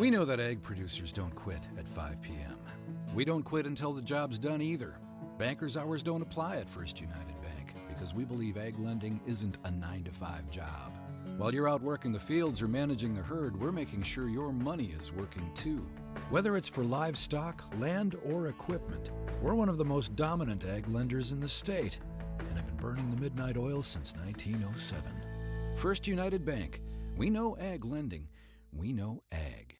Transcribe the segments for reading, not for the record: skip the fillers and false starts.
We know that egg producers don't quit at 5 p.m. We don't quit until the job's done either. Bankers' hours don't apply at First United Bank because we believe egg lending isn't a 9-to-5 job. While you're out working the fields or managing the herd, we're making sure your money is working too. Whether it's for livestock, land, or equipment, we're one of the most dominant egg lenders in the state and have been burning the midnight oil since 1907. First United Bank. We know ag lending. We know ag.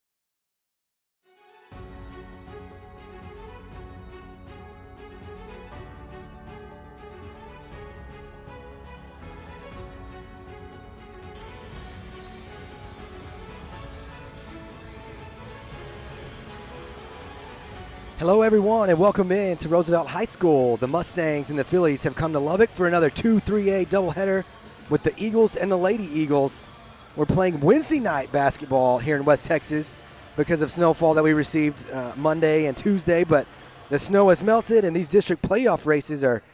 Hello, everyone, and welcome in to Roosevelt High School. The Mustangs and the Phillies have come to Lubbock for another 2-3A doubleheader with the Eagles and the Lady Eagles. We're playing Wednesday night basketball here in West Texas because of snowfall that we received Monday and Tuesday, but the snow has melted, and these district playoff races are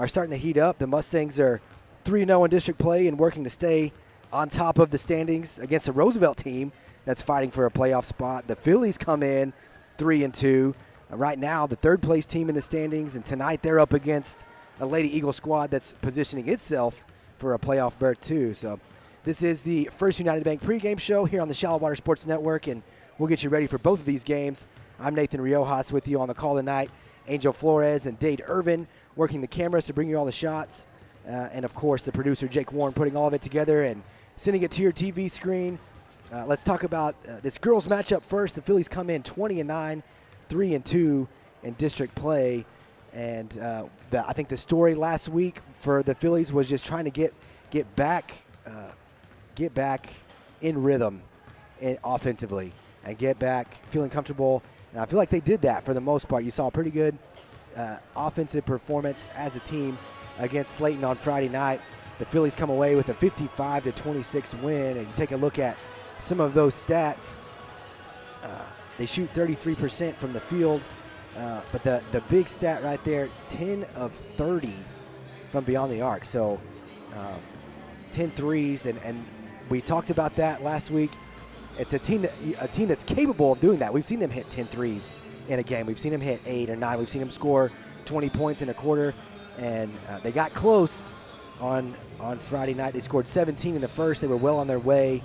starting to heat up. The Mustangs are 3-0 in district play and working to stay on top of the standings against a Roosevelt team that's fighting for a playoff spot. The Phillies come in 3-2. Right now, the third-place team in the standings, and tonight they're up against a Lady Eagle squad that's positioning itself for a playoff berth too. So this is the First United Bank pregame show here on the Shallow Water Sports Network, and we'll get you ready for both of these games. I'm Nathan Riojas with you on the call tonight. Angel Flores and Dade Irvin working the cameras to bring you all the shots. And, of course, the producer, Jake Warren, putting all of it together and sending it to your TV screen. Let's talk about this girls matchup first. The Phillies come in 20-9. 3-2 in district play, and I think the story last week for the Phillies was just trying to get back in rhythm offensively and get back feeling comfortable. And I feel like they did that for the most part. You saw a pretty good offensive performance as a team against Slayton on Friday night. The Phillies come away with a 55-26 win, and you take a look at some of those stats. They shoot 33% from the field, but the big stat right there, 10 of 30 from beyond the arc. So 10 threes, and we talked about that last week. It's a team that's capable of doing that. We've seen them hit 10 threes in a game. We've seen them hit 8 or 9. We've seen them score 20 points in a quarter, and they got close on Friday night. They scored 17 in the first. They were well on their way.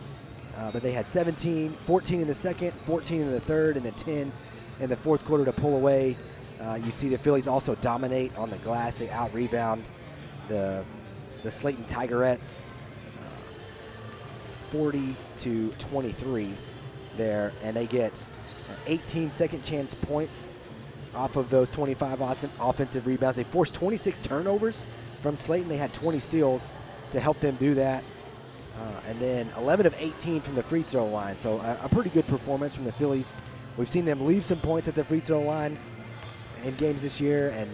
But they had 17, 14 in the second, 14 in the third, and then 10 in the fourth quarter to pull away. You see the Phillies also dominate on the glass. They out-rebound the Slayton Tigerettes 40-23 there, and they get 18 second-chance points off of those 25 offensive rebounds. They forced 26 turnovers from Slayton. They had 20 steals to help them do that. And then 11 of 18 from the free throw line. So a pretty good performance from the Phillies. We've seen them leave some points at the free throw line in games this year, and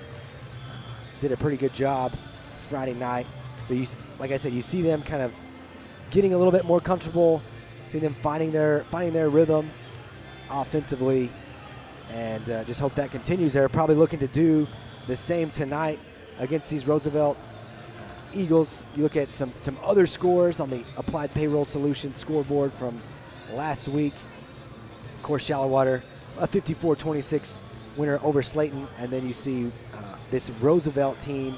did a pretty good job Friday night. So like I said, you see them kind of getting a little bit more comfortable, see them finding their rhythm offensively, and just hope that continues. They're probably looking to do the same tonight against these Roosevelt Eagles. You look at some other scores on the Applied Payroll Solutions scoreboard from last week. Of course, Shallow Water, a 54-26 winner over Slayton. And then you see this Roosevelt team.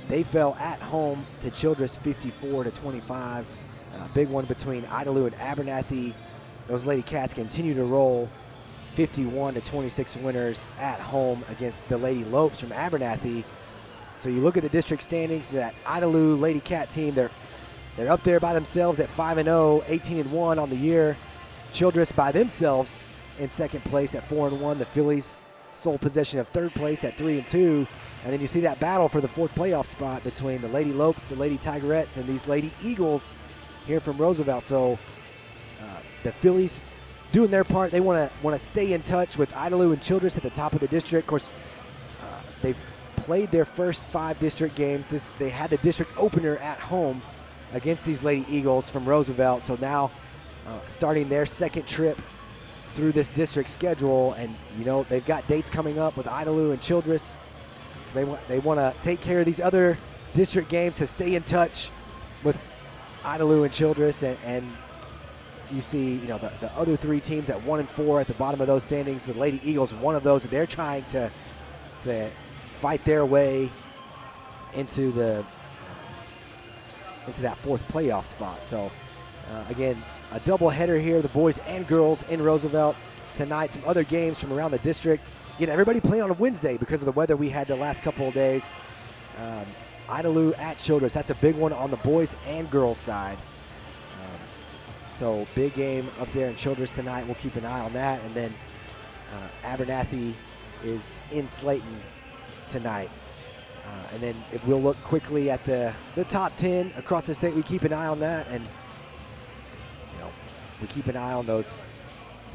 They fell at home to Childress 54-25. Big one between Idalou and Abernathy. Those Lady Cats continue to roll. 51-26 winners at home against the Lady Lopes from Abernathy. So you look at the district standings, that Idalou Lady Cat team, they're up there by themselves at 5-0, 18-1 on the year. Childress by themselves in second place at 4-1. The Phillies sole possession of third place at 3-2. And then you see that battle for the fourth playoff spot between the Lady Lopes, the Lady Tigerettes, and these Lady Eagles here from Roosevelt. So the Phillies doing their part. They want to stay in touch with Idalou and Childress at the top of the district. Of course, they've played their first 5 district games. They had the district opener at home against these Lady Eagles from Roosevelt. So now starting their second trip through this district schedule, and they've got dates coming up with Idalou and Childress. So they want to take care of these other district games to stay in touch with Idalou and Childress and you see, the other three teams at 1-4 at the bottom of those standings. The Lady Eagles, one of those, they're trying to fight their way into that fourth playoff spot. So again, a doubleheader here, the boys and girls in Roosevelt tonight. Some other games from around the district. Again, everybody playing on a Wednesday because of the weather we had the last couple of days. Idalou at Childress, that's a big one on the boys and girls side. So big game up there in Childress tonight. We'll keep an eye on that. And then Abernathy is in Slayton tonight. And then if we'll look quickly at the top 10 across the state, we keep an eye on that. And we keep an eye on those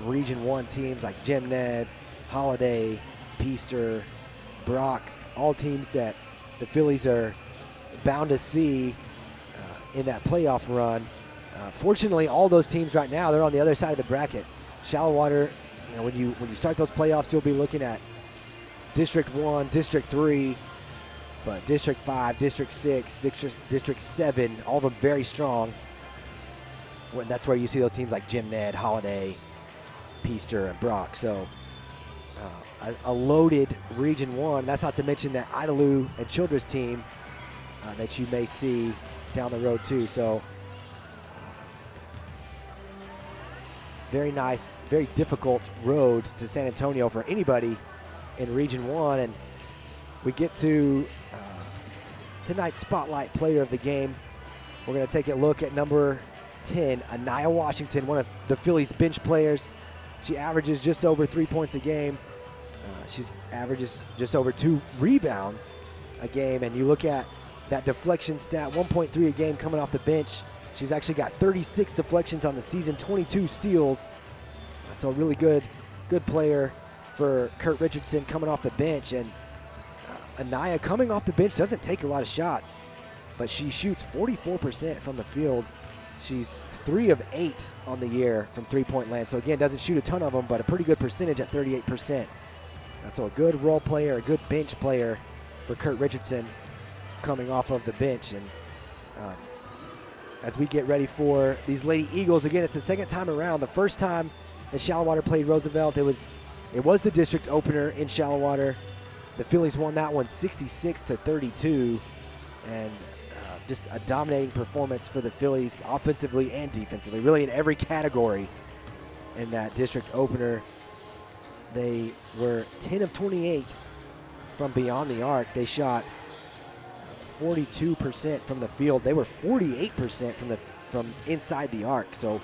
Region 1 teams like Jim Ned, Holiday, Peaster, Brock, all teams that the Phillies are bound to see in that playoff run. Fortunately, all those teams right now, they're on the other side of the bracket. Shallowater, when you start those playoffs, you'll be looking at District 1, District 3, but District 5, District 6, District 7, all of them very strong. That's where you see those teams like Jim Ned, Holiday, Peaster, and Brock. So a loaded Region 1. That's not to mention that Idalou and Childress team that you may see down the road too. So very nice, very difficult road to San Antonio for anybody in Region 1. And we get to tonight's Spotlight Player of the Game. We're going to take a look at number 10, Anaya Washington, one of the Phillies bench players. She averages just over 3 points a game. She averages just over 2 rebounds a game. And you look at that deflection stat, 1.3 a game coming off the bench. She's actually got 36 deflections on the season, 22 steals. So a really good player for Kurt Richardson coming off the bench. And Anaya coming off the bench doesn't take a lot of shots, but she shoots 44% from the field. She's 3 of 8 on the year from three-point land. So again, doesn't shoot a ton of them, but a pretty good percentage at 38%. So a good role player, a good bench player for Kurt Richardson coming off of the bench. And as we get ready for these Lady Eagles, again, it's the second time around. The first time that Shallowater played Roosevelt, it was the district opener in Shallowater. The Phillies won that one 66-32, and just a dominating performance for the Phillies offensively and defensively, really in every category in that district opener. They were 10 of 28 from beyond the arc. They shot 42% from the field. They were 48% from inside the arc. So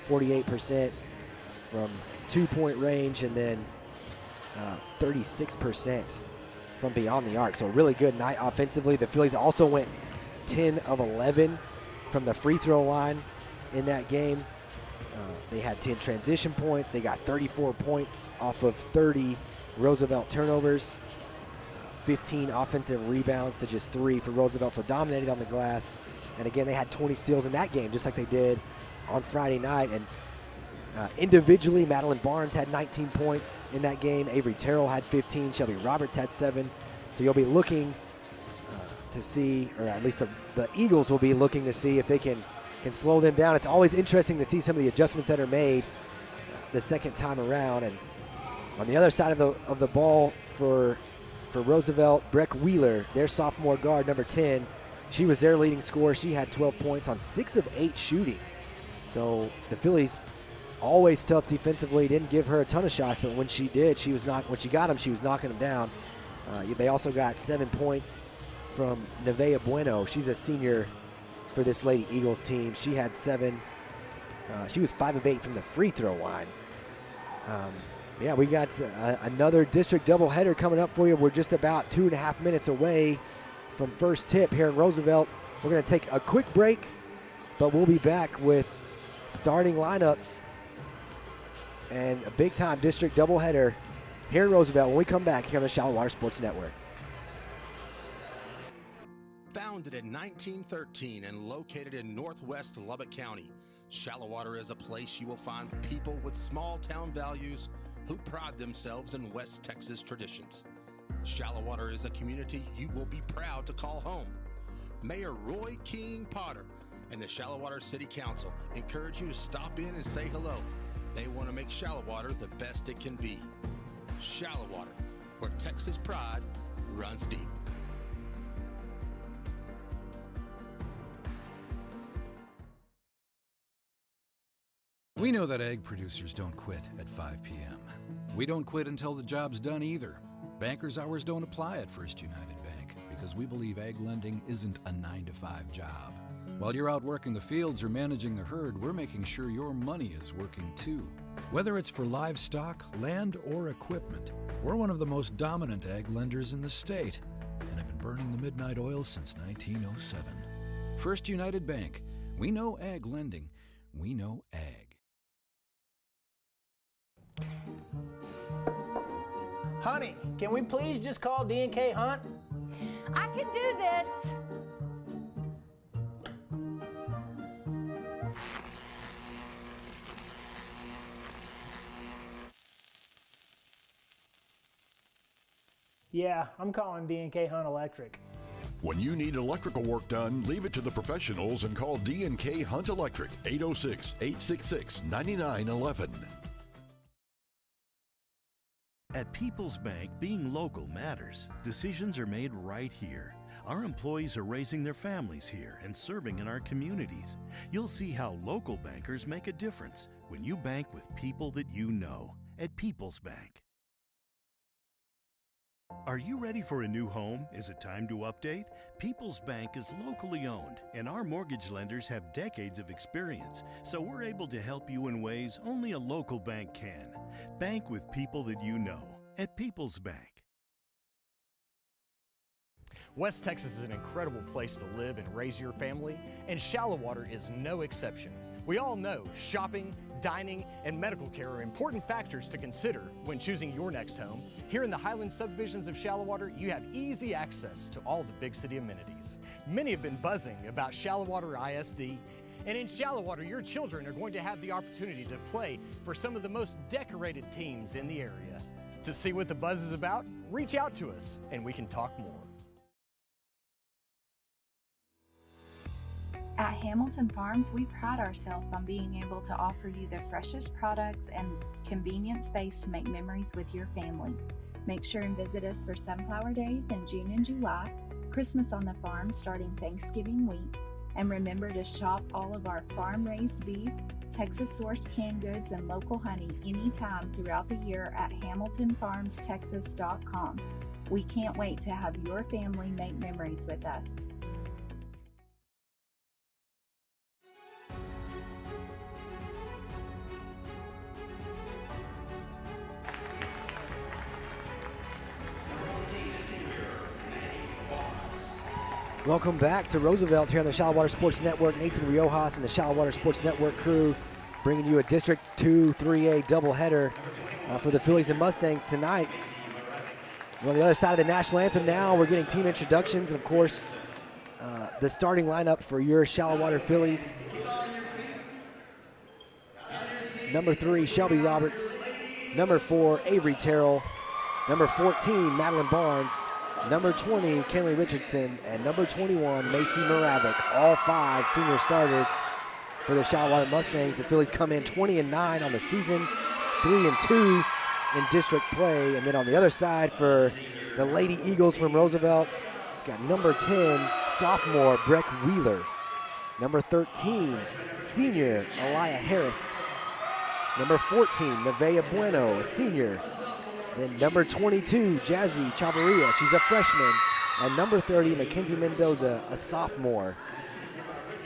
48% from 2-point range, and then 36% from beyond the arc. So a really good night offensively. The Phillies also went 10 of 11 from the free throw line in that game. They had 10 transition points. They got 34 points off of 30 Roosevelt turnovers, 15 offensive rebounds to just 3 for Roosevelt, so dominated on the glass. And again, they had 20 steals in that game, just like they did on Friday night. And individually, Madeline Barnes had 19 points in that game. Avery Terrell had 15. Shelby Roberts had 7. So you'll be looking to see, or at least the Eagles will be looking to see if they can slow them down. It's always interesting to see some of the adjustments that are made the second time around. And on the other side of the ball for Roosevelt, Breck Wheeler, their sophomore guard, number 10, she was their leading scorer. She had 12 points on 6 of 8 shooting. So the Phillies always tough defensively, didn't give her a ton of shots, but when she did, when she got them, she was knocking them down. They also got 7 points from Nevaeh Bueno. She's a senior for this Lady Eagles team. She had 7. She was 5 of 8 from the free throw line. Yeah, we got another district doubleheader coming up for you. We're just about 2.5 minutes away from first tip here in Roosevelt. We're going to take a quick break, but we'll be back with starting lineups and a big-time district doubleheader here in Roosevelt when we come back here on the Shallowater Sports Network. Founded in 1913 and located in northwest Lubbock County, Shallowater is a place you will find people with small-town values who pride themselves in West Texas traditions. Shallowater is a community you will be proud to call home. Mayor Roy King Potter and the Shallowater City Council encourage you to stop in and say hello. They want to make Shallowater the best it can be. Shallowater, where Texas pride runs deep. We know that egg producers don't quit at 5 p.m. We don't quit until the job's done either. Bankers' hours don't apply at First United Bank because we believe egg lending isn't a 9-to-5 job. While you're out working the fields or managing the herd, we're making sure your money is working too. Whether it's for livestock, land, or equipment, we're one of the most dominant ag lenders in the state and have been burning the midnight oil since 1907. First United Bank. We know ag lending. We know ag. Honey, can we please just call D&K Hunt? I can do this. Yeah, I'm calling D&K Hunt Electric. When you need electrical work done, leave it to the professionals and call D&K Hunt Electric, 806-866-9911. At People's Bank, being local matters. Decisions are made right here. Our employees are raising their families here and serving in our communities. You'll see how local bankers make a difference when you bank with people that you know. At People's Bank. Are you ready for a new home? Is it time to update? People's Bank is locally owned, and our mortgage lenders have decades of experience, so we're able to help you in ways only a local bank can. Bank with people that you know at People's Bank. West Texas is an incredible place to live and raise your family, and Shallowater is no exception. We all know shopping, dining, and medical care are important factors to consider when choosing your next home. Here in the Highland subdivisions of Shallowater, you have easy access to all the big city amenities. Many have been buzzing about Shallowater ISD, and in Shallowater, your children are going to have the opportunity to play for some of the most decorated teams in the area. To see what the buzz is about, reach out to us and we can talk more. At Hamilton Farms, we pride ourselves on being able to offer you the freshest products and convenient space to make memories with your family. Make sure and visit us for Sunflower Days in June and July, Christmas on the farm starting Thanksgiving week, and remember to shop all of our farm-raised beef, Texas-sourced canned goods, and local honey anytime throughout the year at HamiltonFarmsTexas.com. We can't wait to have your family make memories with us. Welcome back to Roosevelt here on the Shallowater Sports Network. Nathan Riojas and the Shallowater Sports Network crew bringing you a District 2 3A doubleheader for the Phillies and Mustangs tonight. We're on the other side of the national anthem now. We're getting team introductions and, of course, the starting lineup for your Shallowater Phillies. Number 3, Shelby Roberts. Number 4, Avery Terrell. Number 14, Madeline Barnes. Number 20, Kenley Richardson, and number 21, Macy Moravik. All 5 senior starters for the Shallowater Mustangs. The Phillies come in 20-9 on the season, 3-2 in district play. And then on the other side for the Lady Eagles from Roosevelt, got number 10, sophomore Breck Wheeler. Number 13, senior Elia Harris. Number 14, Nevaeh Bueno, a senior. Then number 22, Jazzy Chavarria, she's a freshman. And number 30, Mackenzie Mendoza, a sophomore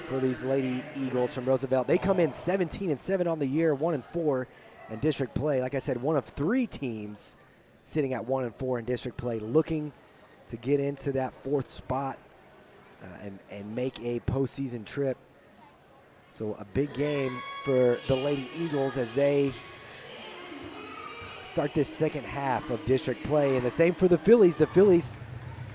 for these Lady Eagles from Roosevelt. They come in 17-7 on the year, 1-4 in district play. Like I said, one of 3 teams sitting at 1-4 in district play, looking to get into that 4th spot and make a postseason trip. So a big game for the Lady Eagles as they start this second half of district play. And the same for the Phillies. The Phillies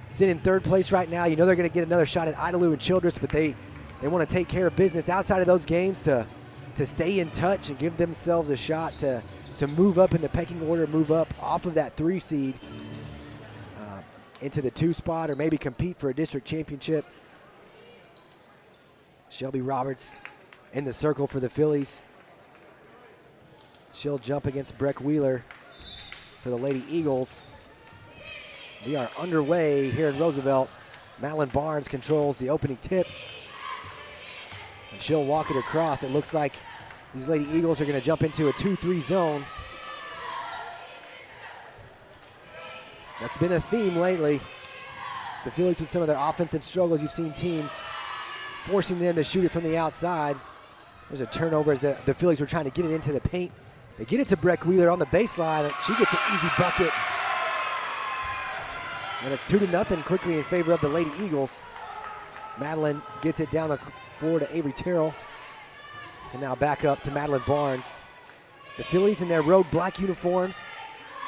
sit in 3rd place right now. You know they're going to get another shot at Idalou and Childress, but they want to take care of business outside of those games to stay in touch and give themselves a shot to move up in the pecking order, move up off of that 3 seed into the 2 spot, or maybe compete for a district championship. Shelby Roberts in the circle for the Phillies. She'll jump against Breck Wheeler for the Lady Eagles. We are underway here in Roosevelt. Madeline Barnes controls the opening tip. And she'll walk it across. It looks like these Lady Eagles are going to jump into a 2-3 zone. That's been a theme lately. The Phillies with some of their offensive struggles, you've seen teams forcing them to shoot it from the outside. There's a turnover as the Phillies were trying to get it into the paint. They get it to Breck Wheeler on the baseline, and she gets an easy bucket. And it's 2-0 quickly in favor of the Lady Eagles. Madeline gets it down the floor to Avery Terrell. And now back up to Madeline Barnes. The Phillies in their road black uniforms.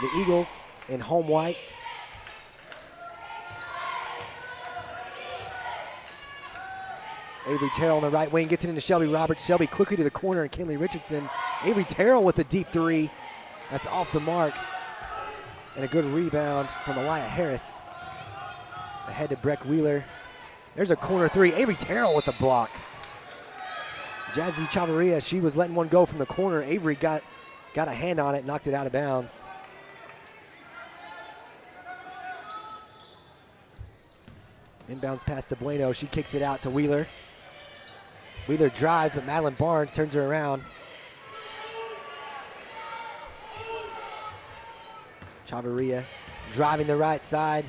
The Eagles in home whites. Avery Terrell on the right wing gets it into Shelby Roberts. Shelby quickly to the corner and Kinley Richardson. Avery Terrell with a deep three. That's off the mark. And a good rebound from Aliyah Harris. Ahead to Breck Wheeler. There's a corner three. Avery Terrell with the block. Jazzy Chavarria, she was letting one go from the corner. Avery got a hand on it, knocked it out of bounds. Inbounds pass to Bueno. She kicks it out to Wheeler. Wheeler drives, but Madeline Barnes turns her around. Chavarria driving the right side.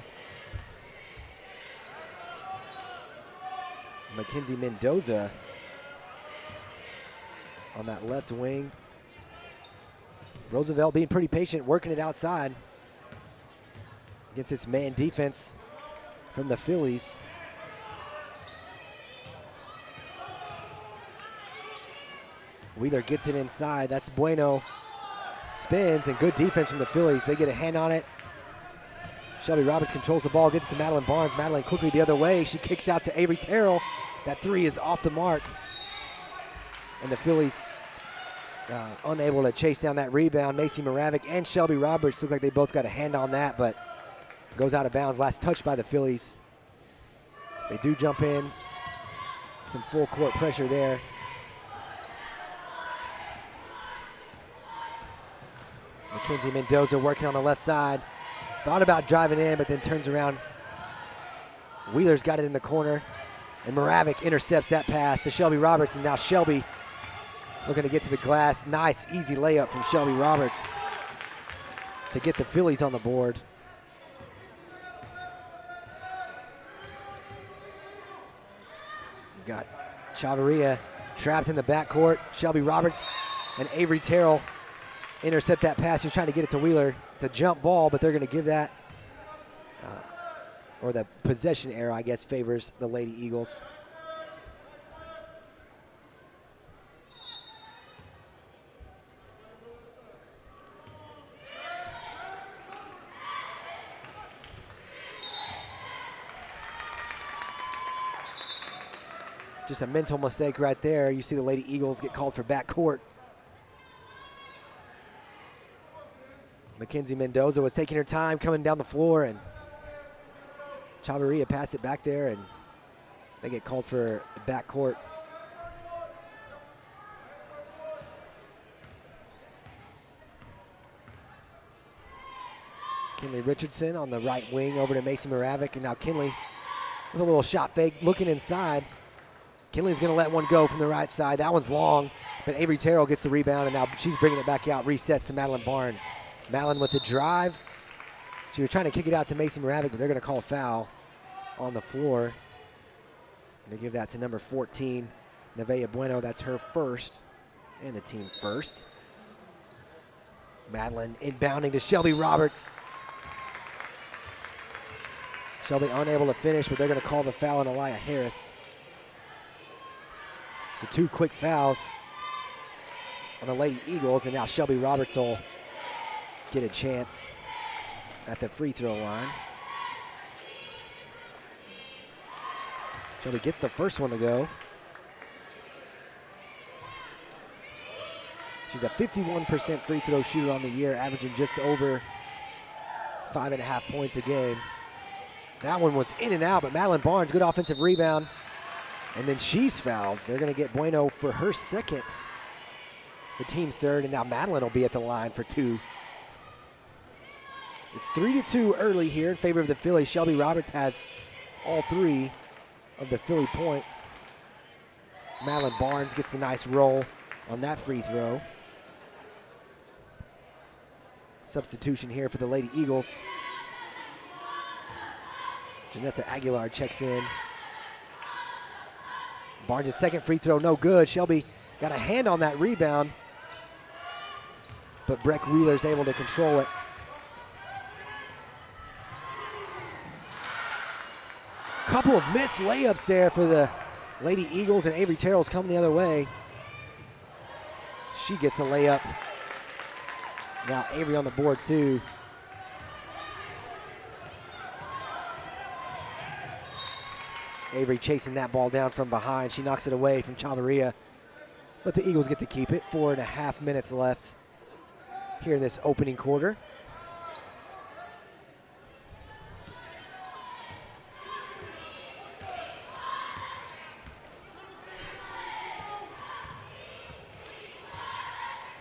Mackenzie Mendoza on that left wing. Roosevelt being pretty patient, working it outside against this man defense from the Phillies. Wheeler gets it inside. That's Bueno. Spins, and good defense from the Phillies. They get a hand on it. Shelby Roberts controls the ball, gets to Madeline Barnes. Madeline quickly the other way. She kicks out to Avery Terrell. That three is off the mark. And the Phillies unable to chase down that rebound. Macy Moravik and Shelby Roberts look like they both got a hand on that, but goes out of bounds. Last touch by the Phillies. They do jump in. Some full court pressure there. Mackenzie Mendoza working on the left side. Thought about driving in, but then turns around. Wheeler's got it in the corner. And Moravik intercepts that pass to Shelby Roberts. And now Shelby looking to get to the glass. Nice, easy layup from Shelby Roberts to get the Phillies on the board. You've got Chavarria trapped in the backcourt. Shelby Roberts and Avery Terrell intercept that pass. You're trying to get it to Wheeler. It's a jump ball, but they're going to give that, or the possession error, I guess, favors the Lady Eagles. Just a mental mistake right there. You see the Lady Eagles get called for backcourt. Mackenzie Mendoza was taking her time coming down the floor, and Chavarria passed it back there, and they get called for the backcourt. Kinley Richardson on the right wing over to Macy Moravik, and now Kinley with a little shot fake looking inside. Kinley's going to let one go from the right side. That one's long, but Avery Terrell gets the rebound, and now she's bringing it back out, resets to Madeline Barnes. Madeline with the drive. She was trying to kick it out to Macy Moravik, but they're going to call a foul on the floor. They give that to number 14, Nevaeh Bueno. That's her first and the team first. Madeline inbounding to Shelby Roberts. Shelby unable to finish, but they're going to call the foul on Aliyah Harris. So two quick fouls on the Lady Eagles, and now Shelby Roberts will get a chance at the free throw line. Shelby gets the first one to go. She's a 51% free throw shooter on the year, averaging just over 5.5 points a game. That one was in and out, but Madeline Barnes, good offensive rebound. And then she's fouled. They're going to get Bueno for her second. The team's third, and now Madeline will be at the line for 2. It's 3-2 early here in favor of the Phillies. Shelby Roberts has all 3 of the Philly points. Madeline Barnes gets the nice roll on that free throw. Substitution here for the Lady Eagles. Janessa Aguilar checks in. Barnes' second free throw, no good. Shelby got a hand on that rebound, but Breck Wheeler's able to control it. Couple of missed layups there for the Lady Eagles, and Avery Terrell's coming the other way. She gets a layup. Now Avery on the board too. Avery chasing that ball down from behind. She knocks it away from Chavarria, but the Eagles get to keep it. 4.5 minutes left here in this opening quarter.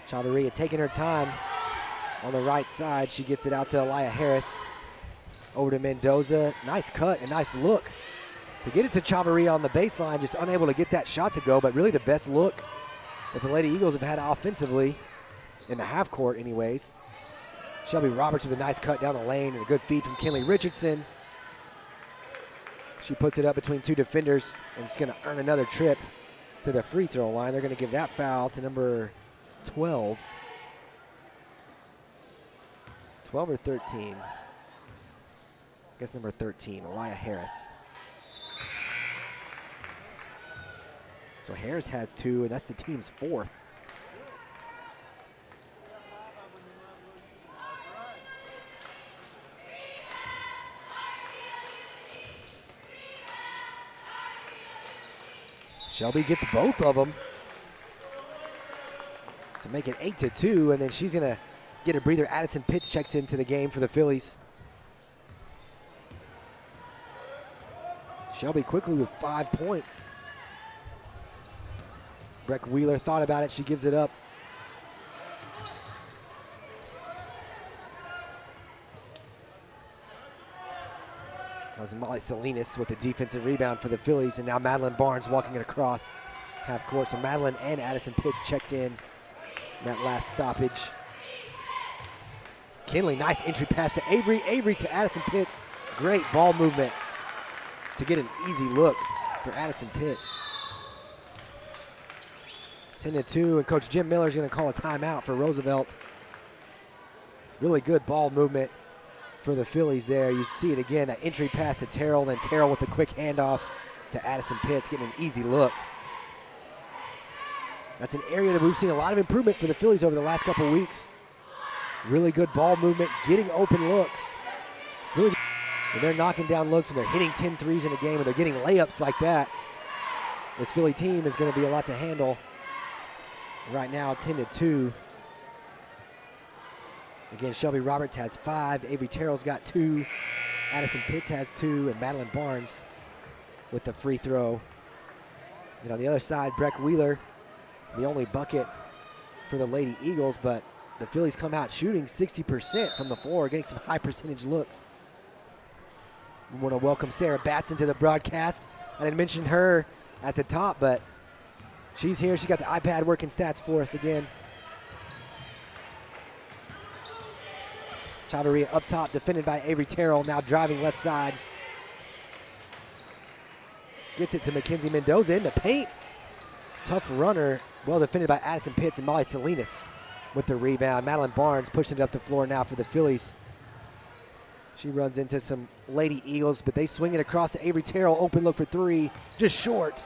Chavarria taking her time on the right side. She gets it out to Elia Harris. Over to Mendoza. Nice cut and nice look to get it to Chavarria on the baseline. Just unable to get that shot to go, but really the best look that the Lady Eagles have had offensively in the half court anyways. Shelby Roberts with a nice cut down the lane and a good feed from Kinley Richardson. She puts it up between 2 defenders and it's going to earn another trip to the free throw line. They're going to give that foul to number 12. 12 or 13. I guess number 13, Elia Harris. So Harris has 2, and that's the team's 4th. Shelby gets both of them to make it 8-2, and then she's gonna get a breather. Addison Pitts checks into the game for the Phillies. Shelby quickly with 5 points. Breck Wheeler thought about it, she gives it up. That was Molly Salinas with a defensive rebound for the Phillies, and now Madeline Barnes walking it across half court. So Madeline and Addison Pitts checked in that last stoppage. Kinley, nice entry pass to Avery. Avery to Addison Pitts. Great ball movement to get an easy look for Addison Pitts. 10-2, and Coach Jim Miller's going to call a timeout for Roosevelt. Really good ball movement for the Phillies there. You see it again, that entry pass to Terrell, then Terrell with a quick handoff to Addison Pitts, getting an easy look. That's an area that we've seen a lot of improvement for the Phillies over the last couple of weeks. Really good ball movement, getting open looks. Phillies, when they're knocking down looks and they're hitting 10 threes in a game and they're getting layups like that, this Philly team is going to be a lot to handle. Right now, 10-2. Again, Shelby Roberts has 5. Avery Terrell's got 2. Addison Pitts has 2. And Madeline Barnes with the free throw. And on the other side, Breck Wheeler, the only bucket for the Lady Eagles. But the Phillies come out shooting 60% from the floor, getting some high percentage looks. We want to welcome Sarah Batson to the broadcast. I didn't mention her at the top, but she's here. She got the iPad working stats for us again. Chavarria up top, defended by Avery Terrell, now driving left side. Gets it to Mackenzie Mendoza in the paint. Tough runner, well defended by Addison Pitts and Molly Salinas with the rebound. Madeline Barnes pushing it up the floor now for the Phillies. She runs into some Lady Eagles, but they swing it across to Avery Terrell. Open look for 3, just short.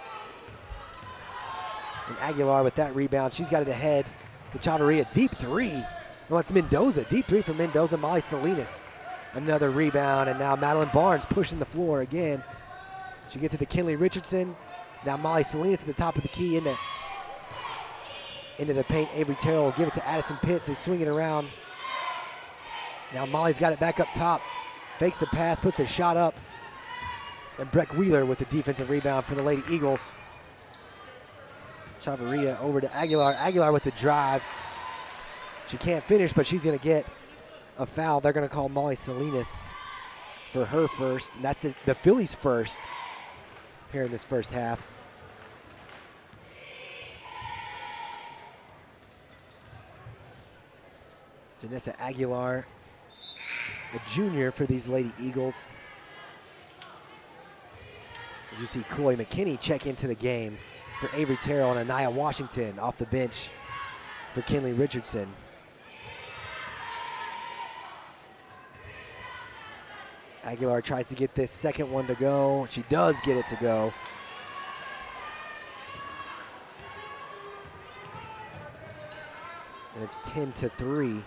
And Aguilar with that rebound. She's got it ahead to Chavarria. Deep 3. No, it's Mendoza. Deep 3 from Mendoza. Molly Salinas. Another rebound. And now Madeline Barnes pushing the floor again. She gets to the Kinley Richardson. Now Molly Salinas at the top of the key into the paint. Avery Terrell will give it to Addison Pitts. They swing it around. Now Molly's got it back up top. Fakes the pass. Puts a shot up. And Breck Wheeler with the defensive rebound for the Lady Eagles. Chavarria over to Aguilar. Aguilar with the drive. She can't finish, but she's going to get a foul. They're going to call Molly Salinas for her first. And that's the Phillies' first here in this first half. Janessa Aguilar, a junior for these Lady Eagles. As you see Chloe McKinney check into the game for Avery Terrell and Anaya Washington off the bench for Kinley Richardson. Aguilar tries to get this second one to go. She does get it to go. And it's 10-3.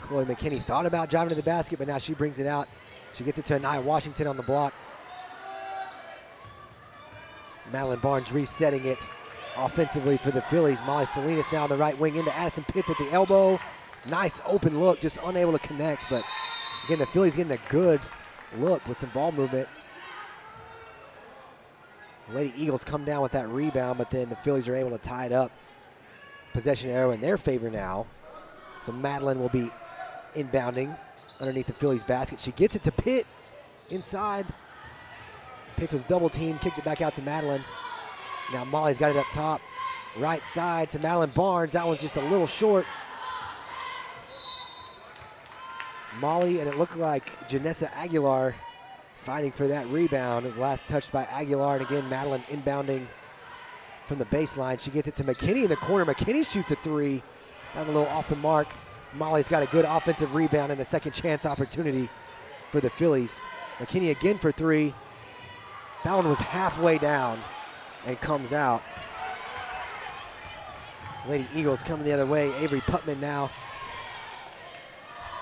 Chloe McKinney thought about driving to the basket, but now she brings it out. She gets it to Anaya Washington on the block. Madeline Barnes resetting it offensively for the Phillies. Molly Salinas now on the right wing into Addison Pitts at the elbow. Nice open look, just unable to connect. But again, the Phillies getting a good look with some ball movement. The Lady Eagles come down with that rebound, but then the Phillies are able to tie it up. Possession arrow in their favor now. So Madeline will be inbounding underneath the Phillies basket. She gets it to Pitts inside. Pitts was double teamed, kicked it back out to Madeline. Now Molly's got it up top. Right side to Madeline Barnes. That one's just a little short. Molly, and it looked like Janessa Aguilar fighting for that rebound. It was last touched by Aguilar, and again, Madeline inbounding from the baseline. She gets it to McKinney in the corner. McKinney shoots a three. Down a little off the mark. Molly's got a good offensive rebound and a second chance opportunity for the Phillies. McKinney again for three. That one was halfway down and comes out. Lady Eagles coming the other way. Avery Putman now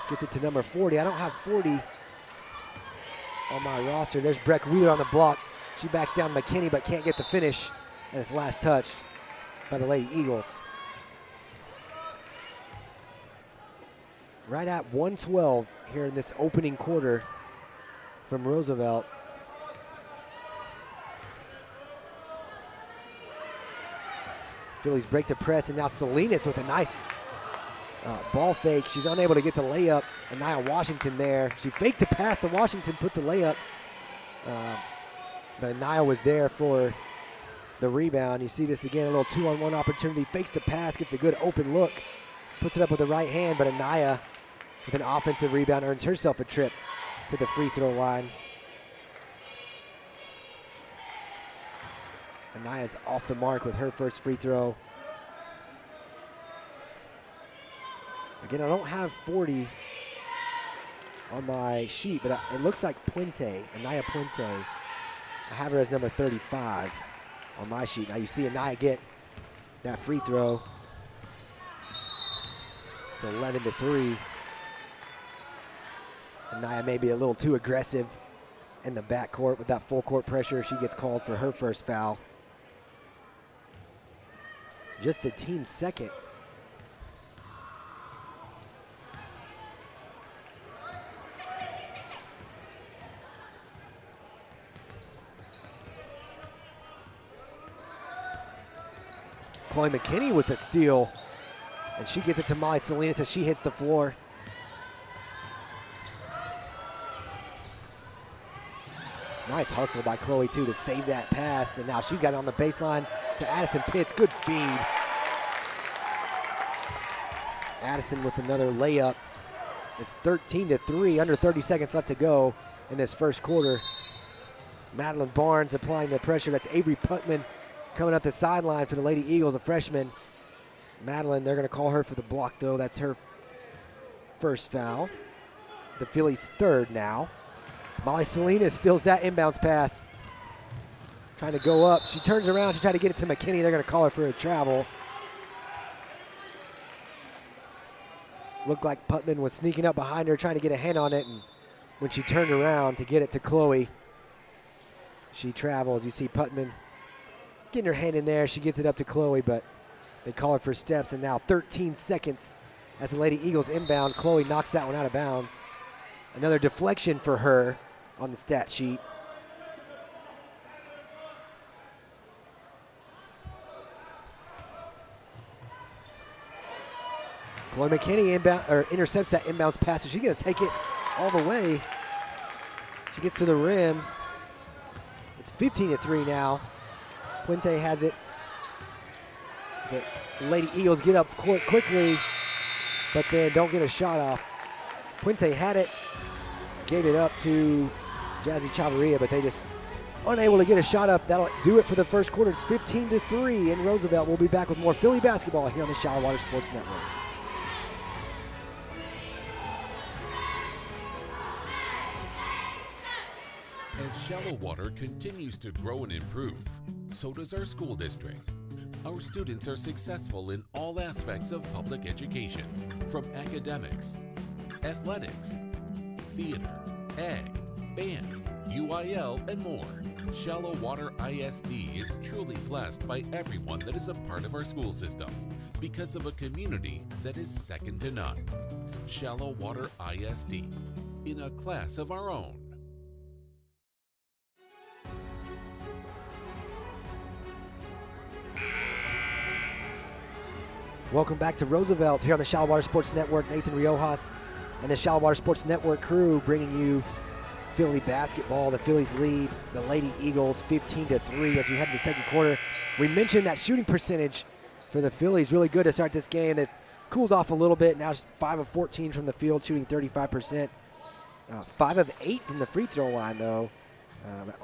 gets it to number 40. I don't have 40 on my roster. There's Breck Wheeler on the block. She backs down McKinney but can't get the finish. And it's last touched by the Lady Eagles. Right at 112 here in this opening quarter from Roosevelt. Phillies break the press, and now Salinas with a nice ball fake. She's unable to get the layup. Anaya Washington there. She faked the pass to Washington, put the layup. But Anaya was there for the rebound. You see this again, a little 2-on-1 opportunity. Fakes the pass, gets a good open look. Puts it up with the right hand, but Anaya with an offensive rebound earns herself a trip to the free throw line. Anaya's off the mark with her first free throw. Again, I don't have 40 on my sheet, but it looks like Puente, Anaya Puente. I have her as number 35 on my sheet. Now you see Anaya get that free throw. It's 11-3. Anaya may be a little too aggressive in the backcourt with that full court pressure. She gets called for her first foul. Just the team's second. Chloe McKinney with a steal, and she gets it to Molly Salinas as she hits the floor. Nice hustle by Chloe, too, to save that pass. And now she's got it on the baseline to Addison Pitts. Good feed. Addison with another layup. It's 13-3, under 30 seconds left to go in this first quarter. Madeline Barnes applying the pressure. That's Avery Putman coming up the sideline for the Lady Eagles, a freshman. Madeline, they're going to call her for the block, though. That's her first foul. The Phillies' third now. Molly Salinas steals that inbounds pass. Trying to go up. She turns around. She tried to get it to McKinney. They're going to call her for a travel. Looked like Putman was sneaking up behind her, trying to get a hand on it. And when she turned around to get it to Chloe, she travels. You see Putman getting her hand in there. She gets it up to Chloe, but they call her for steps. And now 13 seconds as the Lady Eagles inbound. Chloe knocks that one out of bounds. Another deflection for her. on the stat sheet. Chloe McKinney intercepts that inbounds pass, and she's going to take it all the way. She gets to the rim. It's 15-3 now. Puente has it. The Lady Eagles get up court quickly, but then don't get a shot off. Puente had it, gave it up to Jazzy Chavarria, but they just unable to get a shot up. That'll do it for the first quarter. It's 15-3 in Roosevelt. We'll be back with more Philly basketball here on the Shallow Water Sports Network. As Shallow Water continues to grow and improve, so does our school district. Our students are successful in all aspects of public education, from academics, athletics, theater, ag, band, UIL, and more. Shallow Water ISD is truly blessed by everyone that is a part of our school system because of a community that is second to none. Shallow Water ISD, in a class of our own. Welcome back to Roosevelt here on the Shallow Water Sports Network. Nathan Riojas and the Shallow Water Sports Network crew bringing you Philly basketball. The Phillies lead the Lady Eagles 15-3 as we head to the second quarter. We mentioned that shooting percentage for the Phillies really good to start this game. It cooled off a little bit. Now 5 of 14 from the field, shooting 35%. 5 of 8 from the free throw line, though.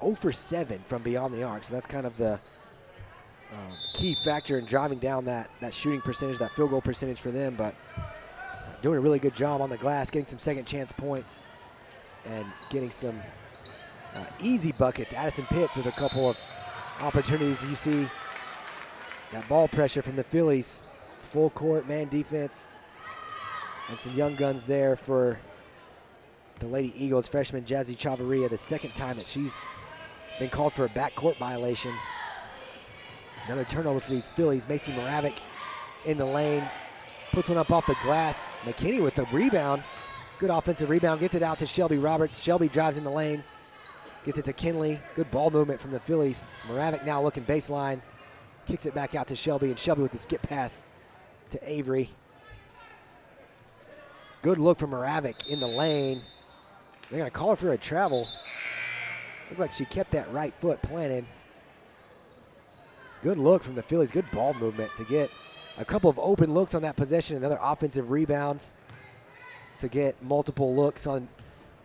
0 for 7 from beyond the arc. So that's kind of the key factor in driving down that shooting percentage, that field goal percentage for them, but doing a really good job on the glass, getting some second chance points and getting some easy buckets. Addison Pitts with a couple of opportunities. You see that ball pressure from the Phillies, full court man defense, and some young guns there for the Lady Eagles. Freshman Jazzy Chavarria, the second time that she's been called for a backcourt violation. Another turnover for these Phillies. Macy Moravec in the lane. Puts one up off the glass. McKinney with the rebound. Good offensive rebound. Gets it out to Shelby Roberts. Shelby drives in the lane. Gets it to Kinley. Good ball movement from the Phillies. Moravec now looking baseline. Kicks it back out to Shelby. And Shelby with the skip pass to Avery. Good look from Moravec in the lane. They're going to call her for a travel. Looked like she kept that right foot planted. Good look from the Phillies. Good ball movement to get a couple of open looks on that possession. Another offensive rebound to get multiple looks on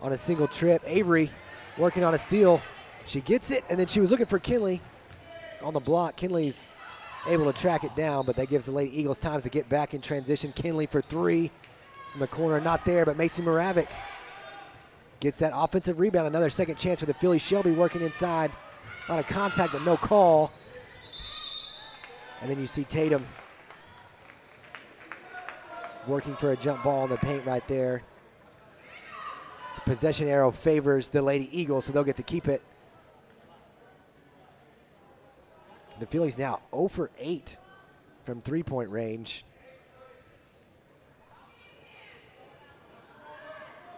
a single trip. Avery working on a steal. She gets it, and then she was looking for Kinley on the block. Kinley's able to track it down, but that gives the Lady Eagles time to get back in transition. Kinley for 3 from the corner. Not there, but Macy Moravec gets that offensive rebound. Another second chance for the Phillies. Shelby working inside. A lot of contact, but no call. And then you see Tatum working for a jump ball in the paint right there. The possession arrow favors the Lady Eagles, so they'll get to keep it. The Phillies now 0 for 8 from three-point range.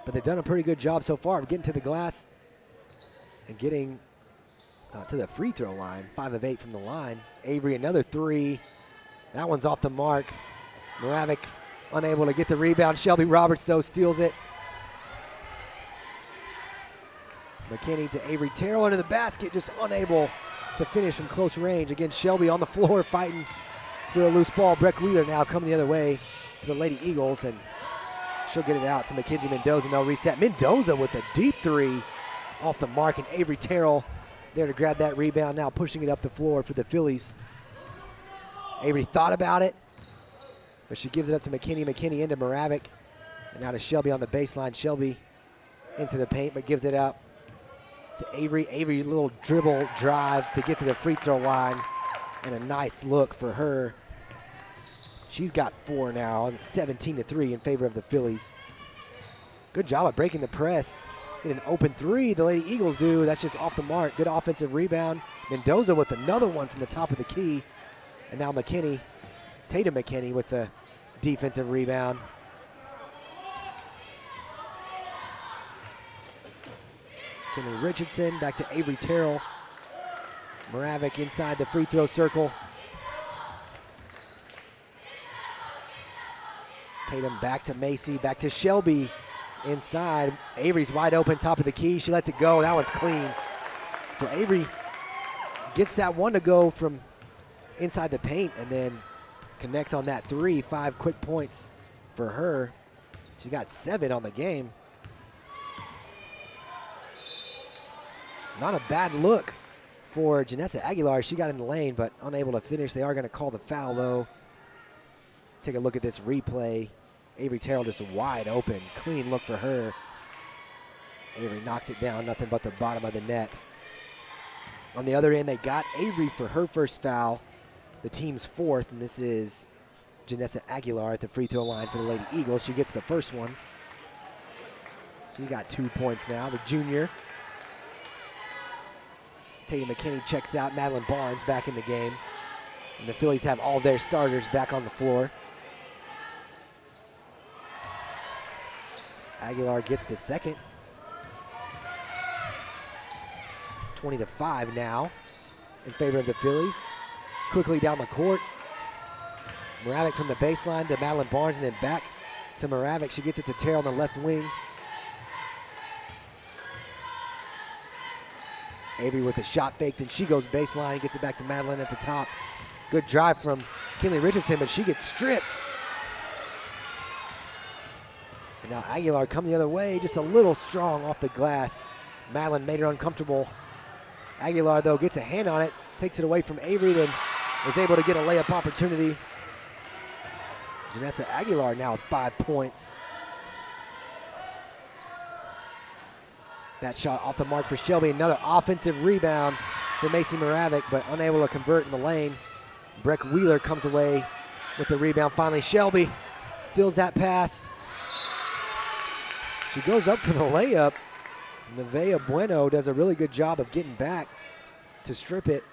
But they've done a pretty good job so far of getting to the glass and getting to the free throw line. 5 of 8 from the line. Avery another 3. That one's off the mark. Moravec unable to get the rebound. Shelby Roberts though steals it. McKinney to Avery. Terrell into the basket, just unable to finish from close range. Again, Shelby on the floor fighting for a loose ball. Breck Wheeler now coming the other way to the Lady Eagles, and she'll get it out to Mackenzie Mendoza, and they'll reset. Mendoza with a deep 3 off the mark, and Avery Terrell there to grab that rebound, now pushing it up the floor for the Phillies. Avery thought about it, but she gives it up to McKinney. McKinney into Moravec, and now to Shelby on the baseline. Shelby into the paint, but gives it up to Avery. Avery, little dribble drive to get to the free throw line, and a nice look for her. She's got 4 now. It's 17-3 in favor of the Phillies. Good job of breaking the press. Get an open 3, the Lady Eagles do. That's just off the mark. Good offensive rebound. Mendoza with another one from the top of the key. And now McKinney, Tatum McKinney with the defensive rebound. Kinley Richardson back to Avery Terrell. Moravec inside the free throw circle. Tatum back to Macy, back to Shelby inside. Avery's wide open, top of the key. She lets it go. That one's clean. So Avery gets that one to go from inside the paint and then connects on that three. 5 quick points for her. She got 7 on the game. Not a bad look for Janessa Aguilar. She got in the lane but unable to finish. They are going to call the foul though. Take a look at this replay. Avery Terrell just wide open. Clean look for her. Avery knocks it down, nothing but the bottom of the net. On the other end, they got Avery for her first foul, the team's 4th, and this is Janessa Aguilar at the free throw line for the Lady Eagles. She gets the first one. She got 2 points now, the junior. Tatum McKinney checks out. Madeline Barnes back in the game. And the Phillies have all their starters back on the floor. Aguilar gets the second. 20-5 now in favor of the Phillies. Quickly down the court. Moravec from the baseline to Madeline Barnes and then back to Moravec. She gets it to Terrell on the left wing. Avery with a shot fake, then she goes baseline, gets it back to Madeline at the top. Good drive from Kinley Richardson, but she gets stripped. And now Aguilar coming the other way, just a little strong off the glass. Madeline made her uncomfortable. Aguilar, though, gets a hand on it, takes it away from Avery, then is able to get a layup opportunity. Janessa Aguilar now with 5 points. That shot off the mark for Shelby. Another offensive rebound for Macy Moravec, but unable to convert in the lane. Breck Wheeler comes away with the rebound. Finally, Shelby steals that pass. She goes up for the layup. Nevaeh Bueno does a really good job of getting back to strip it.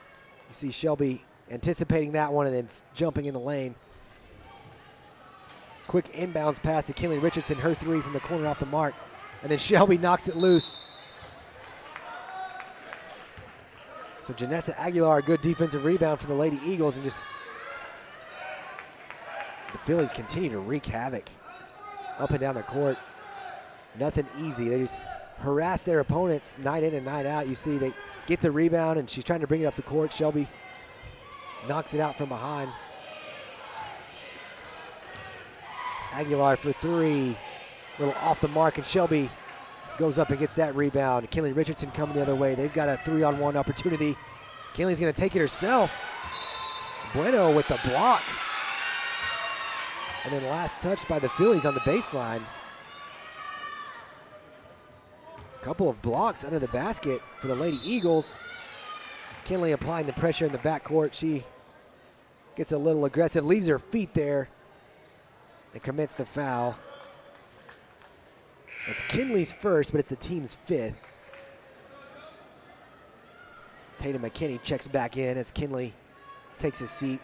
You see Shelby anticipating that one and then jumping in the lane. Quick inbounds pass to Kinley Richardson, her three from the corner off the mark. And then Shelby knocks it loose. So Janessa Aguilar, a good defensive rebound for the Lady Eagles, and just the Phillies continue to wreak havoc up and down the court. Nothing easy. They just harass their opponents night in and night out. You see they get the rebound and she's trying to bring it up the court. Shelby knocks it out from behind. Aguilar for three, a little off the mark, and Shelby goes up and gets that rebound. Kinley Richardson coming the other way. They've got a 3-on-1 opportunity. Kinley's going to take it herself. Bueno with the block. And then last touch by the Phillies on the baseline. Couple of blocks under the basket for the Lady Eagles. Kinley applying the pressure in the backcourt. She gets a little aggressive, leaves her feet there, and commits the foul. It's Kinley's first, but it's the team's 5th. Tatum McKinney checks back in as Kinley takes his seat.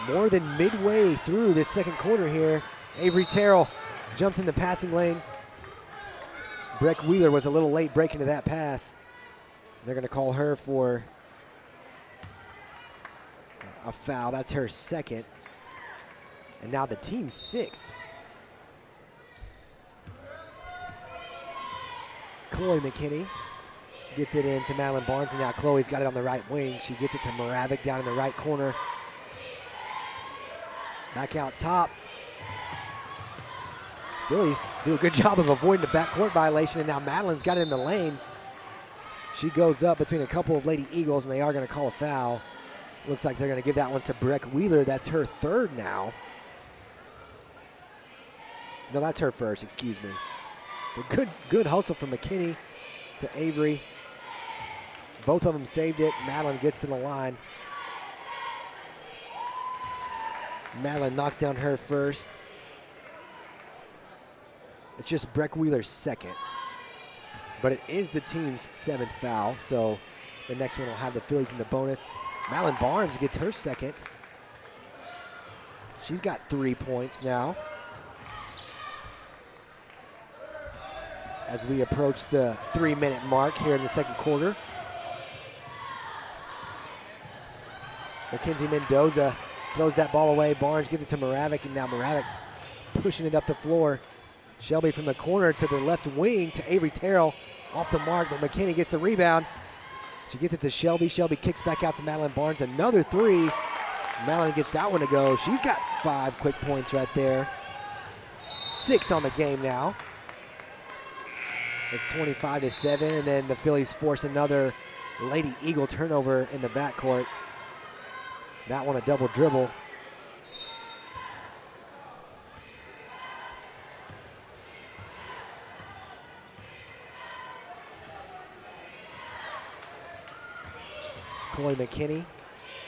More than midway through this second quarter here, Avery Terrell jumps in the passing lane. Breck Wheeler was a little late breaking to that pass. They're going to call her for a foul. That's her second. And now the team's 6th. Chloe McKinney gets it into Madeline Barnes, and now Chloe's got it on the right wing. She gets it to Moravec down in the right corner. Back out top. Phillies do a good job of avoiding the backcourt violation, and now Madeline's got it in the lane. She goes up between a couple of Lady Eagles, and they are going to call a foul. Looks like they're going to give that one to Breck Wheeler. That's her third now. No, that's her first, excuse me. So good hustle from McKinney to Avery. Both of them saved it. Madeline gets to the line. Madeline knocks down her first. It's just Breck Wheeler's second. But it is the team's 7th foul, so the next one will have the Phillies in the bonus. Madeline Barnes gets her second. She's got 3 points now. as we approach the 3-minute mark here in the second quarter. Mackenzie Mendoza throws that ball away. Barnes gets it to Moravec, and now Moravec's pushing it up the floor. Shelby from the corner to the left wing to Avery Terrell, off the mark, but McKinney gets the rebound. She gets it to Shelby. Shelby kicks back out to Madeline Barnes. Another three. Madeline gets that one to go. She's got 5 quick points right there. 6 on the game now. It's 25-7, and then the Phillies force another Lady Eagle turnover in the backcourt. That one a double dribble. Chloe McKinney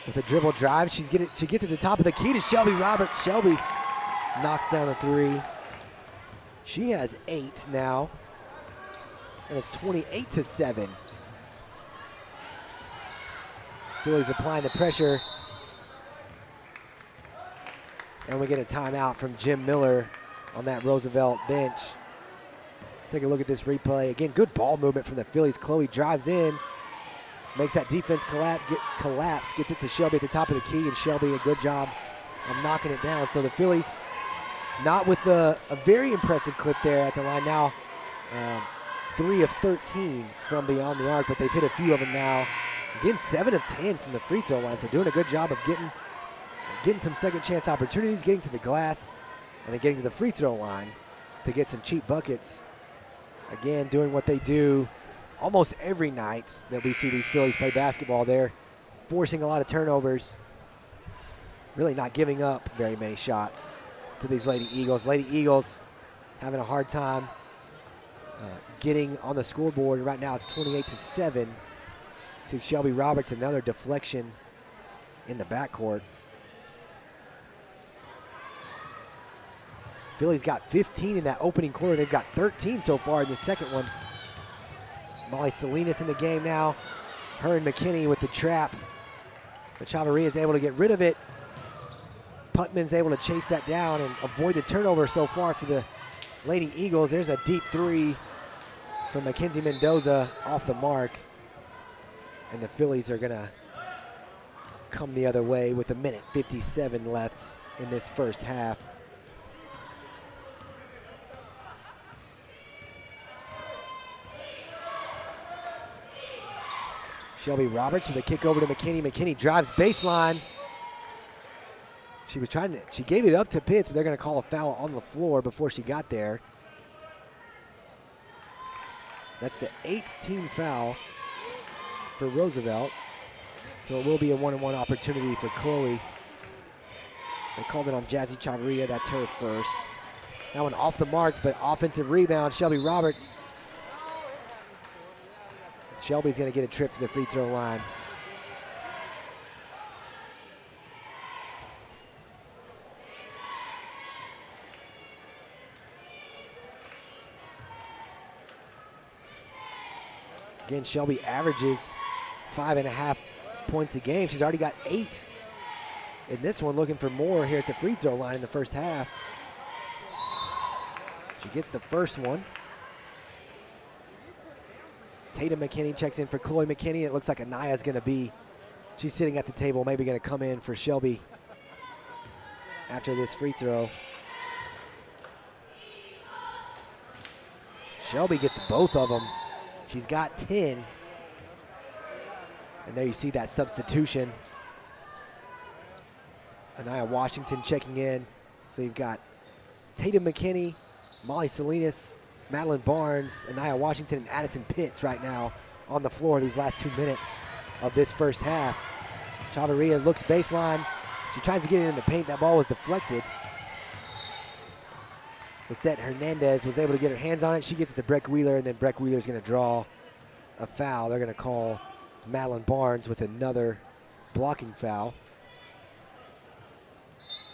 with a dribble drive. She gets to the top of the key to Shelby Roberts. Shelby knocks down a 3. She has 8 now, and it's 28-7. Phillies applying the pressure, and we get a timeout from Jim Miller on that Roosevelt bench. Take a look at this replay. Again, good ball movement from the Phillies. Chloe drives in, makes that defense collapse, gets it to Shelby at the top of the key, and Shelby a good job of knocking it down. So the Phillies not with a very impressive clip there at the line now. 3 of 13 from beyond the arc, but they've hit a few of them now. Again, 7 of 10 from the free throw line, so doing a good job of getting some second chance opportunities, getting to the glass, and then getting to the free throw line to get some cheap buckets. Again, doing what they do almost every night that we see these Phillies play basketball. They're forcing a lot of turnovers, really not giving up very many shots to these Lady Eagles. Lady Eagles having a hard time getting on the scoreboard. Right now it's 28-7. See Shelby Roberts, another deflection in the backcourt. Philly's got 15 in that opening quarter. They've got 13 so far in the second one. Molly Salinas in the game now. Her and McKinney with the trap. But Chavarria is able to get rid of it. Putman's able to chase that down and avoid the turnover so far for the Lady Eagles. There's a deep 3 from Mackenzie Mendoza off the mark. And the Phillies are gonna come the other way with 1:57 left in this first half. Shelby Roberts with a kick over to McKinney. McKinney drives baseline. She gave it up to Pitts, but they're gonna call a foul on the floor before she got there. That's the 8th team foul for Roosevelt. So it will be a 1-on-1 opportunity for Chloe. They called it on Jazzy Chavarria, that's her first. That one off the mark, but offensive rebound, Shelby Roberts. Shelby's gonna get a trip to the free throw line. Again, Shelby averages 5.5 points a game. She's already got 8 in this one, looking for more here at the free throw line in the first half. She gets the first one. Tatum McKinney checks in for Chloe McKinney. It looks like Anaya's gonna be, she's sitting at the table, maybe gonna come in for Shelby after this free throw. Shelby gets both of them. She's got 10. And there you see that substitution. Anaya Washington checking in. So you've got Tatum McKinney, Molly Salinas, Madeline Barnes, Anaya Washington, and Addison Pitts right now on the floor these last 2 minutes of this first half. Chavarria looks baseline. She tries to get it in the paint. That ball was deflected. Lisette Hernandez was able to get her hands on it. She gets it to Breck Wheeler, and then Breck Wheeler's going to draw a foul. They're going to call Madeline Barnes with another blocking foul.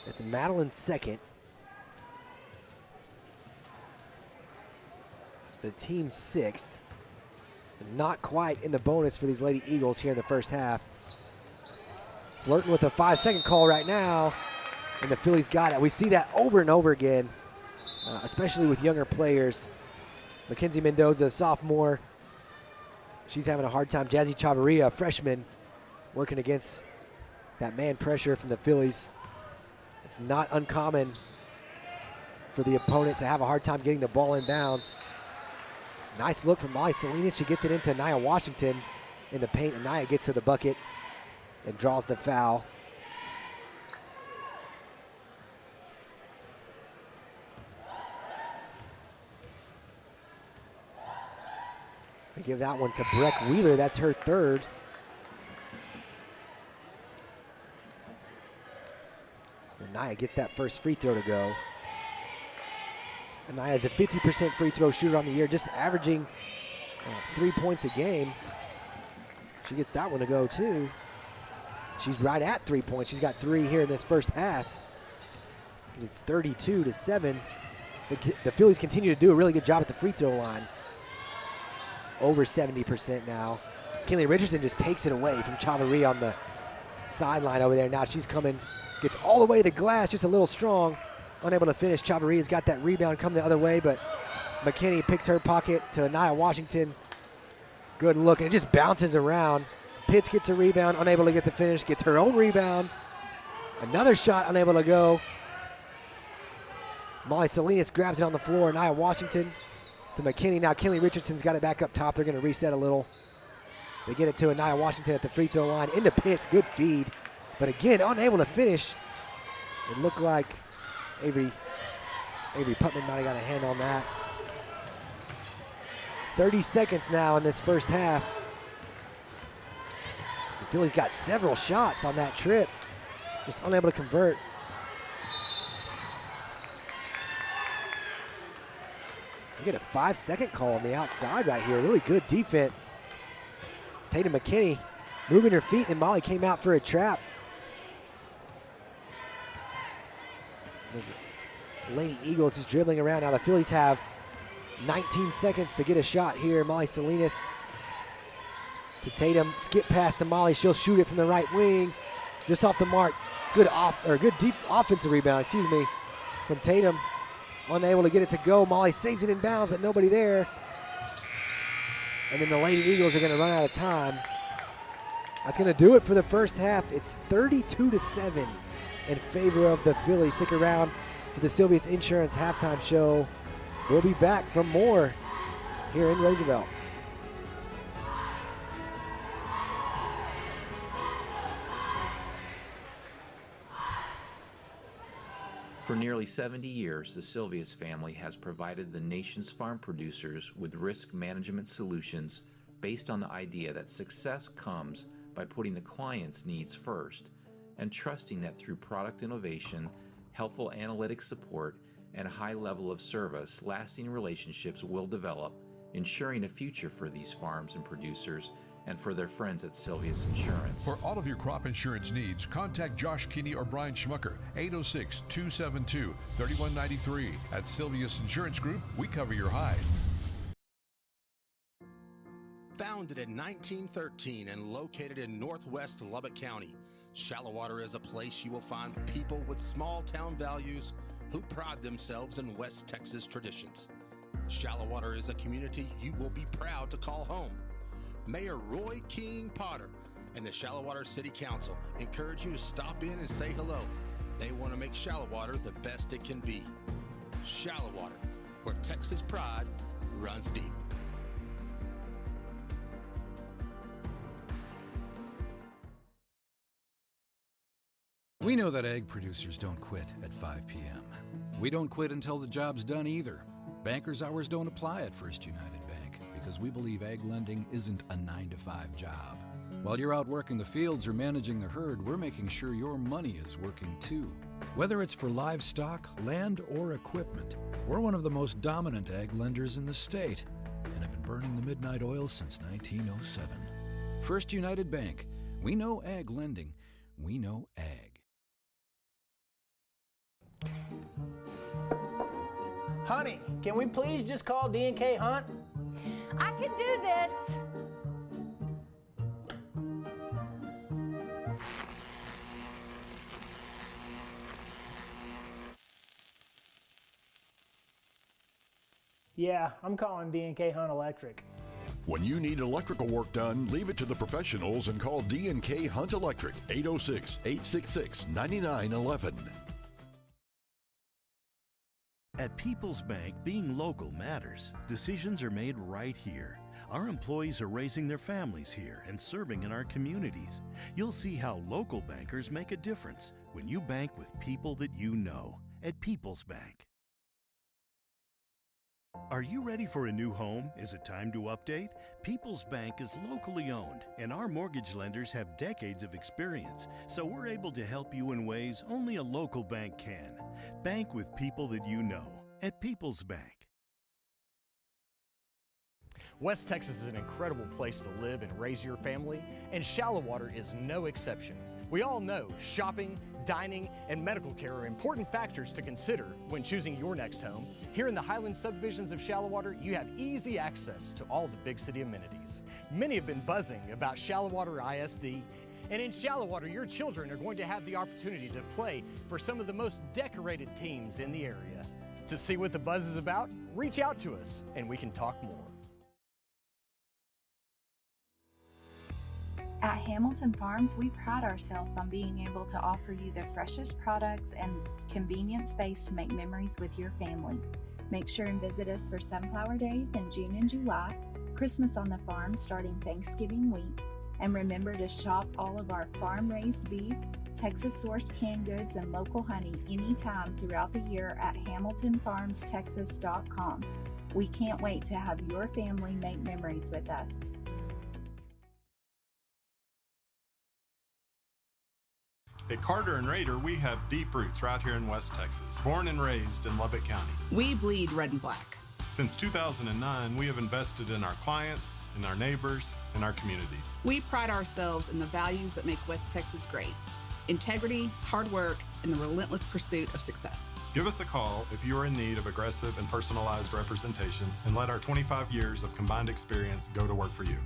It's Madeline's second. The team's 6th. So not quite in the bonus for these Lady Eagles here in the first half. Flirting with a 5-second call right now, and the Phillies got it. We see that over and over again. Especially with younger players. Mackenzie Mendoza, sophomore. She's having a hard time. Jazzy Chavarria, freshman, working against that man pressure from the Phillies. It's not uncommon for the opponent to have a hard time getting the ball in bounds. Nice look from Molly Salinas. She gets it into Nia Washington in the paint, and Nia gets to the bucket and draws the foul. They give that one to Breck Wheeler. That's her third. And Nia gets that first free throw to go. And Nia's a 50% free throw shooter on the year, just averaging 3 points a game. She gets that one to go too. She's right at 3 points. She's got 3 here in this first half. It's 32-7. The Phillies continue to do a really good job at the free throw line. Over 70% now. Kinley Richardson just takes it away from Chavarria on the sideline over there. Now she's coming, gets all the way to the glass, just a little strong. Unable to finish. Chavarria's got that rebound coming the other way, but McKinney picks her pocket to Nia Washington. Good look, and it just bounces around. Pitts gets a rebound, unable to get the finish, gets her own rebound. Another shot, unable to go. Molly Salinas grabs it on the floor. Nia Washington to McKinney. Now Kinley Richardson's got it back up top. They're going to reset a little. They get it to Nia Washington at the free throw line. Into Pitts, good feed. But again, unable to finish. It looked like Avery Putman might have got a hand on that. 30 seconds now in this first half. The Phillies got several shots on that trip. Just unable to convert. You get a 5-second call on the outside right here. Really good defense. Tatum McKinney moving her feet, and Molly came out for a trap. Lady Eagles is dribbling around. Now the Phillies have 19 seconds to get a shot here. Molly Salinas to Tatum. Skip pass to Molly. She'll shoot it from the right wing. Just off the mark. Good deep offensive rebound, from Tatum. Unable to get it to go. Molly saves it in bounds, but nobody there. And then the Lady Eagles are going to run out of time. That's going to do it for the first half. It's 32-7 in favor of the Phillies. Stick around for the Sylvia's Insurance halftime show. We'll be back for more here in Roosevelt. For nearly 70 years, the Sylvia's family has provided the nation's farm producers with risk management solutions based on the idea that success comes by putting the client's needs first and trusting that through product innovation, helpful analytic support, and a high level of service, lasting relationships will develop, ensuring a future for these farms and producers and for their friends at Sylvia's Insurance. For all of your crop insurance needs, contact Josh Kinney or Brian Schmucker, 806-272-3193. At Sylvia's Insurance Group, we cover your hide. Founded in 1913 and located in northwest Lubbock County, Shallow Water is a place you will find people with small town values who pride themselves in West Texas traditions. Shallow Water is a community you will be proud to call home. Mayor Roy King Potter and the Shallow Water City Council encourage you to stop in and say hello. They want to make Shallow Water the best it can be. Shallow Water, where Texas pride runs deep. We know that egg producers don't quit at 5 p.m. We don't quit until the job's done either. Bankers' hours don't apply at First United Bank because we believe egg lending isn't a 9-to-5 job. While you're out working the fields or managing the herd, we're making sure your money is working too. Whether it's for livestock, land, or equipment, we're one of the most dominant egg lenders in the state and have been burning the midnight oil since 1907. First United Bank. We know ag lending. We know ag. Honey, can we please just call D&K Hunt? I can do this. Yeah, I'm calling D&K Hunt Electric. When you need electrical work done, leave it to the professionals and call D&K Hunt Electric, 806-866-9911. At People's Bank, being local matters. Decisions are made right here. Our employees are raising their families here and serving in our communities. You'll see how local bankers make a difference when you bank with people that you know. At People's Bank. Are you ready for a new home? Is it time to update? People's Bank is locally owned, and our mortgage lenders have decades of experience, so we're able to help you in ways only a local bank can. Bank with people that you know at People's Bank. West Texas is an incredible place to live and raise your family, and Shallow Water is no exception. We all know shopping, dining, and medical care are important factors to consider when choosing your next home. Here in the Highland subdivisions of Shallow Water, you have easy access to all the big city amenities. Many have been buzzing about Shallow Water ISD, and in Shallow Water, your children are going to have the opportunity to play for some of the most decorated teams in the area. To see what the buzz is about, reach out to us and we can talk more. At Hamilton Farms, we pride ourselves on being able to offer you the freshest products and convenient space to make memories with your family. Make sure and visit us for Sunflower Days in June and July, Christmas on the farm starting Thanksgiving week, and remember to shop all of our farm-raised beef, Texas-sourced canned goods, and local honey anytime throughout the year at HamiltonFarmsTexas.com. We can't wait to have your family make memories with us. At Carter and Raider, we have deep roots right here in West Texas. Born and raised in Lubbock County. We bleed red and black. Since 2009, we have invested in our clients, in our neighbors, in our communities. We pride ourselves in the values that make West Texas great: integrity, hard work, and the relentless pursuit of success. Give us a call if you are in need of aggressive and personalized representation, and let our 25 years of combined experience go to work for you.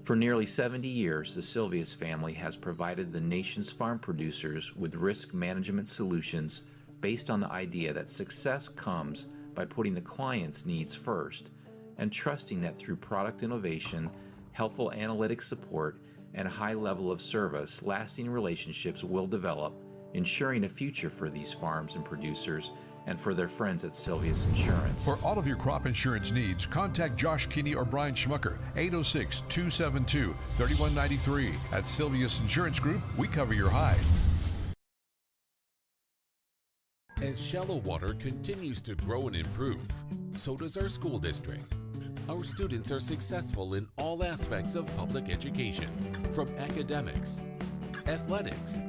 For nearly 70 years, the Sylvius family has provided the nation's farm producers with risk management solutions based on the idea that success comes by putting the client's needs first and trusting that through product innovation, helpful analytic support, and a high level of service, lasting relationships will develop, ensuring a future for these farms and producers and for their friends at Sylvius Insurance. For all of your crop insurance needs, contact Josh Keeney or Brian Schmucker, 806-272-3193. At Sylvius Insurance Group, we cover your hide. As Shallow Water continues to grow and improve, so does our school district. Our students are successful in all aspects of public education, from academics, athletics,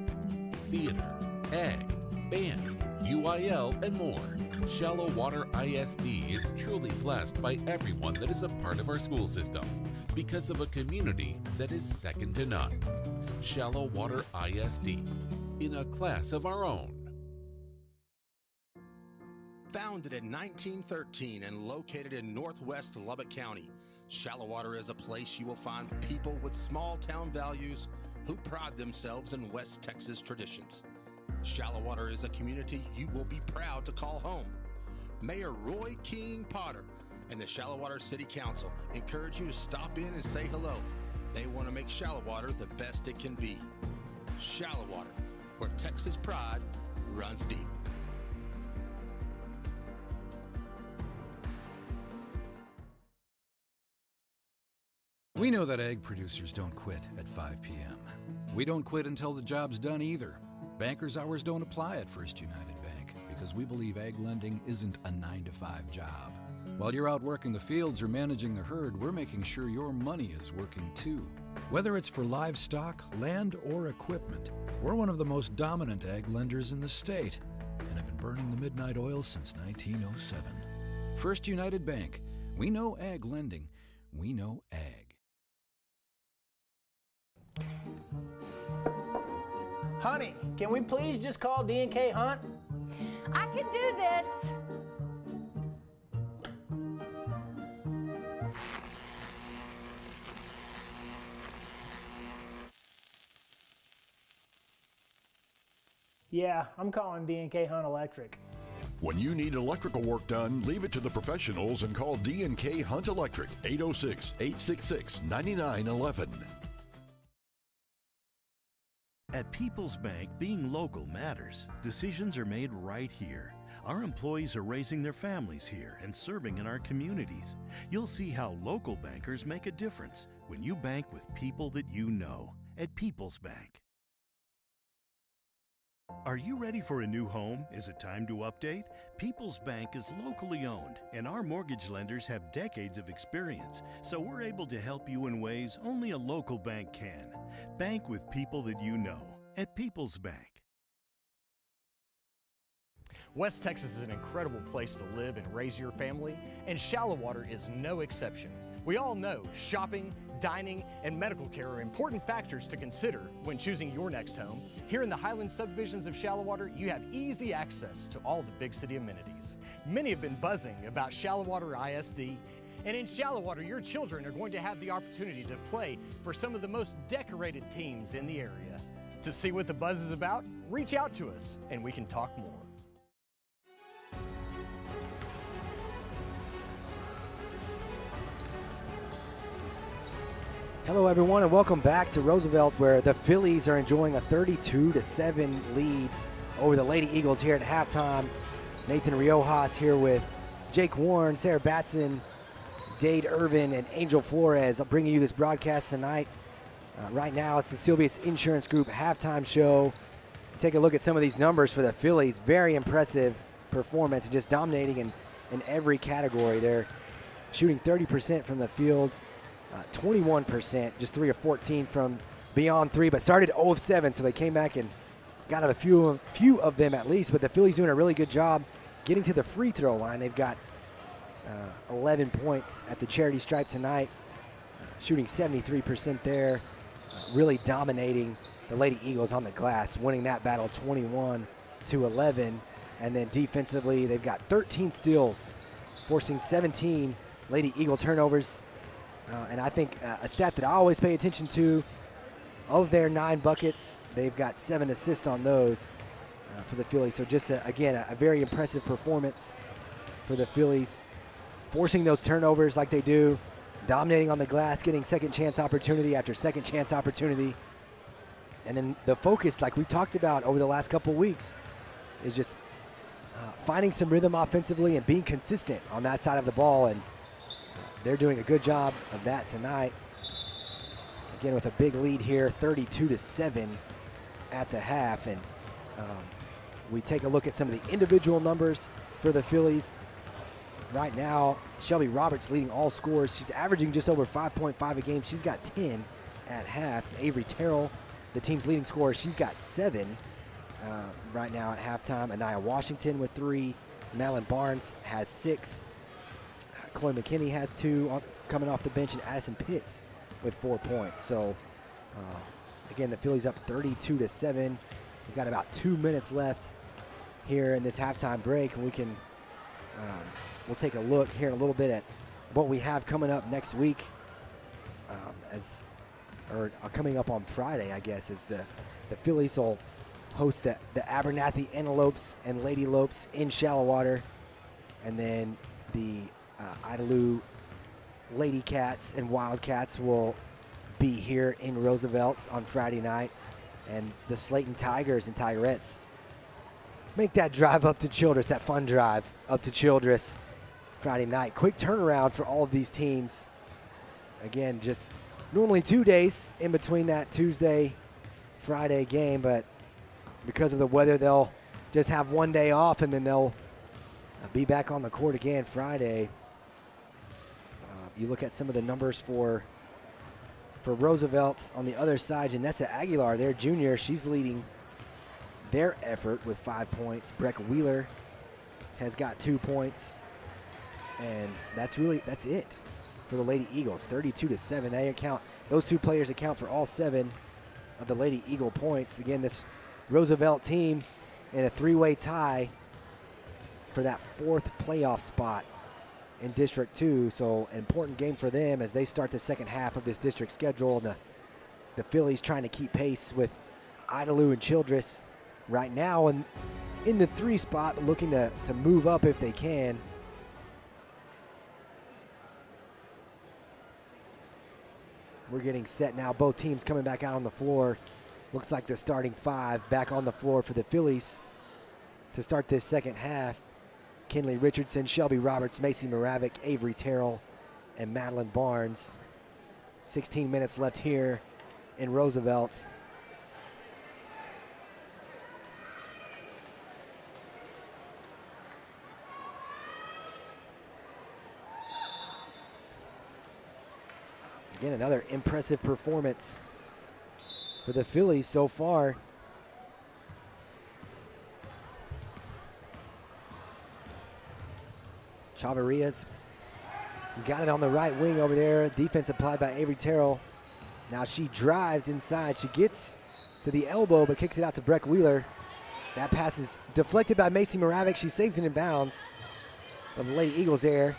theater, ag, band, UIL, and more. Shallow Water ISD is truly blessed by everyone that is a part of our school system because of a community that is second to none. Shallow Water ISD, in a class of our own. Founded in 1913 and located in northwest Lubbock County, Shallow Water is a place you will find people with small town values who pride themselves in West Texas traditions. Shallow Water is a community you will be proud to call home. Mayor Roy King Potter and the Shallow Water City Council encourage you to stop in and say hello. They want to make Shallow Water the best it can be. Shallow Water, where Texas pride runs deep. We know that egg producers don't quit at 5 p.m. We don't quit until the job's done either. Bankers' hours don't apply at First United Bank because we believe egg lending isn't a 9-to-5 job. While you're out working the fields or managing the herd, we're making sure your money is working too. Whether it's for livestock, land, or equipment, we're one of the most dominant egg lenders in the state and have been burning the midnight oil since 1907. First United Bank. We know egg lending. We know egg. Honey, can we please just call D&K Hunt? I can do this. Yeah, I'm calling D&K Hunt Electric. When you need electrical work done, leave it to the professionals and call D&K Hunt Electric, 806-866-9911. At People's Bank, being local matters. Decisions are made right here. Our employees are raising their families here and serving in our communities. You'll see how local bankers make a difference when you bank with people that you know. At People's Bank. Are you ready for a new home? Is it time to update? People's Bank is locally owned, and our mortgage lenders have decades of experience, so we're able to help you in ways only a local bank can. Bank with people that you know at People's Bank. West Texas is an incredible place to live and raise your family, and Shallow Water is no exception. We all know shopping, dining, and medical care are important factors to consider when choosing your next home. Here in the Highland subdivisions of Shallow Water, you have easy access to all the big city amenities. Many have been buzzing about Shallow Water ISD, and in Shallow Water, your children are going to have the opportunity to play for some of the most decorated teams in the area. To see what the buzz is about, reach out to us and we can talk more. Hello, everyone, and welcome back to Roosevelt, where the Phillies are enjoying a 32-7 lead over the Lady Eagles here at halftime. Nathan Riojas here with Jake Warren, Sarah Batson, Dade Irvin, and Angel Flores. I'm bringing you this broadcast tonight. Right now, it's the Silvius Insurance Group halftime show. Take a look at some of these numbers for the Phillies. Very impressive performance, just dominating in every category. They're shooting 30% from the field. 21%, just 3 of 14 from beyond three, but started 0 of 7, so they came back and got a few of them at least. But the Phillies doing a really good job getting to the free throw line. They've got 11 points at the charity stripe tonight, shooting 73% there, really dominating the Lady Eagles on the glass, winning that battle 21-11. And then defensively, they've got 13 steals, forcing 17 Lady Eagle turnovers. And I think a stat that I always pay attention to, of their 9 buckets, they've got 7 assists on those for the Phillies. So just, again, a very impressive performance for the Phillies, forcing those turnovers like they do, dominating on the glass, getting second chance opportunity after second chance opportunity. And then the focus, like we talked about over the last couple weeks, is just finding some rhythm offensively and being consistent on that side of the ball. And they're doing a good job of that tonight. Again, with a big lead here, 32-7 at the half. And we take a look at some of the individual numbers for the Phillies. Right now, Shelby Roberts leading all scorers. She's averaging just over 5.5 a game. She's got 10 at half. Avery Terrell, the team's leading scorer, she's got 7 right now at halftime. Anaya Washington with 3. Malin Barnes has 6. Chloe McKinney has 2 coming off the bench, and Addison Pitts with 4 points. So, again, the Phillies up 32-7. We've got about 2 minutes left here in this halftime break, and we can we'll take a look here in a little bit at what we have coming up next week, coming up on Friday, I guess, is the Phillies will host the Abernathy Antelopes and Lady Lopes in Shallow Water, and then the Idalou Lady Cats and Wildcats will be here in Roosevelt on Friday night, and the Slayton Tigers and Tigerettes make that drive up to Childress, that fun drive up to Childress Friday night. Quick turnaround for all of these teams. Again, just normally 2 days in between that Tuesday-Friday game, but because of the weather, they'll just have 1 day off, and then they'll be back on the court again Friday. You look at some of the numbers for Roosevelt on the other side. Janessa Aguilar, their junior, she's leading their effort with 5 points. Breck Wheeler has got 2 points. And that's it for the Lady Eagles, 32-7. Those 2 players account for all 7 of the Lady Eagle points. Again, this Roosevelt team in a 3-way tie for that 4th playoff spot in District 2, so an important game for them as they start the second half of this district schedule. And the Phillies trying to keep pace with Idalou and Childress right now in the 3 spot, looking to move up if they can. We're getting set now. Both teams coming back out on the floor. Looks like the starting 5 back on the floor for the Phillies to start this second half. Kinley Richardson, Shelby Roberts, Macy Moravec, Avery Terrell, and Madeline Barnes. 16 minutes left here in Roosevelt. Again, another impressive performance for the Phillies so far. Chavaria's got it on the right wing over there. Defense applied by Avery Terrell. Now she drives inside. She gets to the elbow but kicks it out to Breck Wheeler. That pass is deflected by Macy Moravec. She saves it in bounds. But the Lady Eagles there,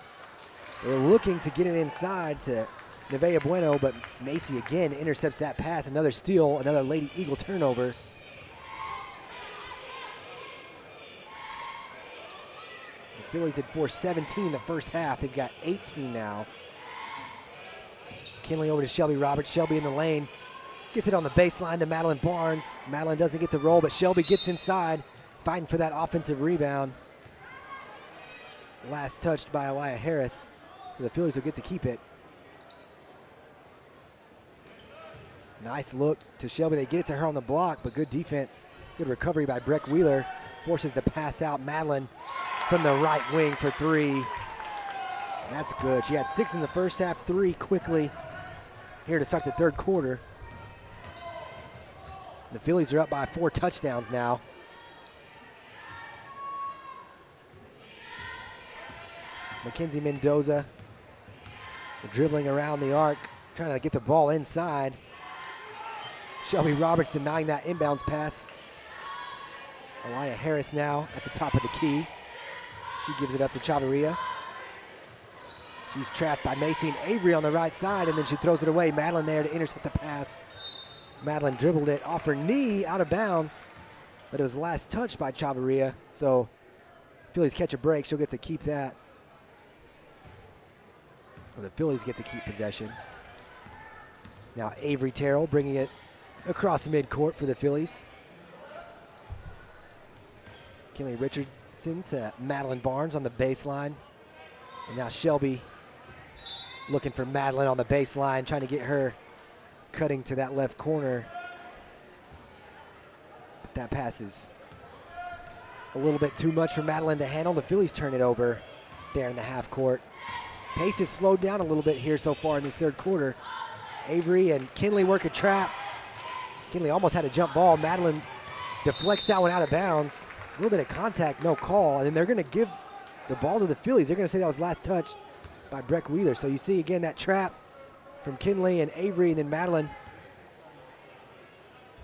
they're looking to get it inside to Nevaeh Bueno, but Macy again intercepts that pass. Another steal, another Lady Eagle turnover. The Phillies had forced 17 in the first half. They've got 18 now. Kinley over to Shelby Roberts. Shelby in the lane. Gets it on the baseline to Madeline Barnes. Madeline doesn't get the roll, but Shelby gets inside, fighting for that offensive rebound. Last touched by Elia Harris, so the Phillies will get to keep it. Nice look to Shelby. They get it to her on the block, but good defense. Good recovery by Breck Wheeler. Forces the pass out. Madeline from the right wing for 3. That's good. She had 6 in the first half, 3 quickly here to start the third quarter. The Phillies are up by 4 touchdowns now. Mackenzie Mendoza dribbling around the arc, trying to get the ball inside. Shelby Roberts denying that inbounds pass. Elia Harris now at the top of the key. She gives it up to Chavaria. She's trapped by Macy and Avery on the right side, and then she throws it away. Madeline there to intercept the pass. Madeline dribbled it off her knee, out of bounds, but it was last touched by Chavaria. So Phillies catch a break. She'll get to keep that. Well, the Phillies get to keep possession. Now Avery Terrell bringing it across midcourt for the Phillies. Kinley Richardson to Madeline Barnes on the baseline. And now Shelby looking for Madeline on the baseline, trying to get her cutting to that left corner. But that pass is a little bit too much for Madeline to handle. The Phillies turn it over there in the half court. Pace has slowed down a little bit here so far in this third quarter. Avery and Kinley work a trap. Kinley almost had a jump ball. Madeline deflects that one out of bounds. A little bit of contact, no call. And then they're going to give the ball to the Phillies. They're going to say that was last touched by Breck Wheeler. So you see again that trap from Kinley and Avery, and then Madeline.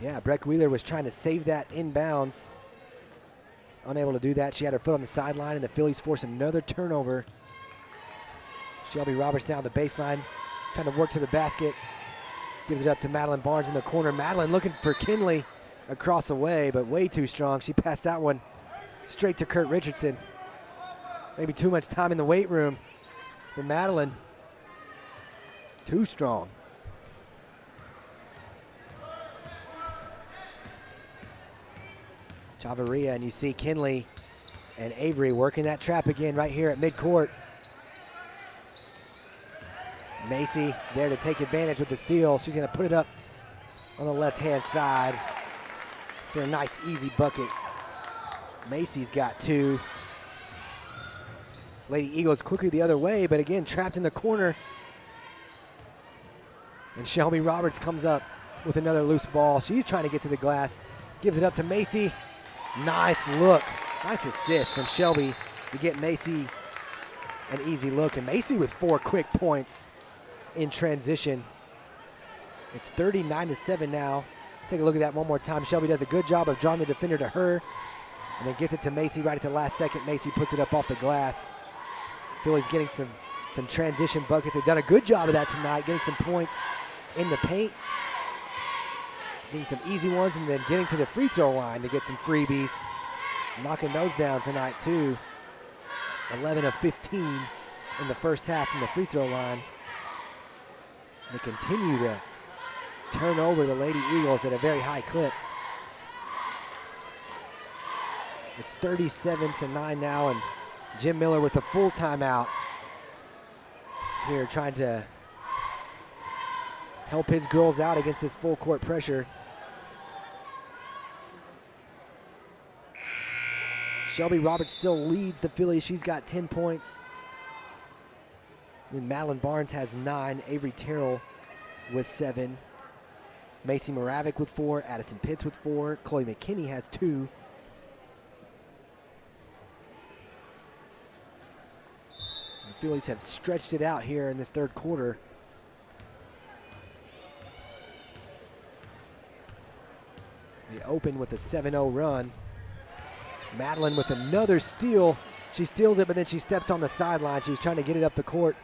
Yeah, Breck Wheeler was trying to save that inbounds. Unable to do that. She had her foot on the sideline, and the Phillies force another turnover. Shelby Roberts down the baseline, trying to work to the basket. Gives it up to Madeline Barnes in the corner. Madeline looking for Kinley across the way, but way too strong. She passed that one straight to Kurt Richardson. Maybe too much time in the weight room for Madeline. Too strong. Chavaria, and you see Kinley and Avery working that trap again right here at midcourt. Macy there to take advantage with the steal. She's going to put it up on the left-hand side for a nice, easy bucket. Macy's got 2. Lady Eagles quickly the other way, but again, trapped in the corner. And Shelby Roberts comes up with another loose ball. She's trying to get to the glass. Gives it up to Macy. Nice look. Nice assist from Shelby to get Macy an easy look. And Macy with 4 quick points in transition. It's 39-7 now. Take a look at that one more time. Shelby does a good job of drawing the defender to her and then gets it to Macy right at the last second. Macy puts it up off the glass. Philly's getting some transition buckets. They've done a good job of that tonight, getting some points in the paint. getting some easy ones and then getting to the free throw line to get some freebies. Knocking those down tonight too. 11 of 15 in the first half from the free throw line. They continue to turn over the Lady Eagles at a very high clip. It's 37-9 now, and Jim Miller with a full timeout here, trying to help his girls out against this full court pressure. Shelby Roberts still leads the Phillies. She's got 10 points. And Madeline Barnes has 9. Avery Terrell with 7. Macy Moravik with 4. Addison Pitts with 4. Chloe McKinney has 2. The Phillies have stretched it out here in this third quarter. They open with a 7-0 run. Madeline with another steal. She steals it, but then she steps on the sideline. She was trying to get it up the court.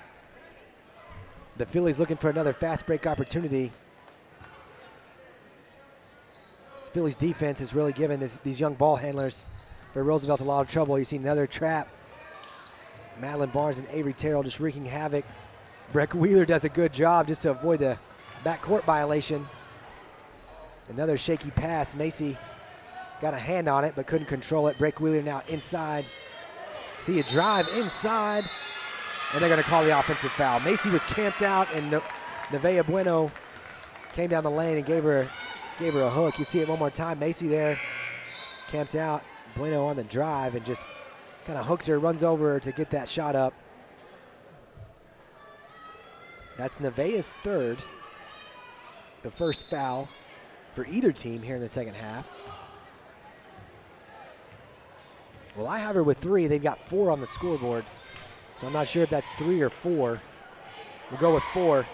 The Phillies looking for another fast break opportunity. This Phillies defense has really given these young ball handlers for Roosevelt a lot of trouble. You see another trap. Madeline Barnes and Avery Terrell just wreaking havoc. Breck Wheeler does a good job just to avoid the backcourt violation. Another shaky pass. Macy got a hand on it but couldn't control it. Breck Wheeler now inside. See a drive inside, and they're going to call the offensive foul. Macy was camped out, and Nevaeh Bueno came down the lane and gave her a hook. You see it one more time. Macy there camped out. Bueno on the drive and just kind of hooks her, runs over her to get that shot up. That's Nevaeh's third, the first foul for either team here in the second half. Well, I have her with 3. They've got 4 on the scoreboard, so I'm not sure if that's 3 or 4. We'll go with 4.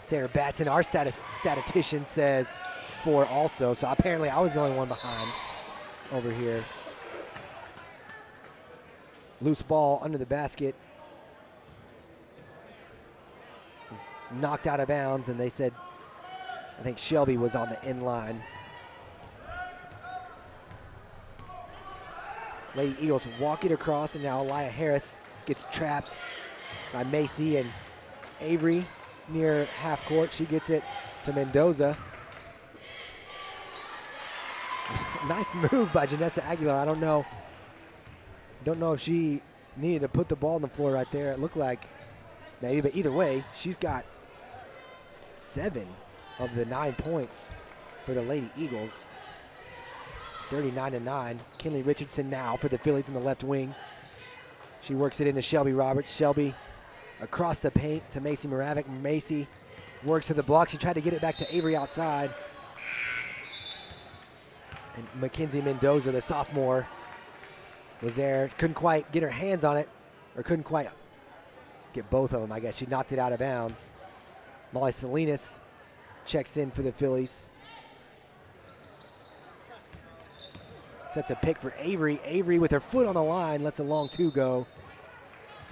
Sarah Batson, our statistician, says 4 also, so apparently I was the only one behind over here. Loose ball under the basket. Was knocked out of bounds, and they said, I think Shelby was on the end line. Lady Eagles walk it across, and now Elia Harris gets trapped by Macy and Avery near half court. She gets it to Mendoza. Nice move by Janessa Aguilar. I don't know if she needed to put the ball on the floor right there. It looked like maybe, but either way, she's got 7 of the 9 points for the Lady Eagles. 39-9. Kinley Richardson now for the Phillies in the left wing. She works it into Shelby Roberts. Shelby across the paint to Macy Moravik. Macy works to the block. She tried to get it back to Avery outside. And Mackenzie Mendoza, the sophomore, was there. Couldn't quite get her hands on it, or couldn't quite get both of them, I guess. She knocked it out of bounds. Molly Salinas checks in for the Phillies. Sets a pick for Avery. Avery with her foot on the line, lets a long 2 go.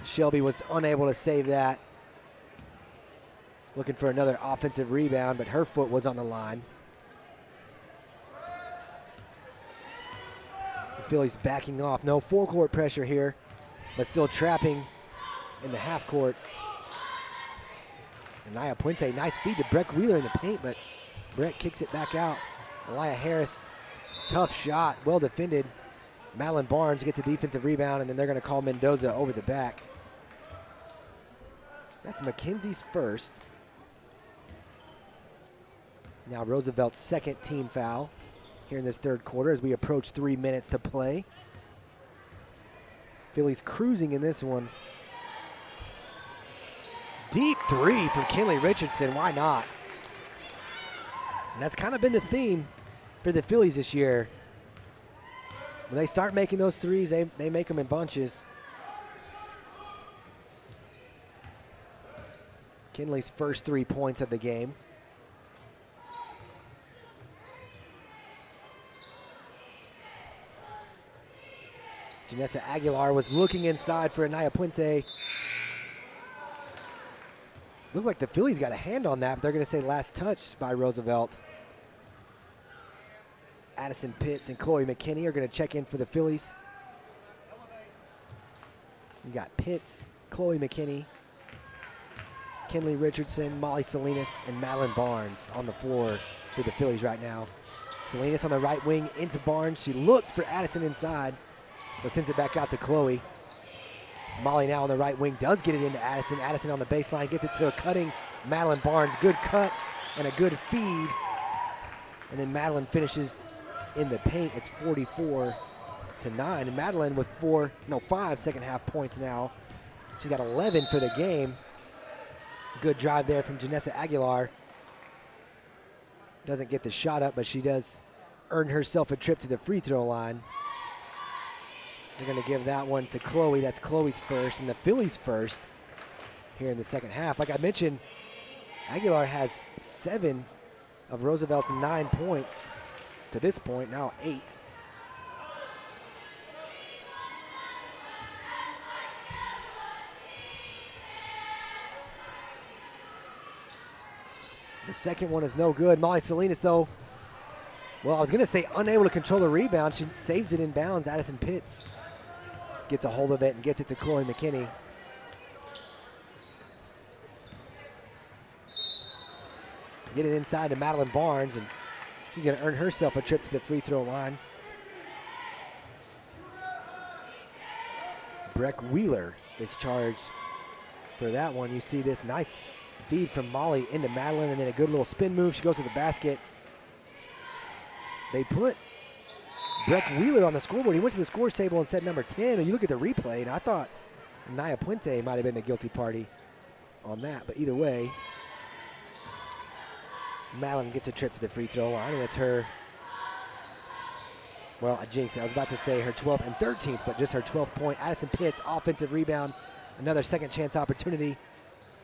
Shelby was unable to save that. Looking for another offensive rebound, but her foot was on the line. The Phillies backing off. No full court pressure here, but still trapping in the half court. And Naya Puente, nice feed to Breck Wheeler in the paint, but Breck kicks it back out. Elia Harris, tough shot, well defended. Madeline Barnes gets a defensive rebound, and then they're going to call Mendoza over the back. That's Mackenzie's first. Now Roosevelt's second team foul here in this third quarter as we approach 3 minutes to play. Phillies cruising in this one. Deep 3 from Kinley Richardson, why not? And that's kind of been the theme for the Phillies this year. When they start making those threes, they make them in bunches. Kinley's first 3 points of the game. Janessa Aguilar was looking inside for Anaya Puente. Looked like the Phillies got a hand on that, but they're going to say last touch by Roosevelt. Addison Pitts and Chloe McKinney are going to check in for the Phillies. We got Pitts, Chloe McKinney, Kinley Richardson, Molly Salinas, and Madeline Barnes on the floor for the Phillies right now. Salinas on the right wing into Barnes. She looked for Addison inside, but sends it back out to Chloe. Molly now on the right wing does get it into Addison. Addison on the baseline gets it to a cutting Madeline Barnes. Good cut and a good feed. And then Madeline finishes in the paint. It's 44-9. And Madeline with 5 second half points now. She's got 11 for the game. Good drive there from Janessa Aguilar. Doesn't get the shot up, but she does earn herself a trip to the free throw line. They're going to give that one to Chloe. That's Chloe's first and the Phillies' first here in the second half. Like I mentioned, Aguilar has 7 of Roosevelt's 9 points to this point, now 8. The second one is no good. Molly Salinas, though, well, I was going to say unable to control the rebound. She saves it in bounds. Addison Pitts gets a hold of it and gets it to Chloe McKinney. Get it inside to Madeline Barnes, and she's going to earn herself a trip to the free throw line. Breck Wheeler is charged for that one. You see this nice feed from Molly into Madeline, and then a good little spin move. She goes to the basket. They put Breck Wheeler on the scoreboard. He went to the scores table and said number 10. And you look at the replay, and I thought Naya Puente might have been the guilty party on that. But either way, Madeline gets a trip to the free throw line, and it's her, well, I jinxed it. I was about to say her 12th and 13th, but just her 12th point. Addison Pitts, offensive rebound, another second chance opportunity.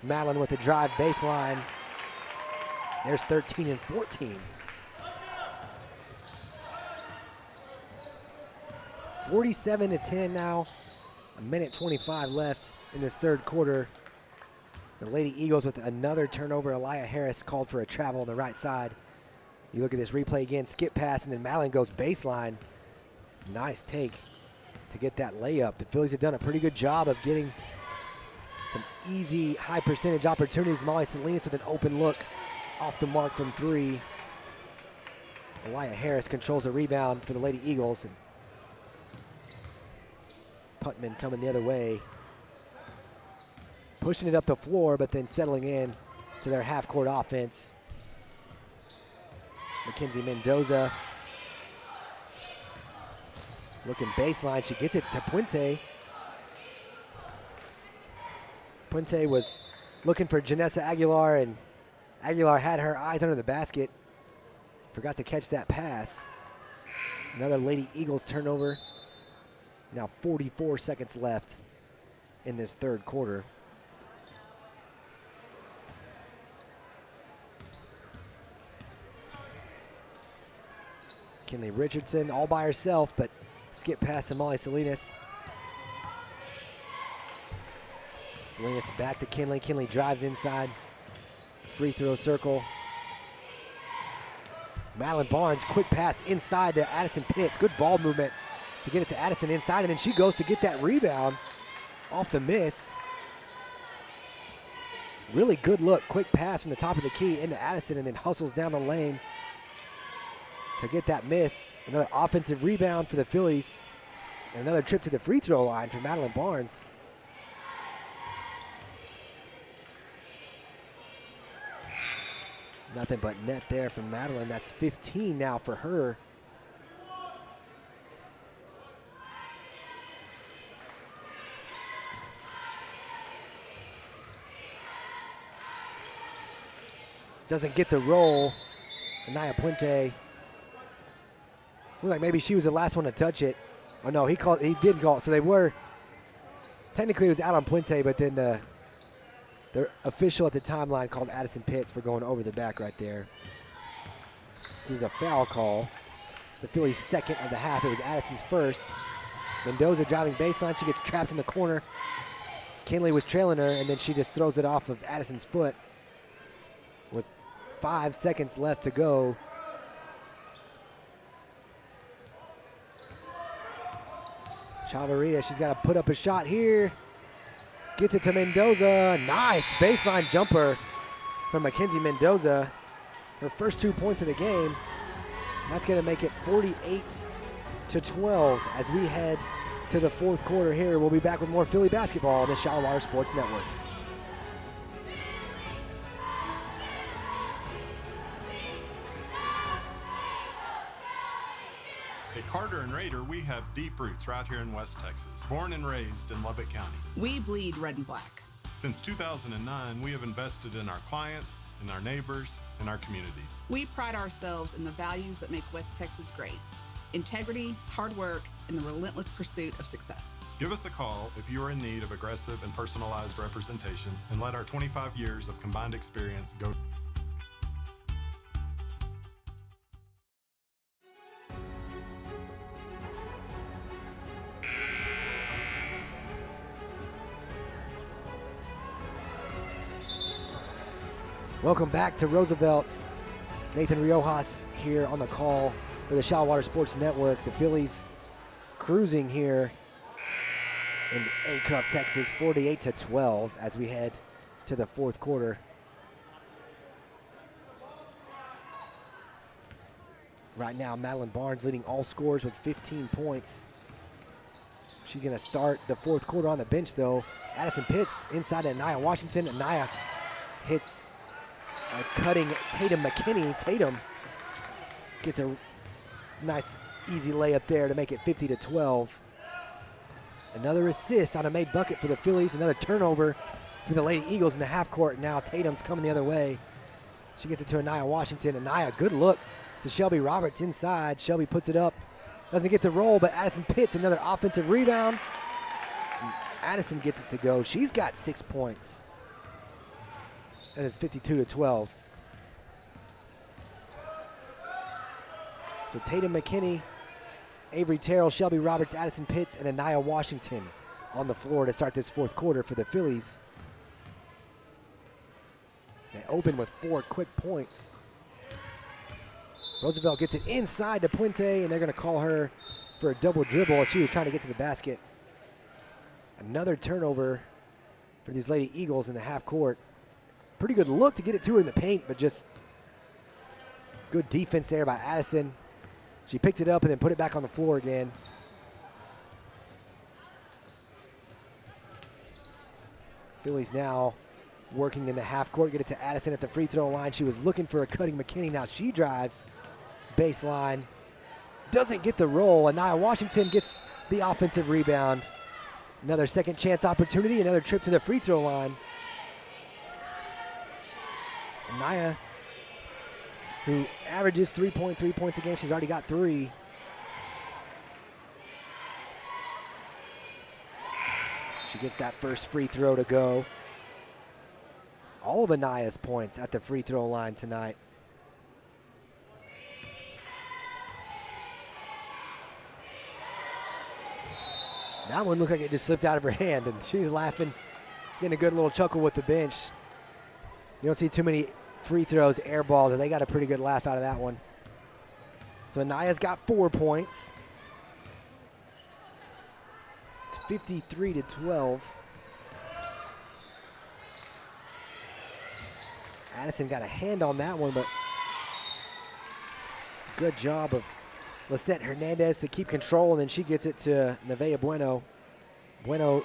Madeline with a drive baseline. There's 13 and 14. 47-10 now. A minute 25 left in this third quarter. The Lady Eagles with another turnover. Elia Harris called for a travel on the right side. You look at this replay again, skip pass, and then Madeline goes baseline. Nice take to get that layup. The Phillies have done a pretty good job of getting some easy, high percentage opportunities. Molly Salinas with an open look off the mark from 3. Elia Harris controls a rebound for the Lady Eagles. And Putman coming the other way. Pushing it up the floor, but then settling in to their half-court offense. Mackenzie Mendoza looking baseline. She gets it to Puente. Puente was looking for Janessa Aguilar, and Aguilar had her eyes under the basket. Forgot to catch that pass. Another Lady Eagles turnover. Now 44 seconds left in this third quarter. Kinley Richardson all by herself, but skip past to Molly Salinas. Salinas back to Kinley. Kinley drives inside. Free throw circle. Madeline Barnes, quick pass inside to Addison Pitts. Good ball movement to get it to Addison inside, and then she goes to get that rebound off the miss. Really good look. Quick pass from the top of the key into Addison, and then hustles down the lane to get that miss. Another offensive rebound for the Phillies, and another trip to the free throw line for Madeline Barnes. Nothing but net there from Madeline. That's 15 now for her. Doesn't get the roll. Naya Puente. Looked like maybe she was the last one to touch it. Oh no, he did call. So they were, technically it was out on Puente, but then the official at the timeline called Addison Pitts for going over the back right there. It was a foul call. The Phillies' second of the half. It was Addison's first. Mendoza driving baseline. She gets trapped in the corner. McKinley was trailing her, and then she just throws it off of Addison's foot with 5 seconds left to go. Chavarria, she's got to put up a shot here. Gets it to Mendoza. Nice baseline jumper from Mackenzie Mendoza. Her first 2 points of the game. That's going to make it 48-12 as we head to the fourth quarter here. We'll be back with more Philly basketball on the Shallow Water Sports Network. At Carter and Raider, we have deep roots right here in West Texas. Born and raised in Lubbock County. We bleed red and black. Since 2009, we have invested in our clients, in our neighbors, in our communities. We pride ourselves in the values that make West Texas great: integrity, hard work, and the relentless pursuit of success. Give us a call if you are in need of aggressive and personalized representation, and let our 25 years of combined experience go. Welcome back to Roosevelt. Nathan Riojas here on the call for the Shallow Water Sports Network. The Phillies cruising here in A-Cup, Texas, 48-12 as we head to the fourth quarter. Right now, Madeline Barnes leading all scorers with 15 points. She's going to start the fourth quarter on the bench, though. Addison Pitts inside to Anaya Washington. Anaya hits a cutting Tatum McKinney. Tatum gets a nice, easy layup there to make it 50-12. Another assist on a made bucket for the Phillies. Another turnover for the Lady Eagles in the half court. Now Tatum's coming the other way. She gets it to Anaya Washington. Anaya, good look to Shelby Roberts inside. Shelby puts it up. Doesn't get the roll, but Addison Pitts, another offensive rebound. Addison gets it to go. She's got 6 points. And it's 52-12. So Tatum McKinney, Avery Terrell, Shelby Roberts, Addison Pitts, and Anaya Washington on the floor to start this fourth quarter for the Phillies. They open with 4 quick points. Roosevelt gets it inside to Puente, and they're going to call her for a double dribble as she was trying to get to the basket. Another turnover for these Lady Eagles in the half court. Pretty good look to get it to her in the paint, but just good defense there by Addison. She picked it up and then put it back on the floor again. Phillies now working in the half court, get it to Addison at the free throw line. She was looking for a cutting McKinney. Now she drives baseline. Doesn't get the roll. Anaya Washington gets the offensive rebound. Another second chance opportunity, another trip to the free throw line. Anaya, who averages 3.3 points a game, she's already got 3. She gets that first free throw to go. All of Anaya's points at the free throw line tonight. That one looked like it just slipped out of her hand, and she was laughing, getting a good little chuckle with the bench. You don't see too many free throws airballed, and they got a pretty good laugh out of that one. So Anaya's got 4 points. It's 53-12. Addison got a hand on that one, but good job of Lisette Hernandez to keep control, and then she gets it to Nevaeh Bueno. Bueno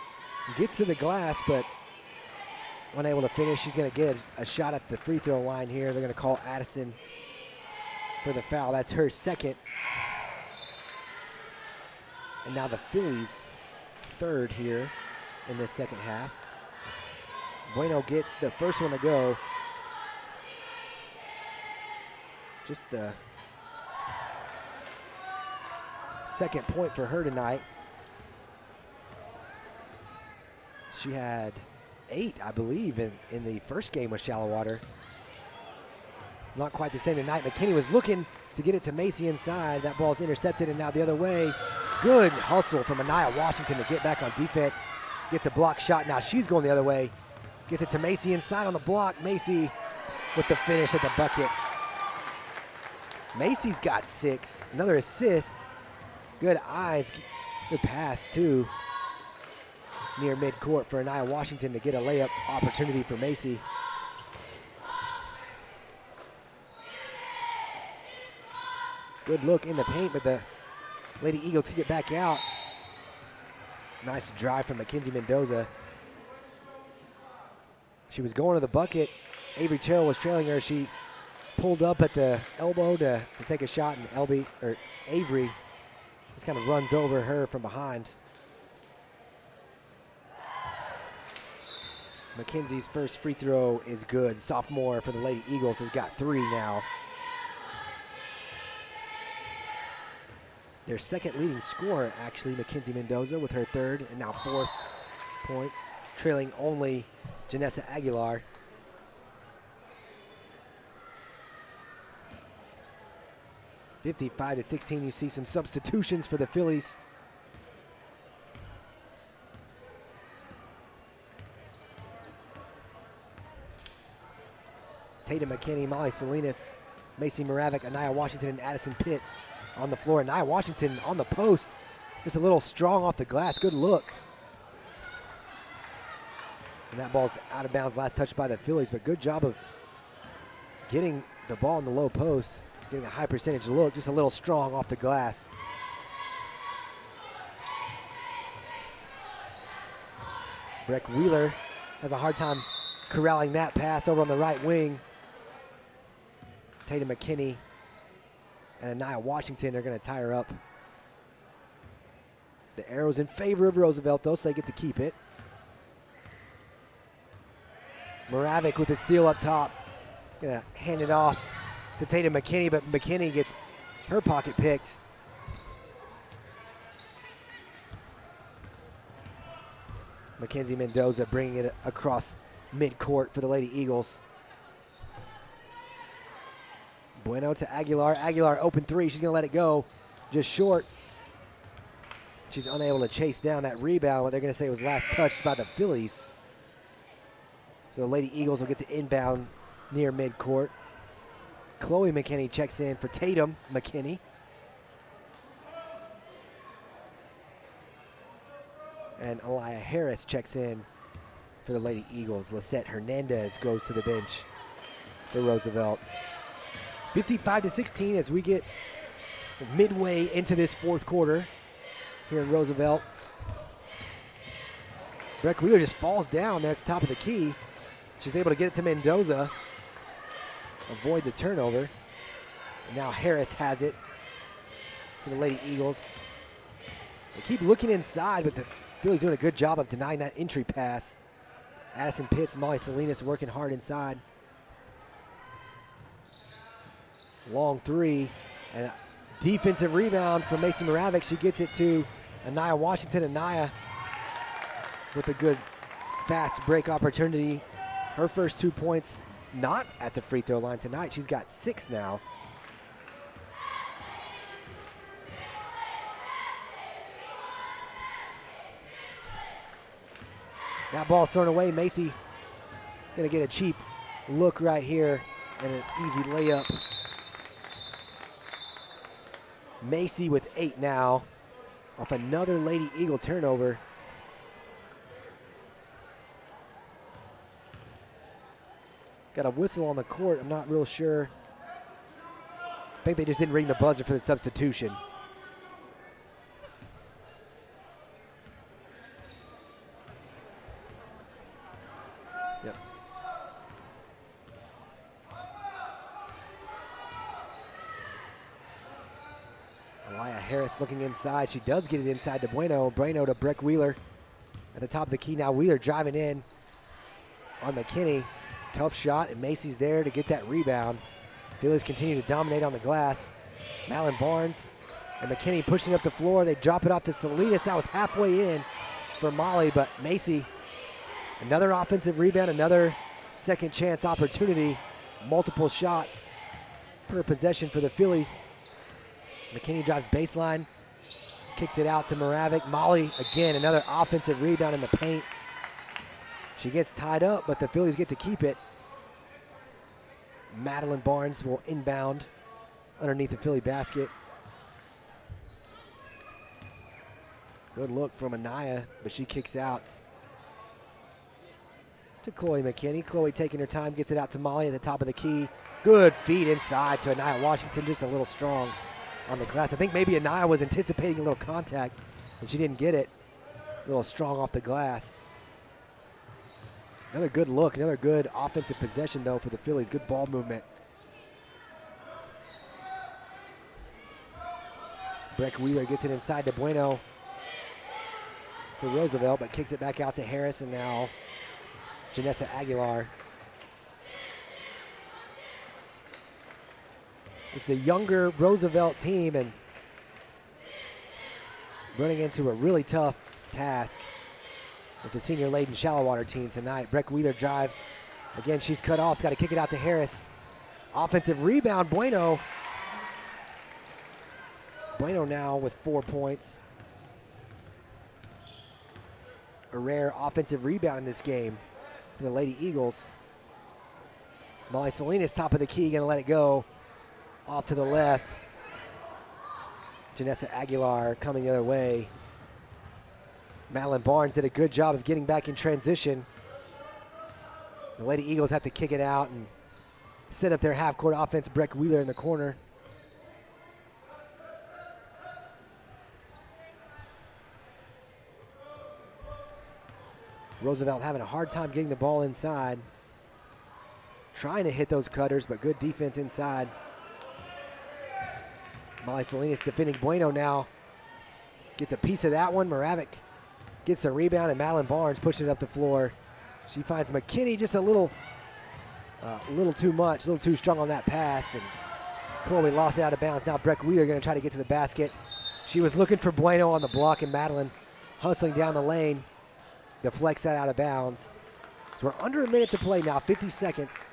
gets to the glass, but unable to finish. She's going to get a shot at the free throw line here. They're going to call Addison for the foul. That's her second. And now the Phillies' third here in the second half. Bueno gets the first one to go. Just the second point for her tonight. She had 8, I believe, in the first game with Shallow Water. Not quite the same tonight. McKinney was looking to get it to Macy inside. That ball's intercepted, and now the other way. Good hustle from Anaya Washington to get back on defense. gets a block shot. Now she's going the other way. Gets it to Macy inside on the block. Macy with the finish at the bucket. Macy's got 6. Another assist. Good eyes. Good pass, too. Near midcourt for Anaya Washington to get a layup opportunity for Macy. Good look in the paint, but the Lady Eagles kick it back out. Nice drive from Mackenzie Mendoza. She was going to the bucket. Avery Terrell was trailing her. She pulled up at the elbow to take a shot, and Avery just kind of runs over her from behind. Mackenzie's first free throw is good. Sophomore for the Lady Eagles has got 3 now. Their second leading scorer, actually, Mackenzie Mendoza with her 3rd and now 4th points, trailing only Janessa Aguilar. (55-16). You see some substitutions for the Phillies. Tatum McKinney, Molly Salinas, Macy Moravec, Anaya Washington, and Addison Pitts on the floor. Anaya Washington on the post. Just a little strong off the glass. Good look. And that ball's out of bounds. Last touch by the Phillies, but good job of getting the ball in the low post. Getting a high percentage look. Just a little strong off the glass. Breck Wheeler has a hard time corralling that pass over on the right wing. Tatum McKinney and Anaya Washington are going to tie her up. The arrow's in favor of Roosevelt, though, so they get to keep it. Moravec with the steal up top. Going to hand it off to Tatum McKinney, but McKinney gets her pocket picked. Mackenzie Mendoza bringing it across midcourt for the Lady Eagles. Bueno to Aguilar. Aguilar open 3. She's going to let it go. Just short. She's unable to chase down that rebound. What they're going to say was last touched by the Phillies. So the Lady Eagles will get to inbound near midcourt. Chloe McKinney checks in for Tatum McKinney. And Aliyah Harris checks in for the Lady Eagles. Lisette Hernandez goes to the bench for Roosevelt. 55-16 as we get midway into this 4th quarter here in Roosevelt. Breck Wheeler just falls down there at the top of the key. She's able to get it to Mendoza, avoid the turnover. And now Harris has it for the Lady Eagles. They keep looking inside, but the Phillies doing a good job of denying that entry pass. Addison Pitts, Molly Salinas working hard inside. Long 3, and a defensive rebound from Macy Moravec. She gets it to Anaya Washington. Anaya with a good fast break opportunity. Her first 2 points not at the free throw line tonight. She's got 6 now. That ball's thrown away. Macy gonna get a cheap look right here and an easy layup. Macy with 8 now off another Lady Eagle turnover. Got a whistle on the court. I'm not real sure. I think they just didn't ring the buzzer for the substitution. Yep. Aliyah Harris looking inside. She does get it inside to Bueno. Bueno to Breck Wheeler at the top of the key. Now Wheeler driving in on McKinney. Tough shot, and Macy's there to get that rebound. Phillies continue to dominate on the glass. Malin Barnes and McKinney pushing up the floor. They drop it off to Salinas. That was halfway in for Molly, but Macy, another offensive rebound, another second chance opportunity. Multiple shots per possession for the Phillies. McKinney drives baseline, Kicks it out to Moravik. Molly, again, another offensive rebound in the paint. She gets tied up, but the Phillies get to keep it. Madeline Barnes will inbound underneath the Philly basket. Good look from Anaya, but she kicks out to Chloe McKinney. Chloe taking her time, gets it out to Molly at the top of the key. Good feed inside to Anaya Washington, just a little strong on the glass. I think maybe Anaya was anticipating a little contact, and she didn't get it. A little strong off the glass. Another good look, another good offensive possession, though, for the Phillies. Good ball movement. Breck Wheeler gets it inside to Bueno for Roosevelt, but kicks it back out to Harris, and now Janessa Aguilar. It's a younger Roosevelt team and running into a really tough task with the senior-laden Shallow-Water team tonight. Breck Wheeler drives. Again, she's cut off. She's got to kick it out to Harris. Offensive rebound, Bueno. Bueno now with 4 points. A rare offensive rebound in this game for the Lady Eagles. Molly Salinas, top of the key, gonna let it go. Off to the left. Janessa Aguilar coming the other way. Madeline Barnes did a good job of getting back in transition. The Lady Eagles have to kick it out and set up their half-court offense. Breck Wheeler in the corner. Roosevelt having a hard time getting the ball inside. Trying to hit those cutters, but good defense inside. Molly Salinas defending Bueno now. Gets a piece of that one. Moravik gets the rebound, and Madeline Barnes pushing it up the floor. She finds McKinney just a little too much, a little too strong on that pass, and Chloe lost it out of bounds. Now Breck Wheeler going to try to get to the basket. She was looking for Bueno on the block, and Madeline hustling down the lane. Deflects that out of bounds. So we're under a minute to play now, 50 seconds.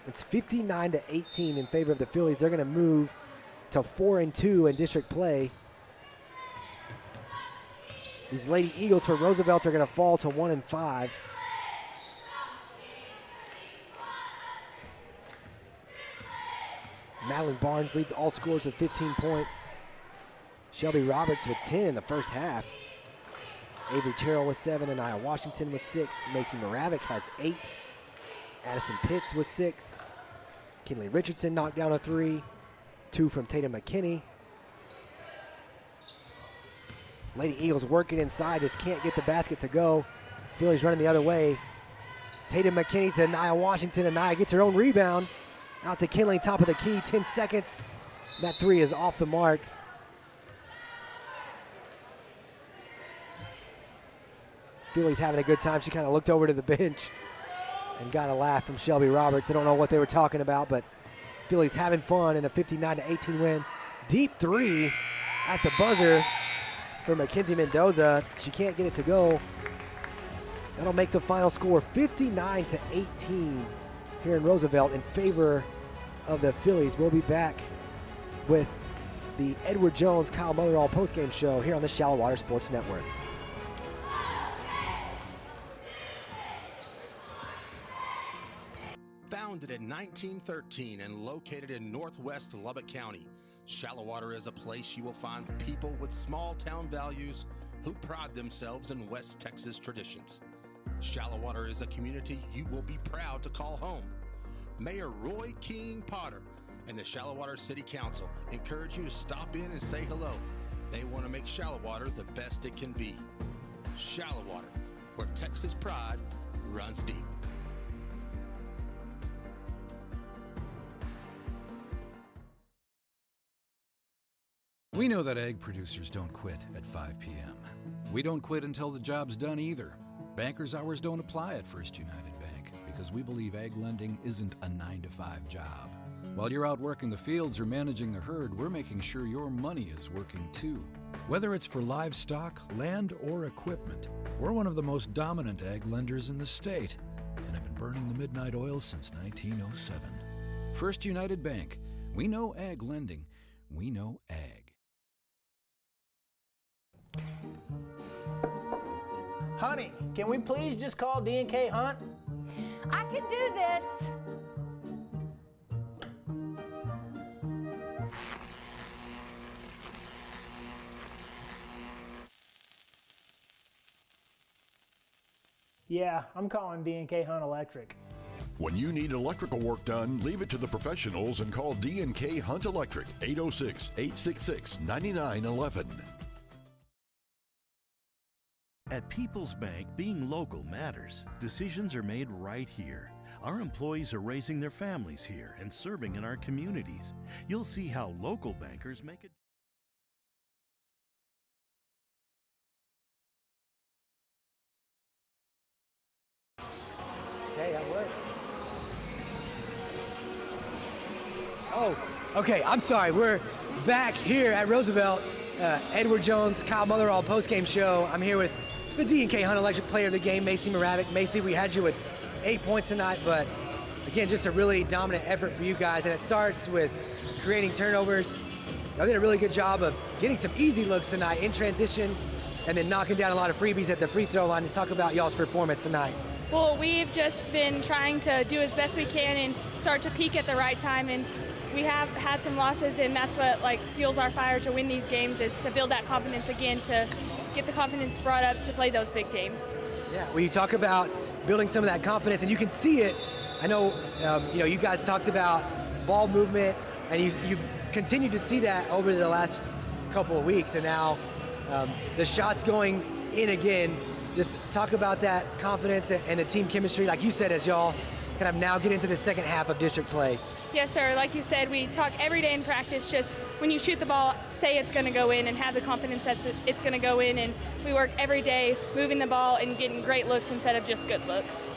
It's 59-18 in favor of the Phillies. They're going to move to 4-2 in district play. These Lady Eagles for Roosevelt are going to fall to 1-5. Madeline Barnes leads all scorers with 15 points. Shelby Roberts with 10 in the first half. Avery Terrell with 7, Anaya Washington with 6. Macy Moravik has 8. Addison Pitts with 6. Kinley Richardson knocked down a 3. 2 from Tatum McKinney. Lady Eagles working inside, just can't get the basket to go. Phillies running the other way. Tatum McKinney to Anaya Washington. Anaya gets her own rebound. Out to Kinley, top of the key, 10 seconds. That 3 is off the mark. Philly's having a good time. She kind of looked over to the bench and got a laugh from Shelby Roberts. I don't know what they were talking about, but Philly's having fun in a 59-18 win. Deep 3 at the buzzer for Mackenzie Mendoza. She can't get it to go. That'll make the final score 59-18 here in Roosevelt in favor of the Phillies. We'll be back with the Edward Jones, Kyle Motherall postgame show here on the Shallow Water Sports Network. Founded in 1913 and located in northwest Lubbock County, Shallow Water is a place you will find people with small town values who pride themselves in West Texas traditions. Shallow Water is a community you will be proud to call home. Mayor Roy King Potter and the Shallow Water City Council encourage you to stop in and say hello. They want to make Shallow Water the best it can be. Shallow Water, where Texas pride runs deep. We know that egg producers don't quit at 5 p.m. We don't quit until the job's done either. Bankers' hours don't apply at First United Bank because we believe egg lending isn't a 9-to-5 job. While you're out working the fields or managing the herd, we're making sure your money is working too. Whether it's for livestock, land, or equipment, we're one of the most dominant egg lenders in the state and have been burning the midnight oil since 1907. First United Bank. We know ag lending. We know ag. Honey, can we please just call D&K Hunt? I can do this. Yeah, I'm calling D&K Hunt Electric. When you need electrical work done, leave it to the professionals and call D&K Hunt Electric, 806-866-9911. At People's Bank, being local matters. Decisions are made right here. Our employees are raising their families here and serving in our communities. You'll see how local bankers make a Okay, that works. Oh, okay, I'm sorry. We're back here at Roosevelt. Edward Jones, Kyle Motherall postgame show. I'm here with the D&K Hunt Electric player of the game, Macy Moravec. Macy, we had you with 8 points tonight, but again, just a really dominant effort for you guys, and it starts with creating turnovers. Y'all did a really good job of getting some easy looks tonight in transition and then knocking down a lot of freebies at the free throw line. Just talk about y'all's performance tonight. Well, we've just been trying to do as best we can and start to peak at the right time, and we have had some losses, and that's what fuels our fire to win these games, is to build that confidence again, to get the confidence brought up to play those big games. Yeah, well, you talk about building some of that confidence, and you can see it. I know, you guys talked about ball movement, and you continue to see that over the last couple of weeks, and now the shots going in again. Just talk about that confidence and the team chemistry, like you said, as y'all kind of now get into the second half of district play. Yes, sir. Like you said, we talk every day in practice, just when you shoot the ball, say it's going to go in and have the confidence that it's going to go in. And we work every day moving the ball and getting great looks instead of just good looks.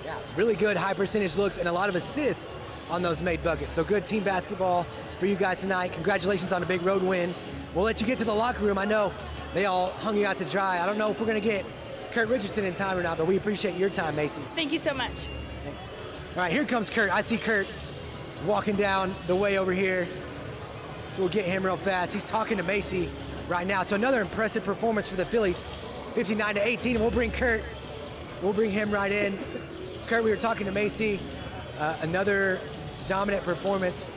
Yeah, really good high percentage looks and a lot of assists on those made buckets. So good team basketball for you guys tonight. Congratulations on a big road win. We'll let you get to the locker room. I know they all hung you out to dry. I don't know if we're going to get Kurt Richardson in time or not, but we appreciate your time, Macy. Thank you so much. Thanks. All right, here comes Kurt. I see Kurt walking down the way over here. So we'll get him real fast. He's talking to Macy right now. So another impressive performance for the Phillies, 59-18. And we'll bring him right in. Kurt, we were talking to Macy. Another dominant performance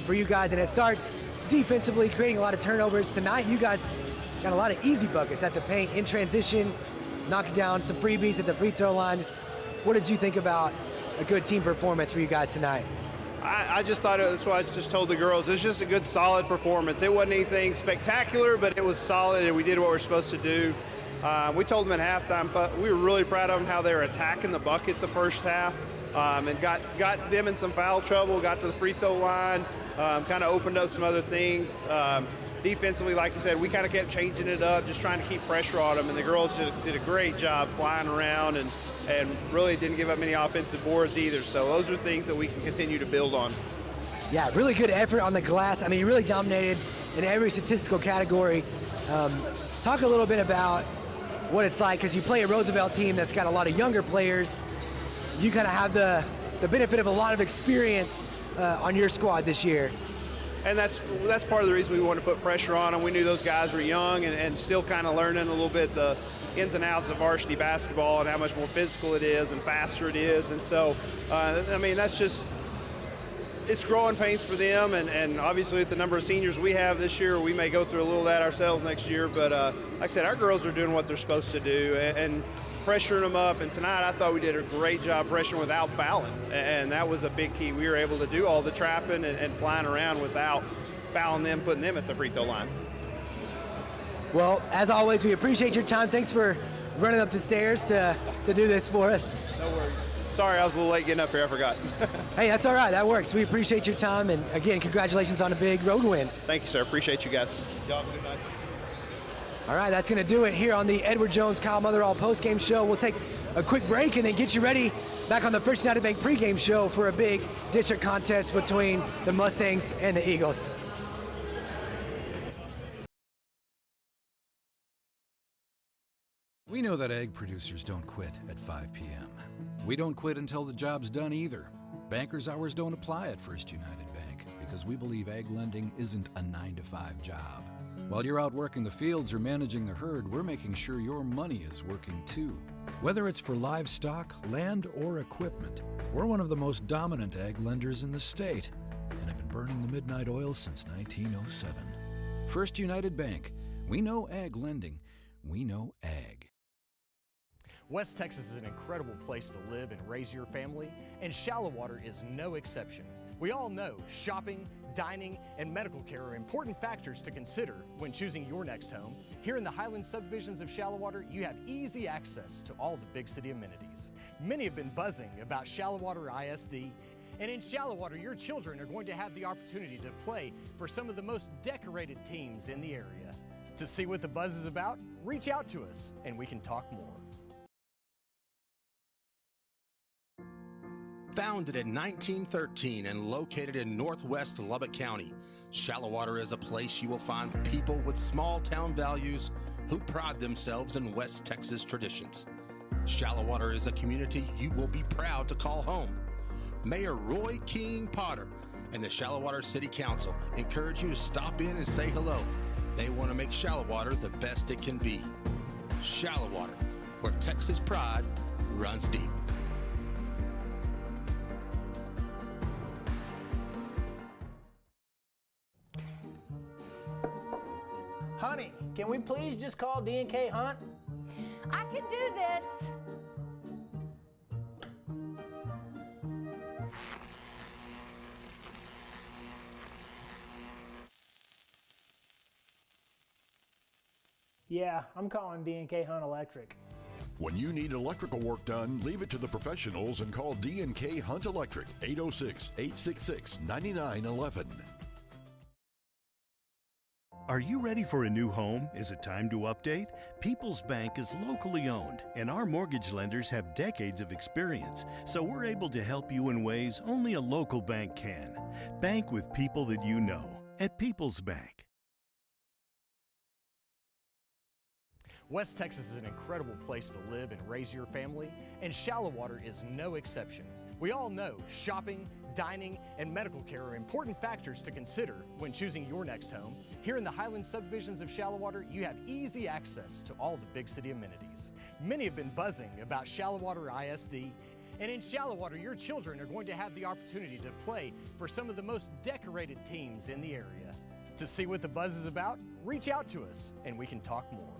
for you guys. And it starts defensively, creating a lot of turnovers. Tonight, you guys got a lot of easy buckets at the paint in transition, knocking down some freebies at the free throw line. What did you think about a good team performance for you guys tonight? I just thought that's what I just told the girls. It's just a good, solid performance. It wasn't anything spectacular, but it was solid, and we did what we're supposed to do. We told them at halftime, thought we were really proud of them, how they were attacking the bucket the first half, and got them in some foul trouble, got to the free throw line, kind of opened up some other things. Defensively, like you said, we kind of kept changing it up, just trying to keep pressure on them, and the girls just did a great job flying around and really didn't give up many offensive boards either. So those are things that we can continue to build on. Yeah, really good effort on the glass. I mean, you really dominated in every statistical category. Talk a little bit about what it's like, because you play a Roosevelt team that's got a lot of younger players. You kind of have the benefit of a lot of experience on your squad this year. And that's part of the reason we wanted to put pressure on them. We knew those guys were young and still kind of learning a little bit the ins and outs of varsity basketball and how much more physical it is and faster it is. And so, I mean, that's just, it's growing pains for them. And obviously with the number of seniors we have this year, we may go through a little of that ourselves next year. But like I said, our girls are doing what they're supposed to do and pressuring them up. And tonight I thought we did a great job pressuring without fouling. And that was a big key. We were able to do all the trapping and flying around without fouling them, putting them at the free throw line. Well, as always, we appreciate your time. Thanks for running up the stairs to do this for us. No worries. Sorry, I was a little late getting up here. I forgot. Hey, that's all right. That works. We appreciate your time. And again, congratulations on a big road win. Thank you, sir. Appreciate you guys. Y'all have a good night. All right, that's going to do it here on the Edward Jones Kyle Motherall postgame show. We'll take a quick break and then get you ready back on the First United Bank pregame show for a big district contest between the Mustangs and the Eagles. We know that egg producers don't quit at 5 p.m. We don't quit until the job's done either. Bankers' hours don't apply at First United Bank because we believe egg lending isn't a 9-to-5 job. While you're out working the fields or managing the herd, we're making sure your money is working too. Whether it's for livestock, land, or equipment, we're one of the most dominant ag lenders in the state and have been burning the midnight oil since 1907. First United Bank. We know ag lending. We know ag. West Texas is an incredible place to live and raise your family, and shallow water is no exception. We all know shopping, dining, and medical care are important factors to consider when choosing your next home. Here in the Highland subdivisions of Shallow Water, you have easy access to all the big city amenities. Many have been buzzing about Shallow Water ISD, and in Shallow Water, your children are going to have the opportunity to play for some of the most decorated teams in the area. To see what the buzz is about, reach out to us and we can talk more. Founded in 1913 and located in northwest Lubbock County, Shallow Water is a place you will find people with small town values who pride themselves in West Texas traditions. Shallow Water is a community you will be proud to call home. Mayor Roy King Potter and the Shallow Water City Council encourage you to stop in and say hello. They want to make Shallow Water the best it can be. Shallow Water, where Texas pride runs deep. Honey, can we please just call D&K Hunt? I can do this. Yeah, I'm calling D&K Hunt Electric. When you need electrical work done, leave it to the professionals and call D&K Hunt Electric, 806-866-9911. Are you ready for a new home? Is it time to update? People's Bank is locally owned, and our mortgage lenders have decades of experience, so we're able to help you in ways only a local bank can. Bank with people that you know at People's Bank. West Texas is an incredible place to live and raise your family, and Shallow Water is no exception. We all know shopping, dining, and medical care are important factors to consider when choosing your next home. Here in the Highland subdivisions of Shallow Water, you have easy access to all the big city amenities. Many have been buzzing about Shallow Water ISD, and in Shallow Water, your children are going to have the opportunity to play for some of the most decorated teams in the area. To see what the buzz is about, reach out to us and we can talk more.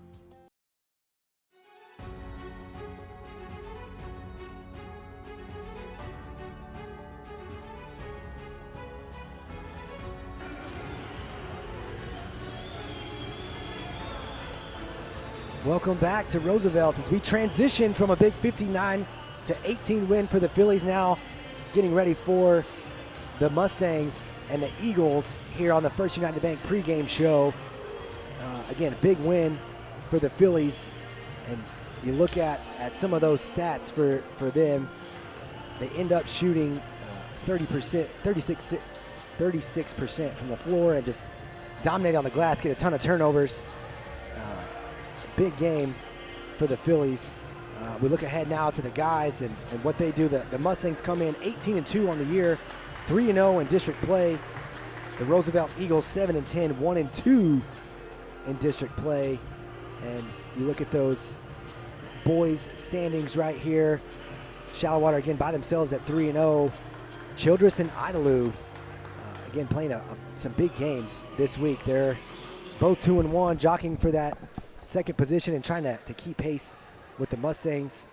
Welcome back to Roosevelt as we transition from a big 59-18 win for the Phillies, now getting ready for the Mustangs and the Eagles here on the First United Bank pregame show. Again, a big win for the Phillies, and you look at some of those stats for them. They end up shooting 36% from the floor and just dominate on the glass, get a ton of turnovers. Big game for the Phillies. We look ahead now to the guys and what they do. The Mustangs come in 18-2 on the year, 3-0 in district play. The Roosevelt Eagles 7-10, 1-2 in district play. And you look at those boys standings right here. Shallow Water again by themselves at 3-0. Childress and Idalou again playing some big games this week. They're both 2-1, jockeying for that second position and trying to keep pace with the Mustangs.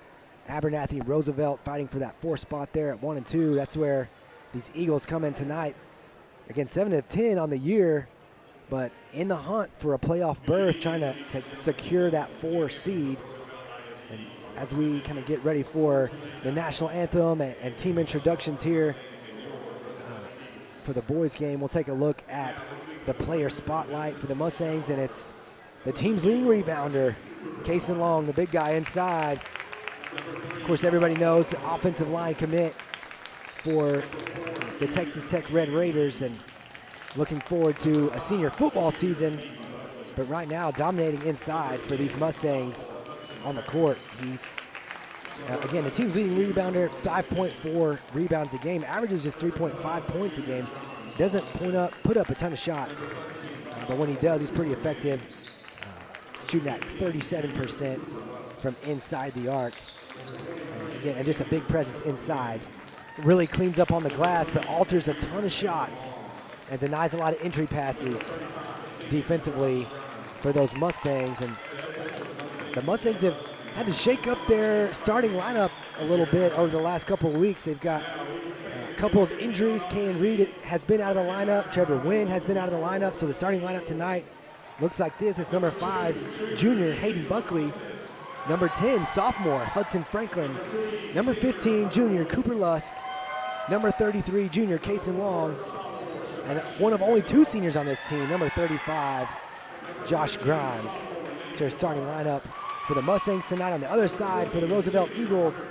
Abernathy and Roosevelt fighting for that fourth spot there at 1-2. That's where these Eagles come in tonight. Again, 7-10 on the year, but in the hunt for a playoff berth, trying to secure that 4 seed. And as we kind of get ready for the national anthem and team introductions here for the boys game, we'll take a look at the player spotlight for the Mustangs, and it's the team's leading rebounder, Kason Long, the big guy inside. Of course, everybody knows the offensive line commit for the Texas Tech Red Raiders, and looking forward to a senior football season. But right now, dominating inside for these Mustangs on the court. He's, again, the team's leading rebounder, 5.4 rebounds a game, averages just 3.5 points a game. Doesn't put up a ton of shots. But when he does, he's pretty effective, shooting at 37% from inside the arc. Again, and just a big presence inside. Really cleans up on the glass, but alters a ton of shots and denies a lot of entry passes defensively for those Mustangs. And the Mustangs have had to shake up their starting lineup a little bit over the last couple of weeks. They've got a couple of injuries. Kayan Reed has been out of the lineup. Trevor Wynn has been out of the lineup. So the starting lineup tonight looks like this. It's number 5, junior Hayden Buckley. Number 10, sophomore Hudson Franklin. Number 15, junior Cooper Lusk. Number 33, junior Kason Long. And one of only 2 seniors on this team, number 35, Josh Grimes. Their starting lineup for the Mustangs tonight. On the other side, for the Roosevelt Eagles,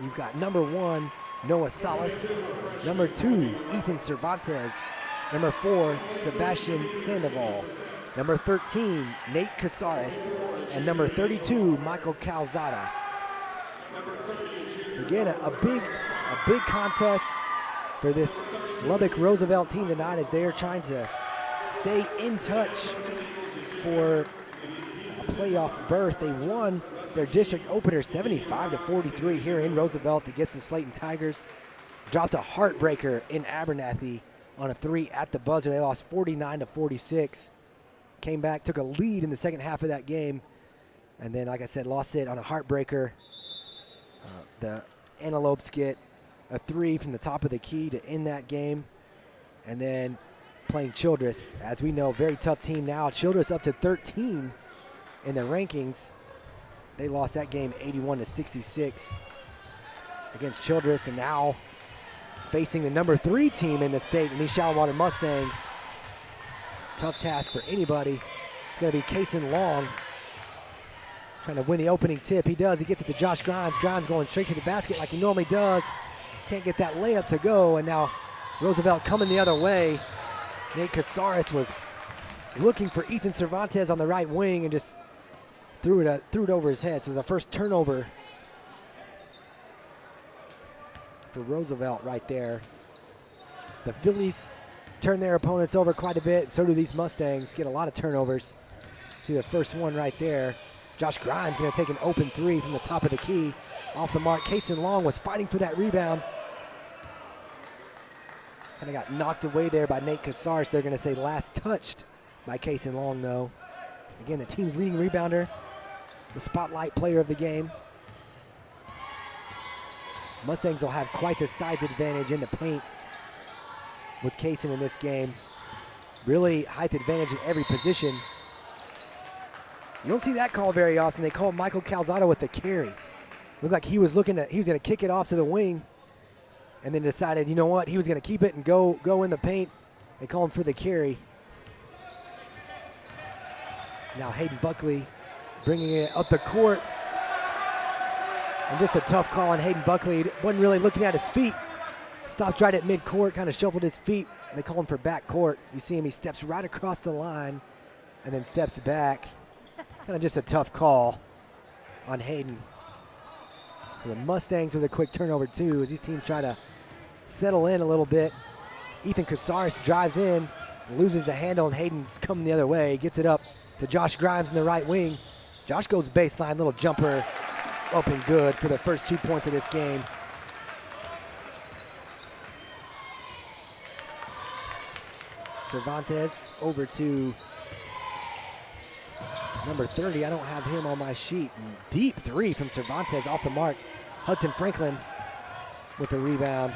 you've got number 1, Noah Salas. Number 2, Ethan Cervantes. Number 4, Sebastian Sandoval. Number 13, Nate Casares. And number 32, Michael Calzada. So again, a big contest for this Lubbock Roosevelt team tonight as they are trying to stay in touch for a playoff berth. They won their district opener 75-43 here in Roosevelt against the Slayton Tigers. Dropped a heartbreaker in Abernathy on a 3 at the buzzer. They lost 49-46. Came back, took a lead in the second half of that game, and then, like I said, lost it on a heartbreaker. The Antelopes get a 3 from the top of the key to end that game. And then playing Childress, as we know, very tough team now. Childress up to 13 in the rankings. They lost that game 81-66 against Childress, and now facing the number 3 team in the state in these Shallow-Water Mustangs. Tough task for anybody. It's going to be Kason Long trying to win the opening tip. He does. He gets it to Josh Grimes. Grimes going straight to the basket like he normally does. Can't get that layup to go, and now Roosevelt coming the other way. Nate Casares was looking for Ethan Cervantes on the right wing and just threw it over his head. So the first turnover for Roosevelt right there. The Phillies turn their opponents over quite a bit. So do these Mustangs. Get a lot of turnovers. See the first one right there. Josh Grimes going to take an open 3 from the top of the key. Off the mark. Kason Long was fighting for that rebound. Kind of got knocked away there by Nate Casares. They're going to say last touched by Kason Long, though. Again, the team's leading rebounder, the spotlight player of the game. Mustangs will have quite the size advantage in the paint with Kason in this game. Really height advantage in every position. You don't see that call very often. They called Michael Calzada with the carry. Looked like he was going to kick it off to the wing, and then decided, you know what, he was going to keep it and go in the paint. They call him for the carry. Now Hayden Buckley bringing it up the court. And just a tough call on Hayden Buckley. He wasn't really looking at his feet. Stopped right at midcourt, kind of shuffled his feet. They call him for backcourt. You see him, he steps right across the line and then steps back. Kind of just a tough call on Hayden. So the Mustangs with a quick turnover too as these teams try to settle in a little bit. Ethan Casares drives in, loses the handle, and Hayden's coming the other way. Gets it up to Josh Grimes in the right wing. Josh goes baseline, little jumper up and good for the first 2 points of this game. Cervantes over to number 30. I don't have him on my sheet. Deep 3 from Cervantes off the mark. Hudson Franklin with the rebound.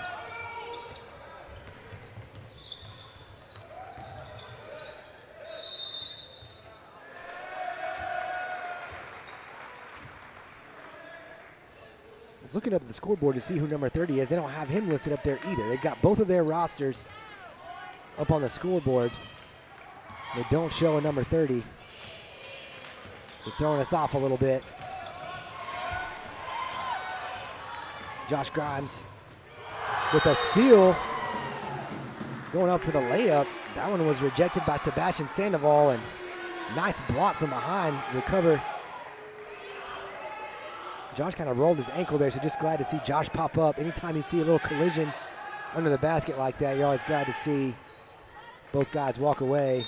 I was looking up at the scoreboard to see who number 30 is. They don't have him listed up there either. They've got both of their rosters up on the scoreboard. They don't show a number 30. So throwing us off a little bit. Josh Grimes with a steal. Going up for the layup. That one was rejected by Sebastian Sandoval, and nice block from behind. Recover. Josh kind of rolled his ankle there, so just glad to see Josh pop up. Anytime you see a little collision under the basket like that, you're always glad to see both guys walk away.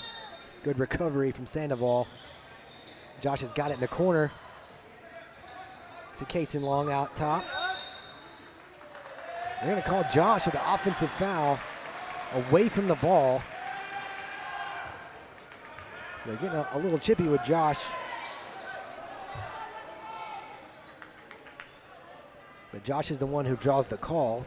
Good recovery from Sandoval. Josh has got it in the corner to Kaysen Long out top. They're going to call Josh with the offensive foul away from the ball. So they're getting a little chippy with Josh. But Josh is the one who draws the call.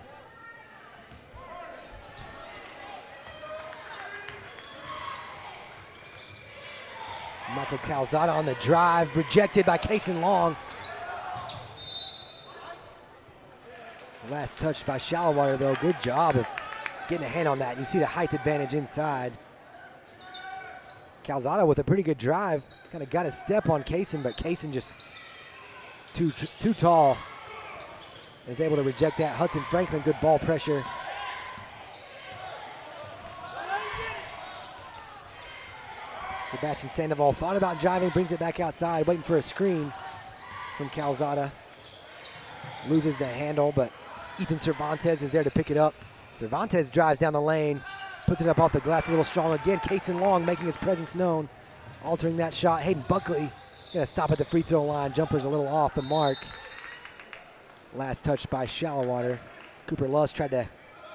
Michael Calzada on the drive, rejected by Kaysen Long. Last touch by Shallowater, though. Good job of getting a hand on that. You see the height advantage inside. Calzada with a pretty good drive. Kind of got a step on Kaysen, but Kaysen just too tall. Is able to reject that. Hudson Franklin, good ball pressure. Sebastian Sandoval thought about driving, brings it back outside, waiting for a screen from Calzada. Loses the handle, but Ethan Cervantes is there to pick it up. Cervantes drives down the lane, puts it up off the glass a little strong again. Kaysen Long making his presence known, altering that shot. Hayden Buckley gonna stop at the free throw line. Jumper's a little off the mark. Last touch by Shallowater. Cooper Lust tried to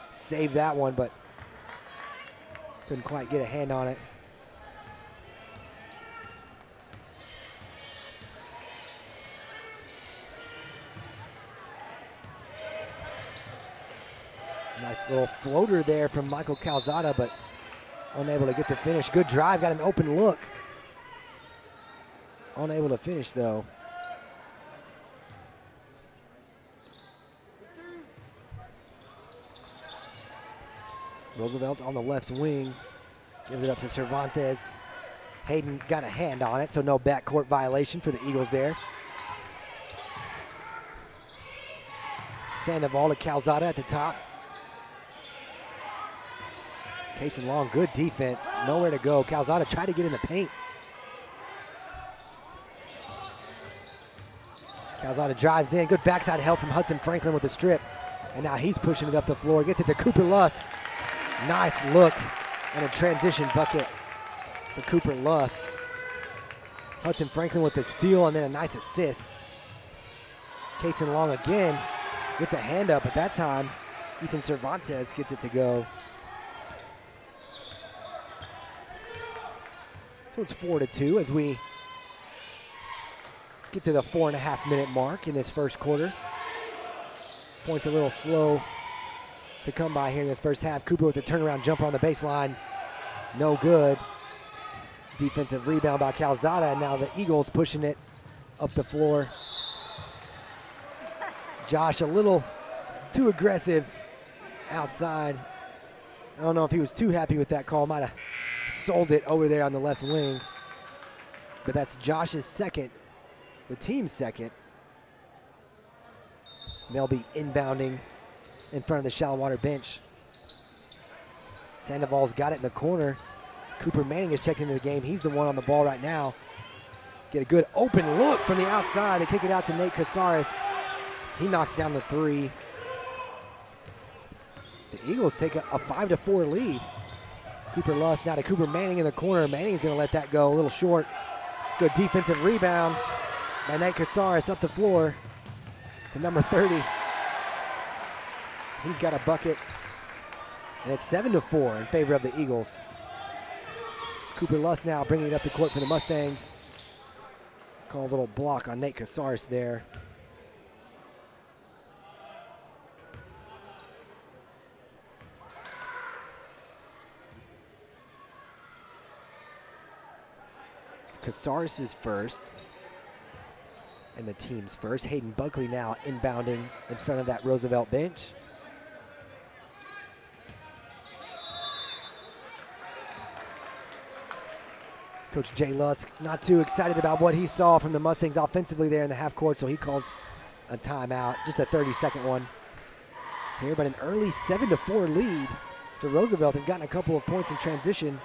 save that one, but couldn't quite get a hand on it. Nice little floater there from Michael Calzada, but unable to get the finish. Good drive, got an open look. Unable to finish, though. Roosevelt on the left wing. Gives it up to Cervantes. Hayden got a hand on it, so no backcourt violation for the Eagles there. Sandoval to Calzada at the top. Kaysen Long, good defense, nowhere to go. Calzada tried to get in the paint. Calzada drives in, good backside help from Hudson Franklin with the strip. And now he's pushing it up the floor, gets it to Cooper Lusk. Nice look and a transition bucket for Cooper Lusk. Hudson Franklin with the steal and then a nice assist. Kaysen Long again gets a hand up, but that time Ethan Cervantes gets it to go. So it's 4-2 as we get to the 4.5 minute mark in this first quarter. Points a little slow to come by here in this first half. Cooper with the turnaround jumper on the baseline. No good. Defensive rebound by Calzada, and now the Eagles pushing it up the floor. Josh a little too aggressive outside. I don't know if he was too happy with that call. Might have sold it over there on the left wing. But that's Josh's second, the team's second. They'll be inbounding in front of the Shallowater bench. Sandoval's got it in the corner. Cooper Manning is checked into the game. He's the one on the ball right now. Get a good open look from the outside. They kick it out to Nate Casares. He knocks down the three. The Eagles take a 5-4 lead. Cooper Lusk now to Cooper Manning in the corner. Manning's gonna let that go a little short. Good defensive rebound by Nate Casares up the floor to number 30. He's got a bucket, and it's 7-4 in favor of the Eagles. Cooper Lusk now bringing it up the court for the Mustangs. Call a little block on Nate Casares there. Casares is first, and the team's first. Hayden Buckley now inbounding in front of that Roosevelt bench. Coach Jay Lusk not too excited about what he saw from the Mustangs offensively there in the half court, so he calls a timeout, just a 30-second one here, but an early 7-4 lead for Roosevelt. They've gotten a couple of points in transition.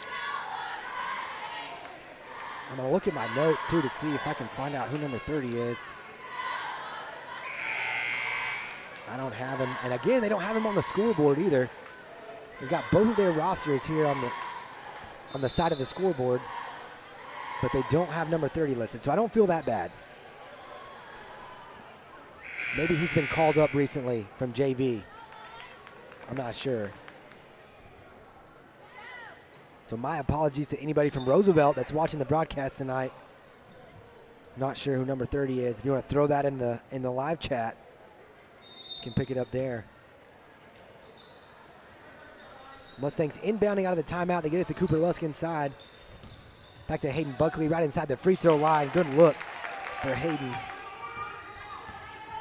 I'm gonna look at my notes too to see if I can find out who number 30 is. I don't have him, and again, they don't have him on the scoreboard either. They've got both of their rosters here on the side of the scoreboard. but they don't have number 30 listed, so I don't feel that bad. Maybe he's been called up recently from JV. I'm not sure. So my apologies to anybody from Roosevelt that's watching the broadcast tonight. Not sure who number 30 is. If you want to throw that in the live chat, you can pick it up there. Mustangs inbounding out of the timeout. They get it to Cooper Lusk inside. Back to Hayden Buckley right inside the free throw line. Good look for Hayden.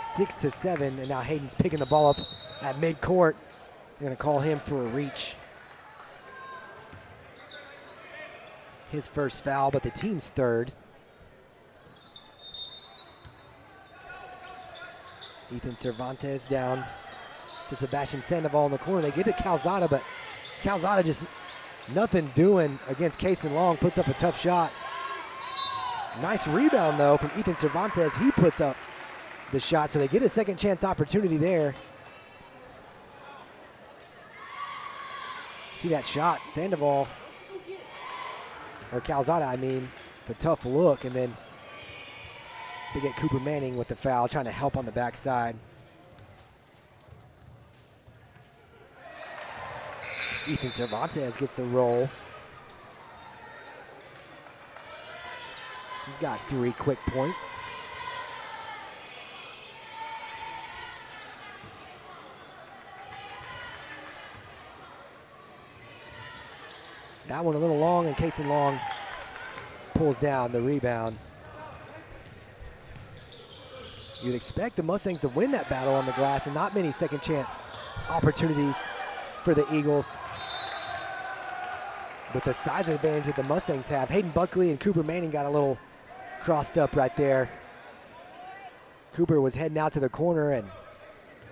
6-7, and now Hayden's picking the ball up at midcourt. They're going to call him for a reach. His first foul, but the team's third. Ethan Cervantes down to Sebastian Sandoval in the corner. They get to Calzada, but Calzada just nothing doing against Kaysen Long. Puts up a tough shot. Nice rebound, though, from Ethan Cervantes. He puts up the shot, so they get a second chance opportunity there. See that shot, Sandoval, or Calzada, I mean, the tough look, and then they get Cooper Manning with the foul, trying to help on the backside. Ethan Cervantes gets the roll. He's got 3 quick points. That one a little long, and Kaysen Long pulls down the rebound. You'd expect the Mustangs to win that battle on the glass, and not many second chance opportunities for the Eagles. With the size advantage that the Mustangs have, Hayden Buckley and Cooper Manning got a little crossed up right there. Cooper was heading out to the corner, and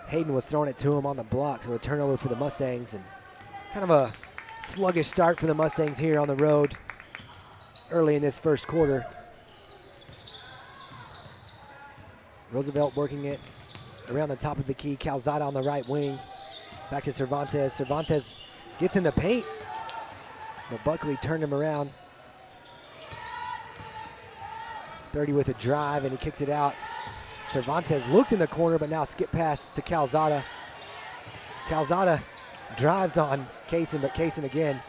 Hayden was throwing it to him on the block, so a turnover for the Mustangs, and kind of a sluggish start for the Mustangs here on the road early in this first quarter. Roosevelt working it around the top of the key. Calzada on the right wing. Back to Cervantes. Cervantes gets in the paint, but Buckley turned him around. 30 with a drive, and he kicks it out. Cervantes looked in the corner, but now skip pass to Calzada. Calzada drives on Kaysen, but Kaysen again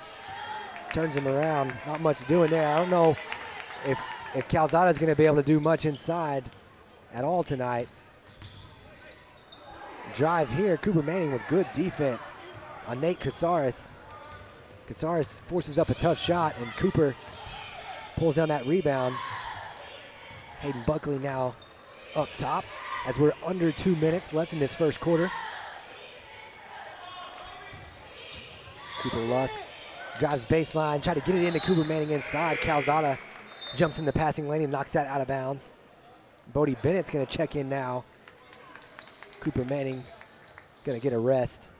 turns him around. Not much doing there. I don't know if Calzada is going to be able to do much inside at all tonight. Drive here, Cooper Manning with good defense on Nate Casares. Casares forces up a tough shot, and Cooper pulls down that rebound. Hayden Buckley now up top as we're under 2 minutes left in this first quarter. Cooper Lusk drives baseline, try to get it into Cooper Manning inside. Calzada jumps in the passing lane and knocks that out of bounds. Bodie Bennett's going to check in now. Cooper Manning going to get a rest.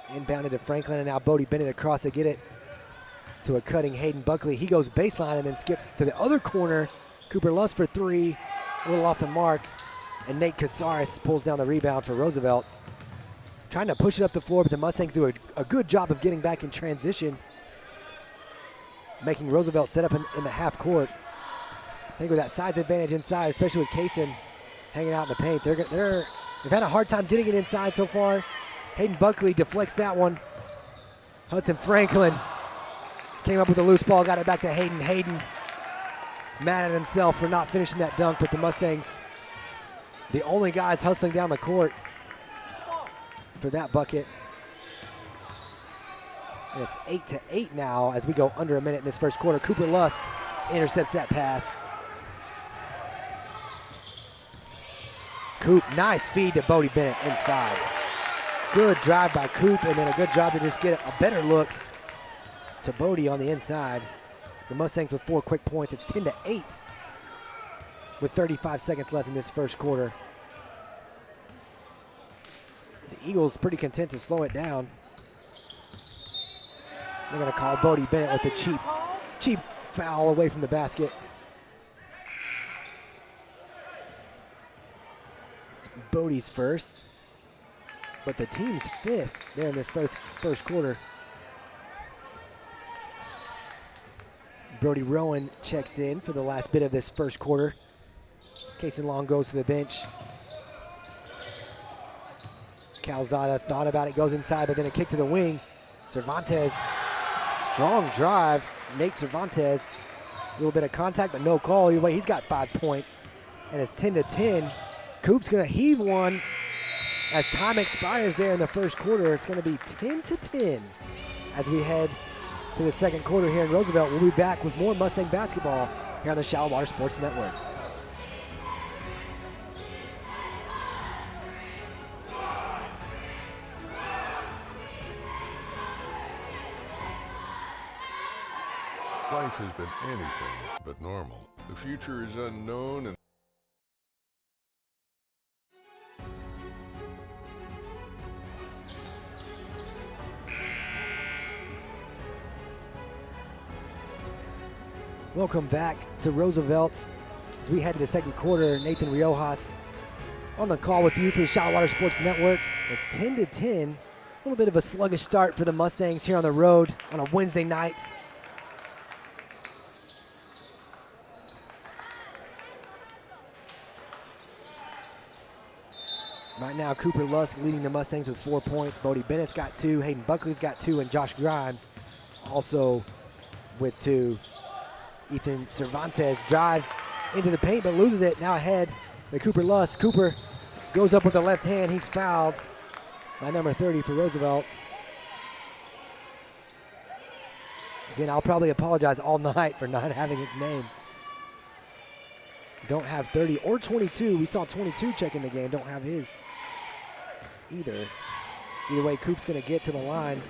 Inbounded to Franklin, and now Bodie Bennett across to get it to a cutting Hayden Buckley. He goes baseline and then skips to the other corner. Cooper Lusk for 3, a little off the mark. And Nate Casares pulls down the rebound for Roosevelt. Trying to push it up the floor, but the Mustangs do a good job of getting back in transition, making Roosevelt set up in the half court. I think with that size advantage inside, especially with Kaysen hanging out in the paint, they've had a hard time getting it inside so far. Hayden Buckley deflects that one. Hudson Franklin came up with a loose ball, got it back to Hayden. Hayden mad at himself for not finishing that dunk, but the Mustangs, the only guys hustling down the court for that bucket. And it's 8-8 now as we go under a minute in this first quarter. Cooper Lusk intercepts that pass. Coop, nice feed to Bodie Bennett inside. Good drive by Coop, and then a good job to just get a better look to Bodie on the inside. The Mustangs with 4 quick points. It's 10-8 with 35 seconds left in this first quarter. The Eagles pretty content to slow it down. They're going to call Bodie Bennett with a cheap foul away from the basket. It's Bodie's first, but the team's 5th there in this first quarter. Brody Rowan checks in for the last bit of this first quarter. Kason Long goes to the bench. Calzada thought about it, goes inside, but then a kick to the wing. Cervantes, strong drive. Nate Cervantes, a little bit of contact, but no call. Either way, he's got 5 points, and it's 10-10. Coop's gonna heave one as time expires there in the first quarter. It's gonna be 10-10 as we head to the second quarter here in Roosevelt. We'll be back with more Mustang basketball here on the Shallow Water Sports Network. Life has been anything but normal. The future is unknown and Welcome back to Roosevelt as we head to the second quarter. Nathan Riojas on the call with you for the Shallow Water Sports Network. It's 10-10. A little bit of a sluggish start for the Mustangs here on the road on a Wednesday night. Right now, Cooper Lusk leading the Mustangs with 4 points. Bodie Bennett's got 2, Hayden Buckley's got 2, and Josh Grimes also with 2. Ethan Cervantes drives into the paint but loses it. Now ahead to Cooper Lusk. Cooper goes up with the left hand. He's fouled by number 30 for Roosevelt. Again, I'll probably apologize all night for not having his name. Don't have 30 or 22. We saw 22 check in the game. Don't have his either. Either way, Coop's going to get to the line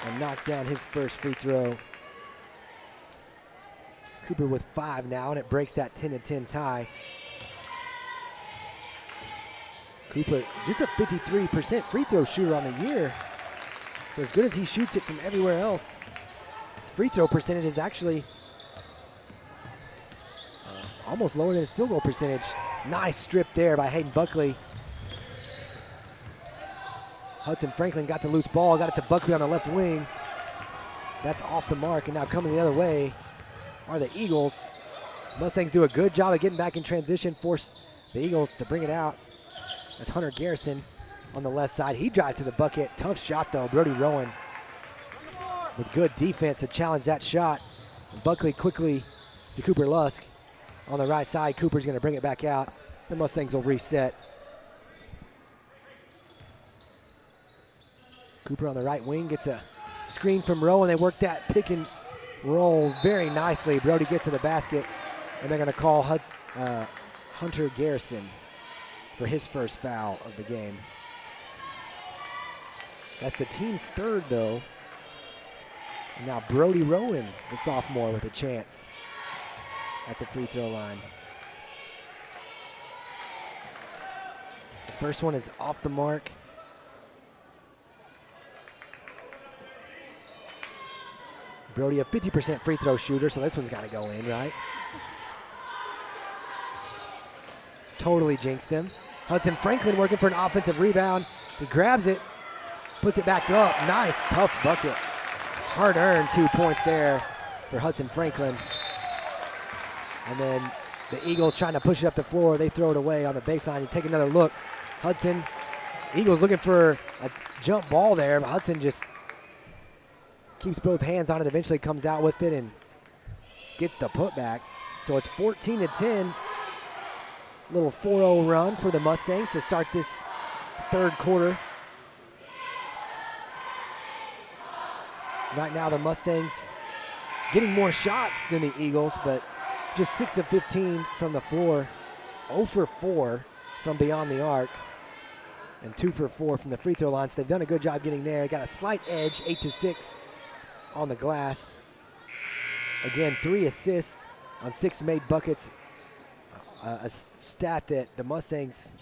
and knock down his first free throw. Cooper with 5 now, and it breaks that 10-10 tie. Cooper, just a 53% free throw shooter on the year. For as good as he shoots it from everywhere else, his free throw percentage is actually almost lower than his field goal percentage. Nice strip there by Hayden Buckley. Hudson Franklin got the loose ball, got it to Buckley on the left wing. That's off the mark, and now coming the other way are the Eagles. Mustangs do a good job of getting back in transition, force the Eagles to bring it out. That's Hunter Garrison on the left side. He drives to the bucket. Tough shot, though. Brody Rowan with good defense to challenge that shot. And Buckley quickly to Cooper Lusk on the right side. Cooper's going to bring it back out. The Mustangs will reset. Cooper on the right wing gets a screen from Rowan. They work that pick and roll very nicely. Brody gets to the basket, and they're going to call Hunter Garrison for his first foul of the game. That's the team's third, though. And now Brody Rowan, the sophomore, with a chance at the free throw line. The first one is off the mark. Brody, a 50% free throw shooter, so this one's got to go in, right? Totally jinxed him. Hudson Franklin working for an offensive rebound. He grabs it, puts it back up. Nice, tough bucket. Hard-earned 2 points there for Hudson Franklin. And then the Eagles trying to push it up the floor. They throw it away on the baseline and take another look. Hudson, Eagles looking for a jump ball there, but Hudson just keeps both hands on it, eventually comes out with it and gets the putback. So it's 14-10. Little 4-0 run for the Mustangs to start this third quarter. Right now the Mustangs getting more shots than the Eagles, but just 6 of 15 from the floor, 0 for 4 from beyond the arc, and 2 for 4 from the free throw line. So they've done a good job getting there. Got a slight edge, 8-6 on the glass. Again, 3 assists on 6 made buckets. A stat that the Mustangs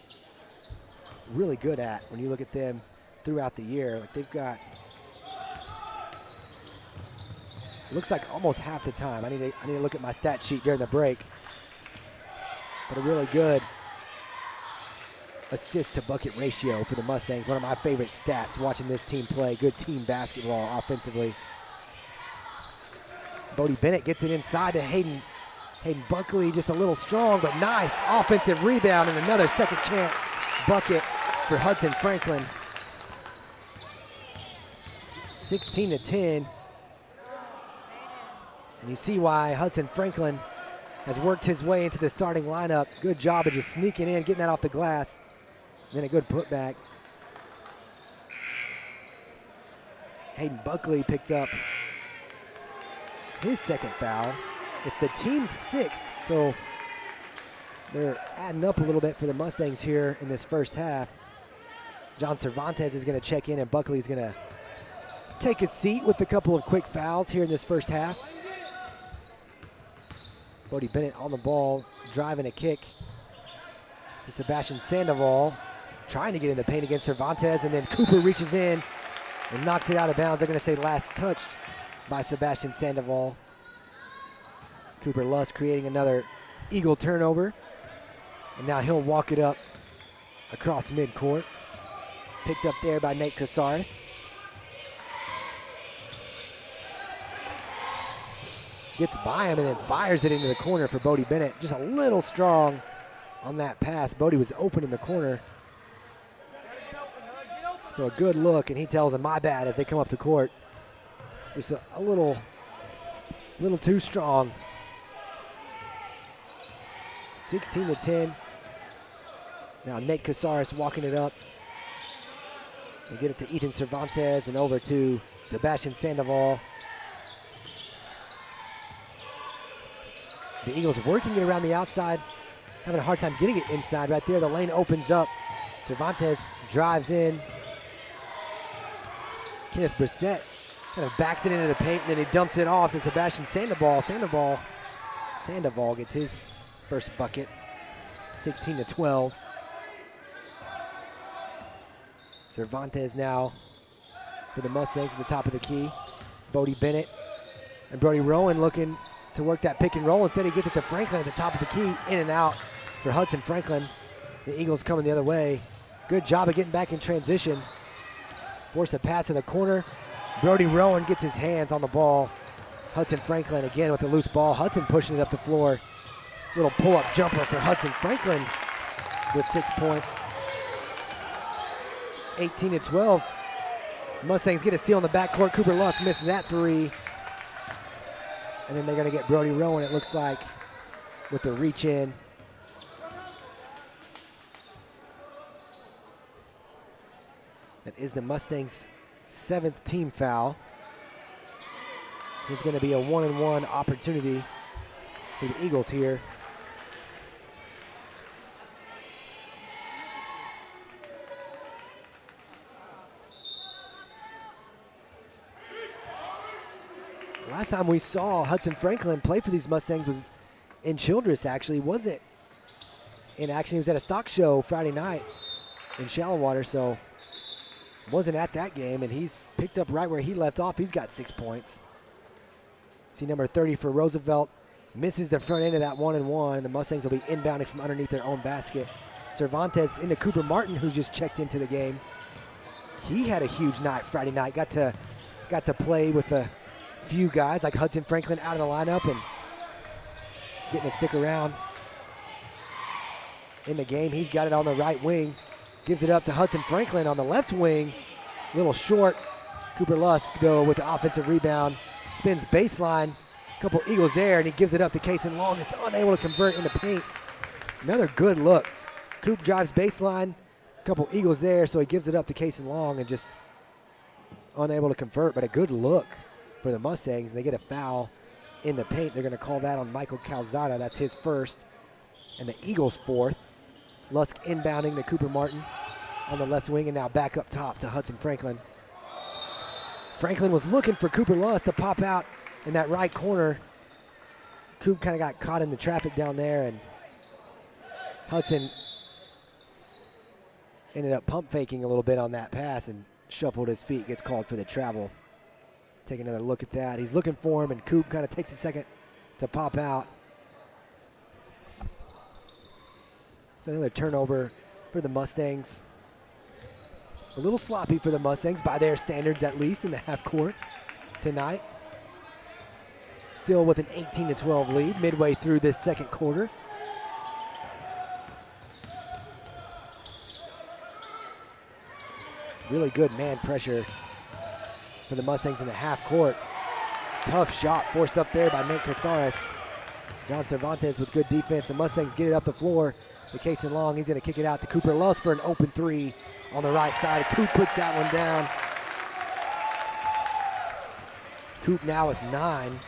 really good at when you look at them throughout the year. Like they've got, it looks like almost half the time. I need to look at my stat sheet during the break. But a really good assist to bucket ratio for the Mustangs. One of my favorite stats watching this team play. Good team basketball offensively. Bodie Bennett gets it inside to Hayden. Hayden Buckley just a little strong, but nice offensive rebound and another second chance bucket for Hudson Franklin. 16-10. And you see why Hudson Franklin has worked his way into the starting lineup. Good job of just sneaking in, getting that off the glass. And then a good putback. Hayden Buckley picked up his second foul. It's the team's 6th, so they're adding up a little bit for the Mustangs here in this first half. John Cervantes is going to check in, and Buckley's going to take a seat with a couple of quick fouls here in this first half. Bodie Bennett on the ball, driving a kick to Sebastian Sandoval, trying to get in the paint against Cervantes, and then Cooper reaches in and knocks it out of bounds. They're going to say last touched by Sebastian Sandoval. Cooper Lusk creating another Eagle turnover. And now he'll walk it up across midcourt. Picked up there by Nate Casares. Gets by him and then fires it into the corner for Bodie Bennett. Just a little strong on that pass. Bodie was open in the corner. So a good look, and he tells him, my bad, as they come up the court. Just a little too strong. 16-10. Now Nate Casares walking it up. They get it to Ethan Cervantes and over to Sebastian Sandoval. The Eagles working it around the outside, having a hard time getting it inside. Right there, the lane opens up. Cervantes drives in. Kenneth Brissett kind of backs it into the paint, and then he dumps it off to Sebastian Sandoval. Sandoval gets his first bucket, 16-12. Cervantes now for the Mustangs at the top of the key. Bodie Bennett and Brody Rowan looking to work that pick and roll. Instead, he gets it to Franklin at the top of the key, in and out for Hudson Franklin. The Eagles coming the other way. Good job of getting back in transition. Force a pass to the corner. Brody Rowan gets his hands on the ball. Hudson Franklin again with the loose ball. Hudson pushing it up the floor. Little pull-up jumper for Hudson Franklin with 6 points. 18-12. Mustangs get a steal in the backcourt. Cooper Lusk missed that three. And then they're going to get Brody Rowan, it looks like, with the reach in. That is the Mustangs' 7th team foul. So it's going to be a 1-and-1 opportunity for the Eagles here. Last time we saw Hudson Franklin play for these Mustangs was in Childress, actually. Wasn't in action. He was at a stock show Friday night in Shallowater, so wasn't at that game, and he's picked up right where he left off. He's got 6 points. See number 30 for Roosevelt. Misses the front end of that 1-and-1, and the Mustangs will be inbounding from underneath their own basket. Cervantes into Cooper Martin, who's just checked into the game. He had a huge night Friday night. Got to play with a few guys like Hudson Franklin out of the lineup and getting to stick around in the game. He's got it on the right wing. Gives it up to Hudson Franklin on the left wing. A little short. Cooper Lusk, though, with the offensive rebound. Spins baseline. A couple Eagles there, and he gives it up to Kaysen Long. Just unable to convert in the paint. Another good look. Coop drives baseline. A couple Eagles there, so he gives it up to Kaysen Long and just unable to convert, but a good look for the Mustangs. They get a foul in the paint. They're going to call that on Michael Calzada. That's his first, and the Eagles' 4th. Lusk inbounding to Cooper Martin on the left wing, and now back up top to Hudson Franklin. Franklin was looking for Cooper Lusk to pop out in that right corner. Coop kind of got caught in the traffic down there, and Hudson ended up pump faking a little bit on that pass and shuffled his feet, gets called for the travel. Take another look at that. He's looking for him, and Coop kind of takes a second to pop out. So another turnover for the Mustangs. A little sloppy for the Mustangs, by their standards at least, in the half court tonight. still with an 18-12 lead midway through this second quarter. Really good man pressure for the Mustangs in the half court. Tough shot forced up there by Nate Casares. John Cervantes with good defense. The Mustangs get it up the floor. The Cason Long, he's going to kick it out to Cooper Lusk for an open three on the right side. Coop puts that one down. Coop now with 9,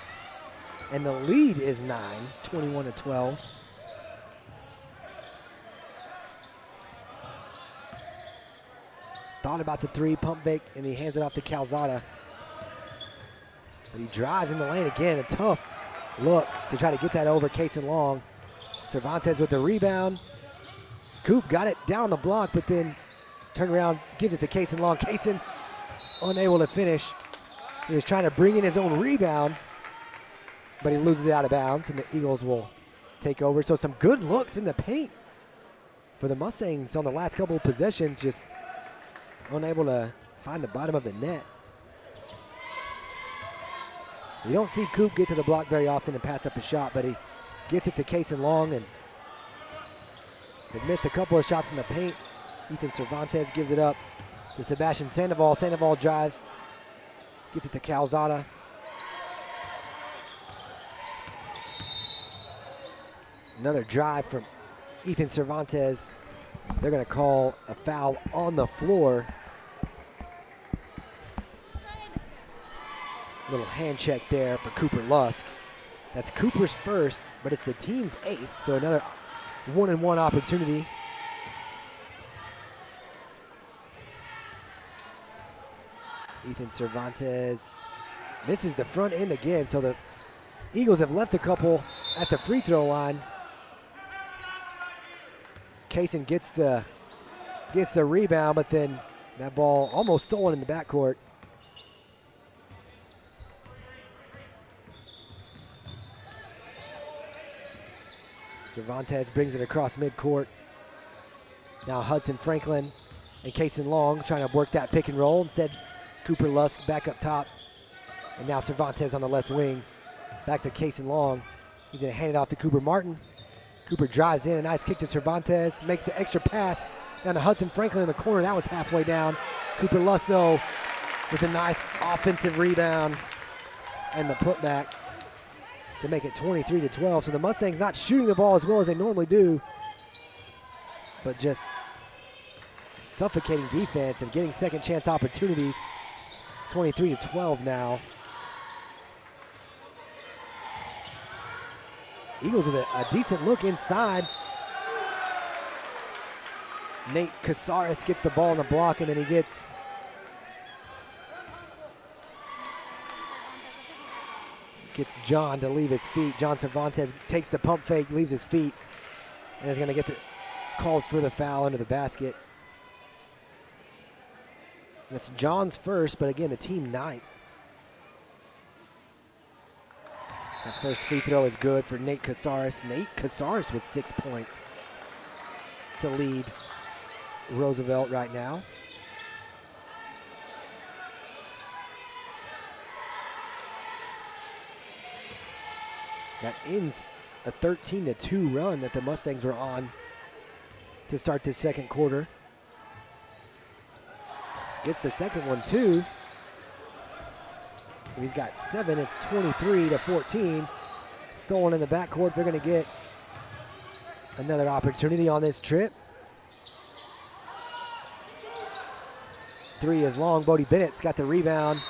and the lead is 9, 21-12. Thought about the three, pump fake, and he hands it off to Calzada. But he drives in the lane again. A tough look to try to get that over Cason Long. Cervantes with the rebound. Coop got it down the block, but then turned around, gives it to Cason Long. Cason unable to finish. He was trying to bring in his own rebound, but he loses it out of bounds, and the Eagles will take over. So some good looks in the paint for the Mustangs on the last couple of possessions, just unable to find the bottom of the net. You don't see Coop get to the block very often and pass up a shot, but he gets it to Cason Long, and they missed a couple of shots in the paint. Ethan Cervantes gives it up to Sebastian Sandoval. Sandoval drives, gets it to Calzada. Another drive from Ethan Cervantes. They're going to call a foul on the floor. Little hand check there for Cooper Lusk. That's Cooper's first, but it's the team's 8th, so another 1-and-1 opportunity. Ethan Cervantes misses the front end again, so the Eagles have left a couple at the free throw line. Cason gets the rebound, but then that ball almost stolen in the backcourt. Cervantes brings it across midcourt. Now Hudson Franklin and Cason Long trying to work that pick and roll. Instead, Cooper Lusk back up top. And now Cervantes on the left wing. Back to Cason Long. He's going to hand it off to Cooper Martin. Cooper drives in, a nice kick to Cervantes. Makes the extra pass down to Hudson Franklin in the corner. That was halfway down. Cooper Lusk, though, with a nice offensive rebound and the putback to make it 23-12. So the Mustangs not shooting the ball as well as they normally do, but just suffocating defense and getting second chance opportunities. 23-12 now. Eagles with a decent look inside. Nate Casares gets the ball on the block, and then he gets John to leave his feet. John Cervantes takes the pump fake, leaves his feet, and is going to get called for the foul under the basket. And it's John's first, but again, the team 9th. That first free throw is good for Nate Casares. Nate Casares with 6 points to lead Roosevelt right now. That ends a 13-2 run that the Mustangs were on to start this second quarter. Gets the second one too. So he's got 7. It's 23-14. Stolen in the backcourt. They're going to get another opportunity on this trip. 3 is long. Bodie Bennett's got the rebound.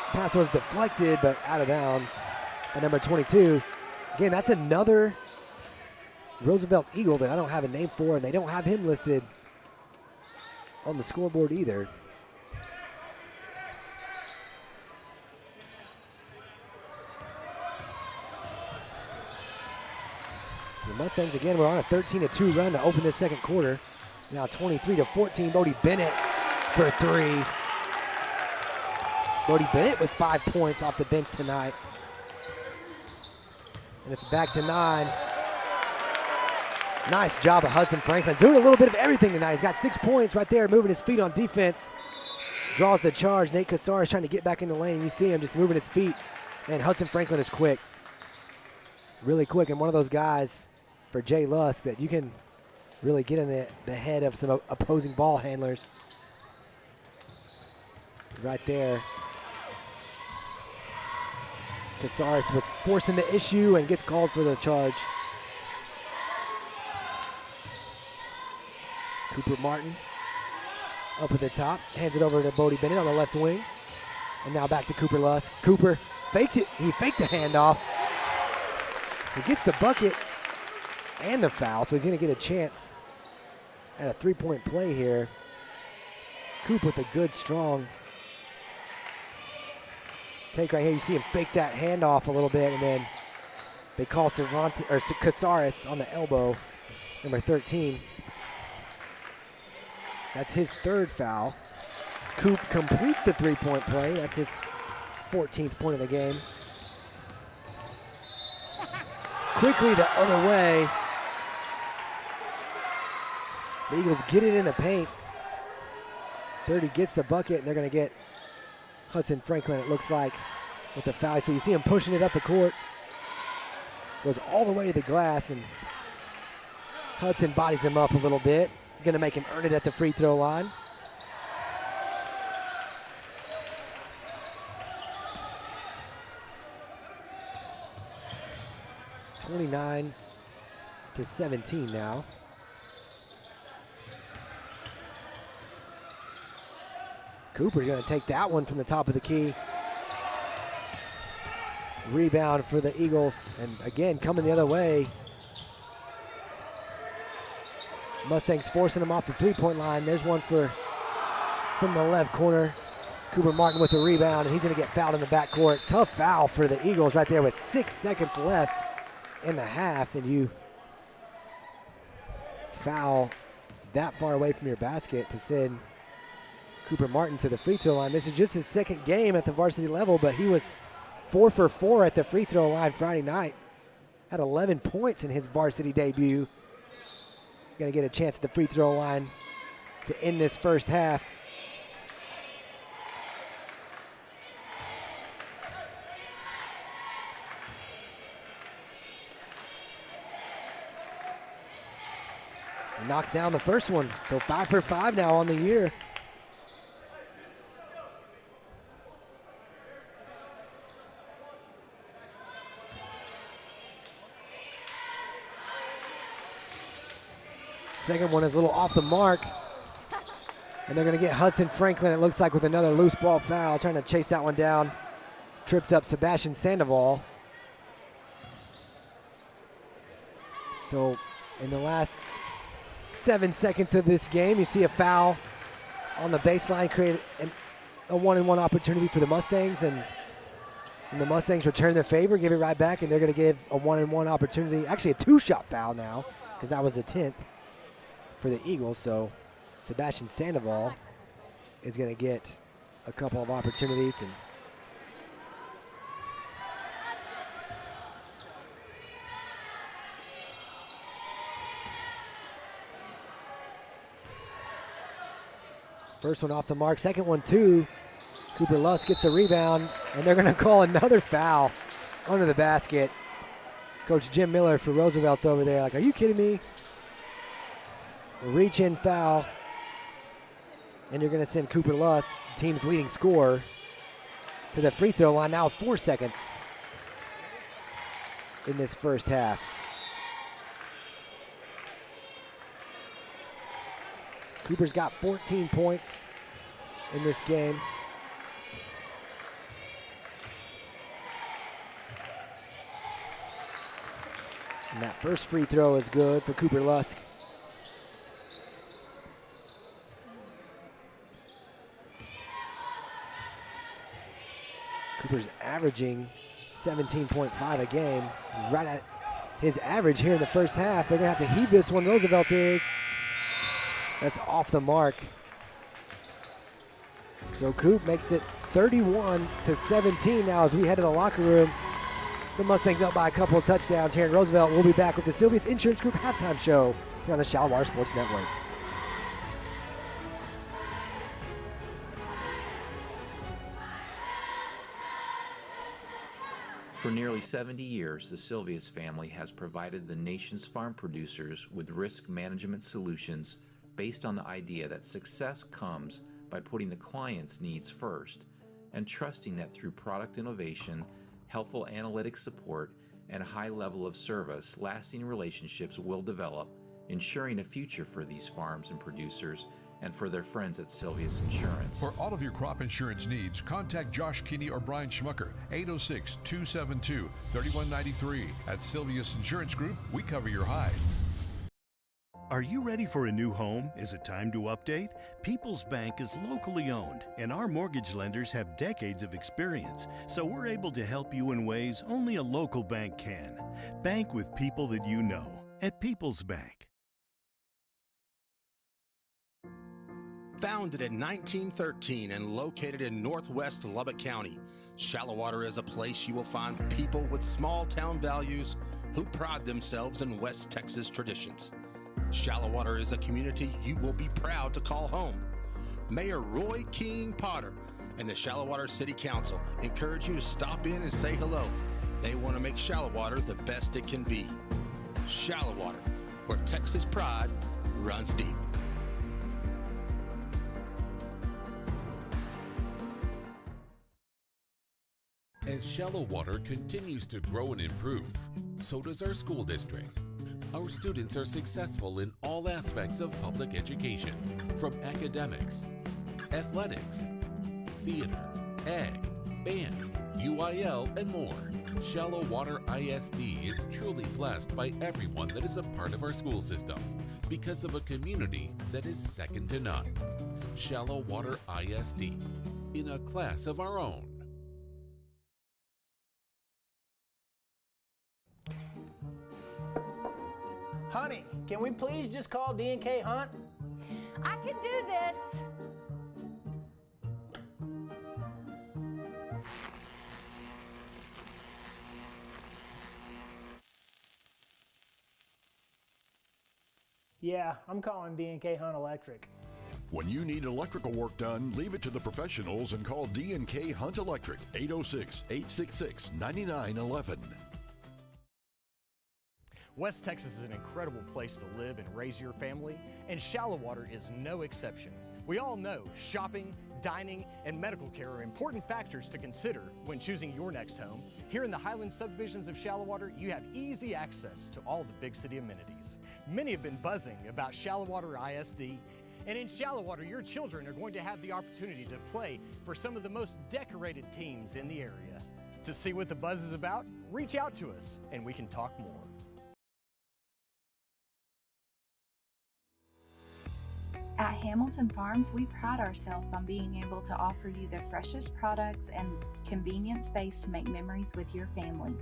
Pass was deflected, but out of bounds by number 22. Again, that's another Roosevelt Eagle that I don't have a name for, and they don't have him listed on the scoreboard either. So the Mustangs, again, were on a 13-2 run to open this second quarter. Now 23-14, Bodie Bennett for 3. Bodie Bennett with 5 points off the bench tonight. And it's back to 9. Nice job of Hudson Franklin. Doing a little bit of everything tonight. He's got 6 points right there, moving his feet on defense. Draws the charge. Nate Casares trying to get back in the lane. You see him just moving his feet And Hudson Franklin is quick. Really quick, and one of those guys for Jay Lusk that you can really get in the head of some opposing ball handlers. Right there. Casares was forcing the issue and gets called for the charge. Cooper Martin up at the top, hands it over to Bodie Bennett on the left wing. And now back to Cooper Lusk. Cooper faked it. He faked the handoff. He gets the bucket and the foul, so he's going to get a chance at a three-point play here. Coop with a good, strong take right here. You see him fake that handoff a little bit, and then they call Casares on the elbow, number 13. That's his third foul. Coop completes the three-point play. That's his 14th point of the game. Quickly the other way. The Eagles get it in the paint. 30 gets the bucket, and they're going to get Hudson Franklin, it looks like, with the foul. So you see him pushing it up the court. Goes all the way to the glass, and Hudson bodies him up a little bit. He's going to make him earn it at the free throw line. (29-17) now. Cooper's going to take that one from the top of the key. Rebound for the Eagles, and again, coming the other way. Mustangs forcing him off the three-point line. There's one from the left corner. Cooper Martin with the rebound, and he's going to get fouled in the backcourt. Tough foul for the Eagles right there with 6 seconds left in the half, and you foul that far away from your basket to send Cooper Martin to the free throw line. This is just his second game at the varsity level, but he was 4 for 4 at the free throw line Friday night. Had 11 points in his varsity debut. Going to get a chance at the free throw line to end this first half. He knocks down the first one, so 5 for 5 now on the year. Second one is a little off the mark. And they're going to get Hudson Franklin, it looks like, with another loose ball foul, trying to chase that one down. Tripped up Sebastian Sandoval. So in the last 7 seconds of this game, you see a foul on the baseline, create a one-and-one opportunity for the Mustangs, and the Mustangs return their favor, give it right back, and they're going to give a one-and-one opportunity, actually a two-shot foul now, because that was the 10th for the Eagles. So Sebastian Sandoval is going to get a couple of opportunities. And first one off the mark, second one too. Cooper Lusk gets the rebound, and they're going to call another foul under the basket. Coach Jim Miller for Roosevelt over there, like, are you kidding me? Reach-in foul, and you're going to send Cooper Lusk, team's leading scorer, to the free throw line now with 4 seconds in this first half. Cooper's got 14 points in this game. And that first free throw is good for Cooper Lusk. Cooper's averaging 17.5 a game. He's right at his average here in the first half. They're going to have to heave this one. Roosevelt is. That's off the mark. So Coop makes it 31-17 now as we head to the locker room. The Mustangs up by a couple of touchdowns here in Roosevelt. We'll be back with the Sylvia's Insurance Group halftime show here on the Shallow Water Sports Network. For nearly 70 years, the Silvius family has provided the nation's farm producers with risk management solutions based on the idea that success comes by putting the client's needs first and trusting that through product innovation, helpful analytic support, and a high level of service, lasting relationships will develop, ensuring a future for these farms and producers and for their friends at Silvius Insurance. For all of your crop insurance needs, contact Josh Keeney or Brian Schmucker, 806-272-3193. At Silvius Insurance Group, we cover your hide. Are you ready for a new home? Is it time to update? People's Bank is locally owned, and our mortgage lenders have decades of experience, so we're able to help you in ways only a local bank can. Bank with people that you know at People's Bank. Founded in 1913 and located in northwest Lubbock County, Shallow Water is a place you will find people with small town values who pride themselves in West Texas traditions. Shallow Water is a community you will be proud to call home. Mayor Roy King Potter and the Shallow Water City Council encourage you to stop in and say hello. They want to make Shallow Water the best it can be. Shallow Water, where Texas pride runs deep. As Shallow Water continues to grow and improve, so does our school district. Our students are successful in all aspects of public education, from academics, athletics, theater, ag, band, UIL, and more. Shallow Water ISD is truly blessed by everyone that is a part of our school system because of a community that is second to none. Shallow Water ISD, in a class of our own. Honey, can we please just call D&K Hunt? I can do this. Yeah, I'm calling D&K Hunt Electric. When you need electrical work done, leave it to the professionals and call D&K Hunt Electric, 806-866-9911. West Texas is an incredible place to live and raise your family, and Shallow Water is no exception. We all know shopping, dining, and medical care are important factors to consider when choosing your next home. Here in the Highland subdivisions of Shallow Water, you have easy access to all the big city amenities. Many have been buzzing about Shallow Water ISD, and in Shallow Water, your children are going to have the opportunity to play for some of the most decorated teams in the area. To see what the buzz is about, reach out to us and we can talk more. At Hamilton Farms, we pride ourselves on being able to offer you the freshest products and convenient space to make memories with your family.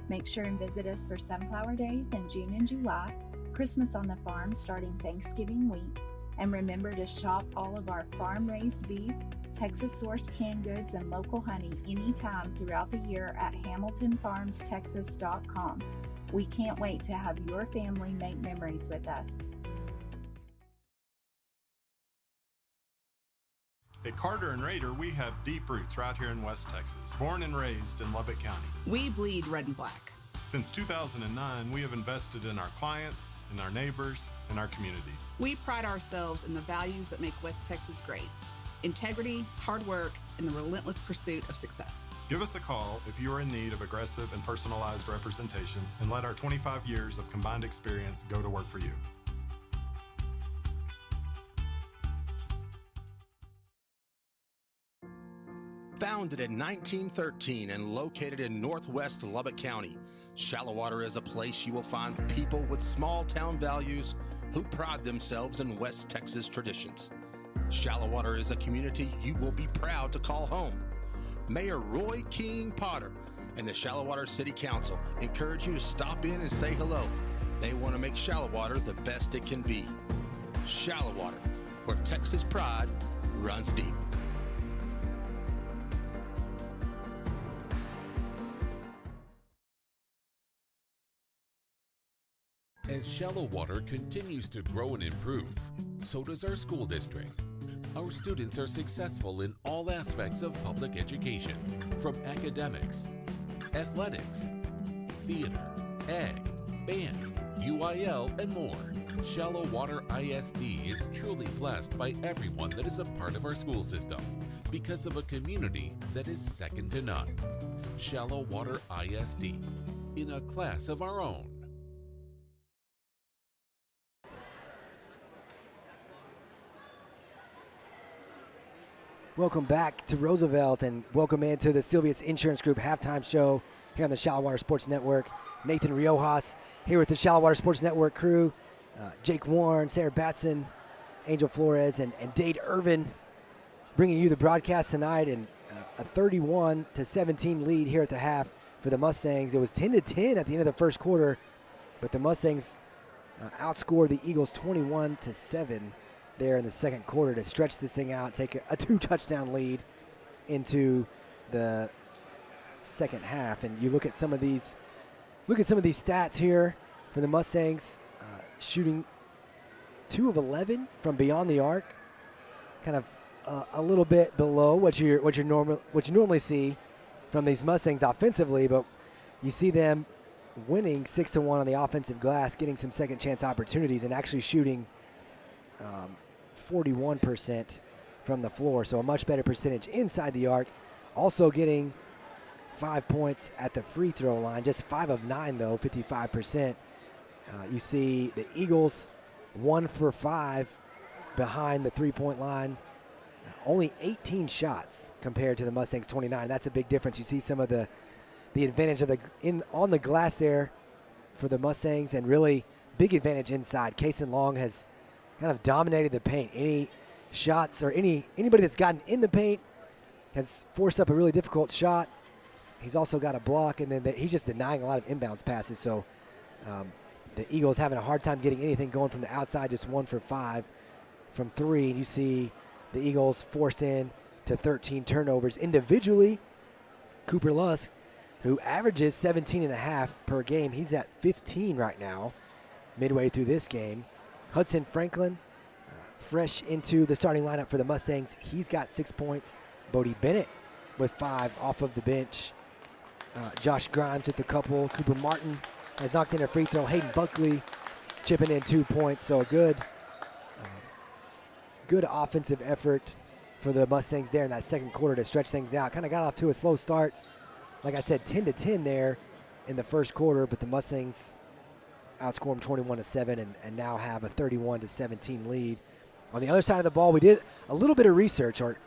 Make sure and visit us for Sunflower Days in June and July, Christmas on the farm starting Thanksgiving week, and remember to shop all of our farm-raised beef, Texas-sourced canned goods, and local honey anytime throughout the year at HamiltonFarmsTexas.com. We can't wait to have your family make memories with us. At Carter and Raider, we have deep roots right here in West Texas. Born and raised in Lubbock County. We bleed red and black. Since 2009, we have invested in our clients, in our neighbors, and our communities. We pride ourselves in the values that make West Texas great: integrity, hard work, and the relentless pursuit of success. Give us a call if you are in need of aggressive and personalized representation, and let our 25 years of combined experience go to work for you. Founded in 1913 and located in northwest Lubbock County, Shallow Water is a place you will find people with small town values who pride themselves in West Texas traditions. Shallow Water is a community you will be proud to call home. Mayor Roy King Potter and the Shallow Water City Council encourage you to stop in and say hello. They want to make Shallow Water the best it can be. Shallow Water, where Texas pride runs deep. As Shallow Water continues to grow and improve, so does our school district. Our students are successful in all aspects of public education, from academics, athletics, theater, ag, band, UIL, and more. Shallow Water ISD is truly blessed by everyone that is a part of our school system because of a community that is second to none. Shallow Water ISD, in a class of our own. Welcome back to Roosevelt and welcome into the Silvius Insurance Group halftime show here on the Shallow Water Sports Network. Nathan Riojas here with the Shallow Water Sports Network crew. Jake Warren, Sarah Batson, Angel Flores, and Dade Irvin bringing you the broadcast tonight, and a 31-17 lead here at the half for the Mustangs. It was 10-10 at the end of the first quarter, but the Mustangs outscored the Eagles 21-7 there in the second quarter to stretch this thing out, take a 2-touchdown lead into the second half. And you look at some of these stats here for the Mustangs. Shooting 2 of 11 from beyond the arc, kind of a little bit below what you normally see from these Mustangs offensively, but you see them winning 6-1 on the offensive glass, getting some second chance opportunities, and actually shooting 41% from the floor, so a much better percentage inside the arc. Also getting 5 points at the free throw line, just 5 of 9 though, 55%. You see the Eagles 1 for 5 behind the three-point line. Only 18 shots compared to the Mustangs 29. That's a big difference. You see some of the advantage of on the glass there for the Mustangs, and really big advantage inside. Kason Long has kind of dominated the paint. Any shots or anybody that's gotten in the paint has forced up a really difficult shot. He's also got a block, and then he's just denying a lot of inbounds passes. So the Eagles having a hard time getting anything going from the outside, just 1 for 5 from 3. And you see the Eagles forced in to 13 turnovers. Individually, Cooper Lusk, who averages 17.5 per game, he's at 15 right now, midway through this game. Hudson Franklin, fresh into the starting lineup for the Mustangs, he's got 6 points. Bodie Bennett with 5 off of the bench. Josh Grimes with a couple. Cooper Martin has knocked in a free throw. Hayden Buckley chipping in 2 points. So a good offensive effort for the Mustangs there in that second quarter to stretch things out. Kind of got off to a slow start. Like I said, 10-10 there in the first quarter, but the Mustangs outscored them 21-7 and now have a 31-17 lead. On the other side of the ball, we did a little bit of research, or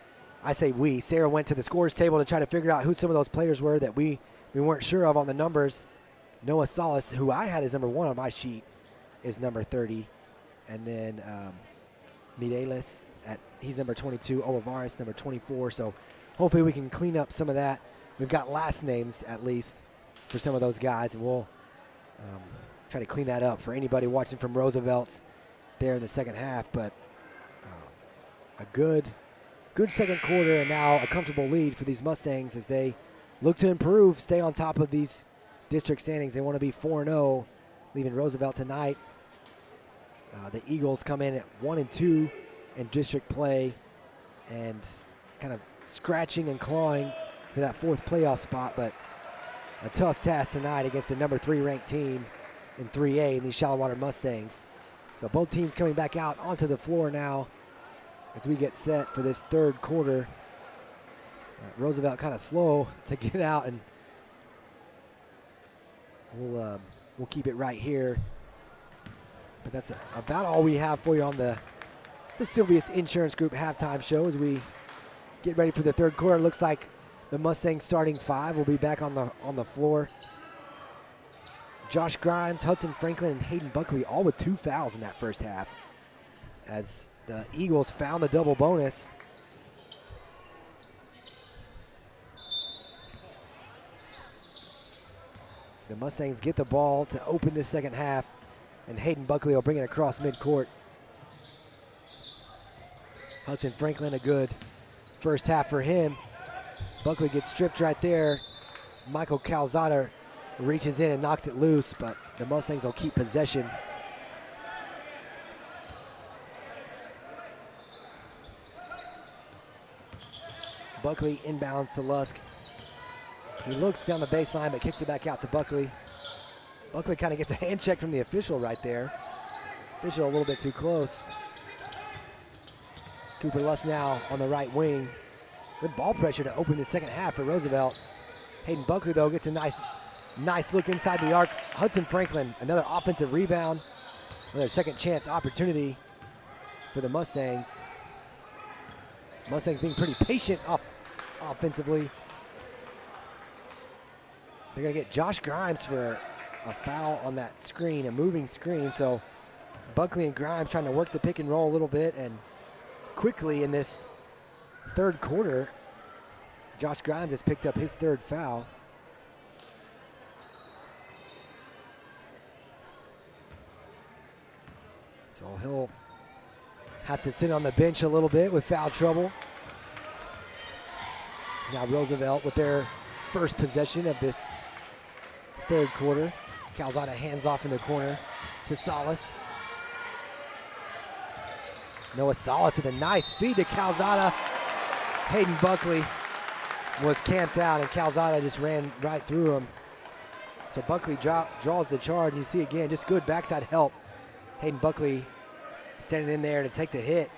I say we. Sarah went to the scores table to try to figure out who some of those players were that we weren't sure of on the numbers. Noah Salas, who I had as number 1 on my sheet, is number 30. And then Mireles, he's number 22. Olivares, number 24. So hopefully we can clean up some of that. We've got last names, at least, for some of those guys, and we'll try to clean that up for anybody watching from Roosevelt there in the second half. But a good second quarter, and now a comfortable lead for these Mustangs as they look to improve, stay on top of these district standings. They want to be 4-0, leaving Roosevelt tonight. The Eagles come in at 1-2 in district play and kind of scratching and clawing for that 4th playoff spot, but a tough task tonight against the number 3 ranked team in 3A in these Shallow Water Mustangs. So both teams coming back out onto the floor now as we get set for this third quarter. Roosevelt kind of slow to get out, and we'll keep it right here. But that's about all we have for you on the Silvius Insurance Group halftime show as we get ready for the third quarter. It looks like the Mustangs starting 5 will be back on the floor. Josh Grimes, Hudson Franklin, and Hayden Buckley all with 2 fouls in that first half as the Eagles found the double bonus. The Mustangs get the ball to open this second half, and Hayden Buckley will bring it across midcourt. Hudson Franklin, a good first half for him. Buckley gets stripped right there. Michael Calzada reaches in and knocks it loose, but the Mustangs will keep possession. Buckley inbounds to Lusk. He looks down the baseline, but kicks it back out to Buckley. Buckley kind of gets a hand check from the official right there. Official a little bit too close. Cooper Lusk now on the right wing. Good ball pressure to open the second half for Roosevelt. Hayden Buckley, though, gets a nice look inside the arc. Hudson Franklin, another offensive rebound. Another second chance opportunity for the Mustangs. Mustangs being pretty patient offensively. They're going to get Josh Grimes for a foul on that screen, a moving screen. So Buckley and Grimes trying to work the pick and roll a little bit, and quickly in this third quarter, Josh Grimes has picked up his third foul. So he'll have to sit on the bench a little bit with foul trouble. Now Roosevelt with their first possession of this third quarter. Calzada hands off in the corner to Salas. Noah Salas with a nice feed to Calzada. Hayden Buckley was camped out, and Calzada just ran right through him. So Buckley draws the charge, and you see again, just good backside help. Hayden Buckley standing in there to take the hit.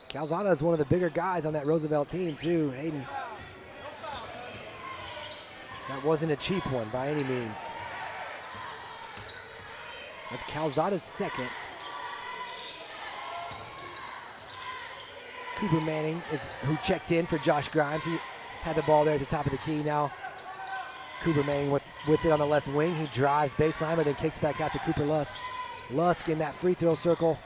Calzada is one of the bigger guys on that Roosevelt team too. Hayden, that wasn't a cheap one by any means. That's Calzada's second. Cooper Manning is who checked in for Josh Grimes. He had the ball there at the top of the key. Now Cooper Manning with it on the left wing. He drives baseline, but then kicks back out to Cooper Lusk. Lusk in that free throw circle.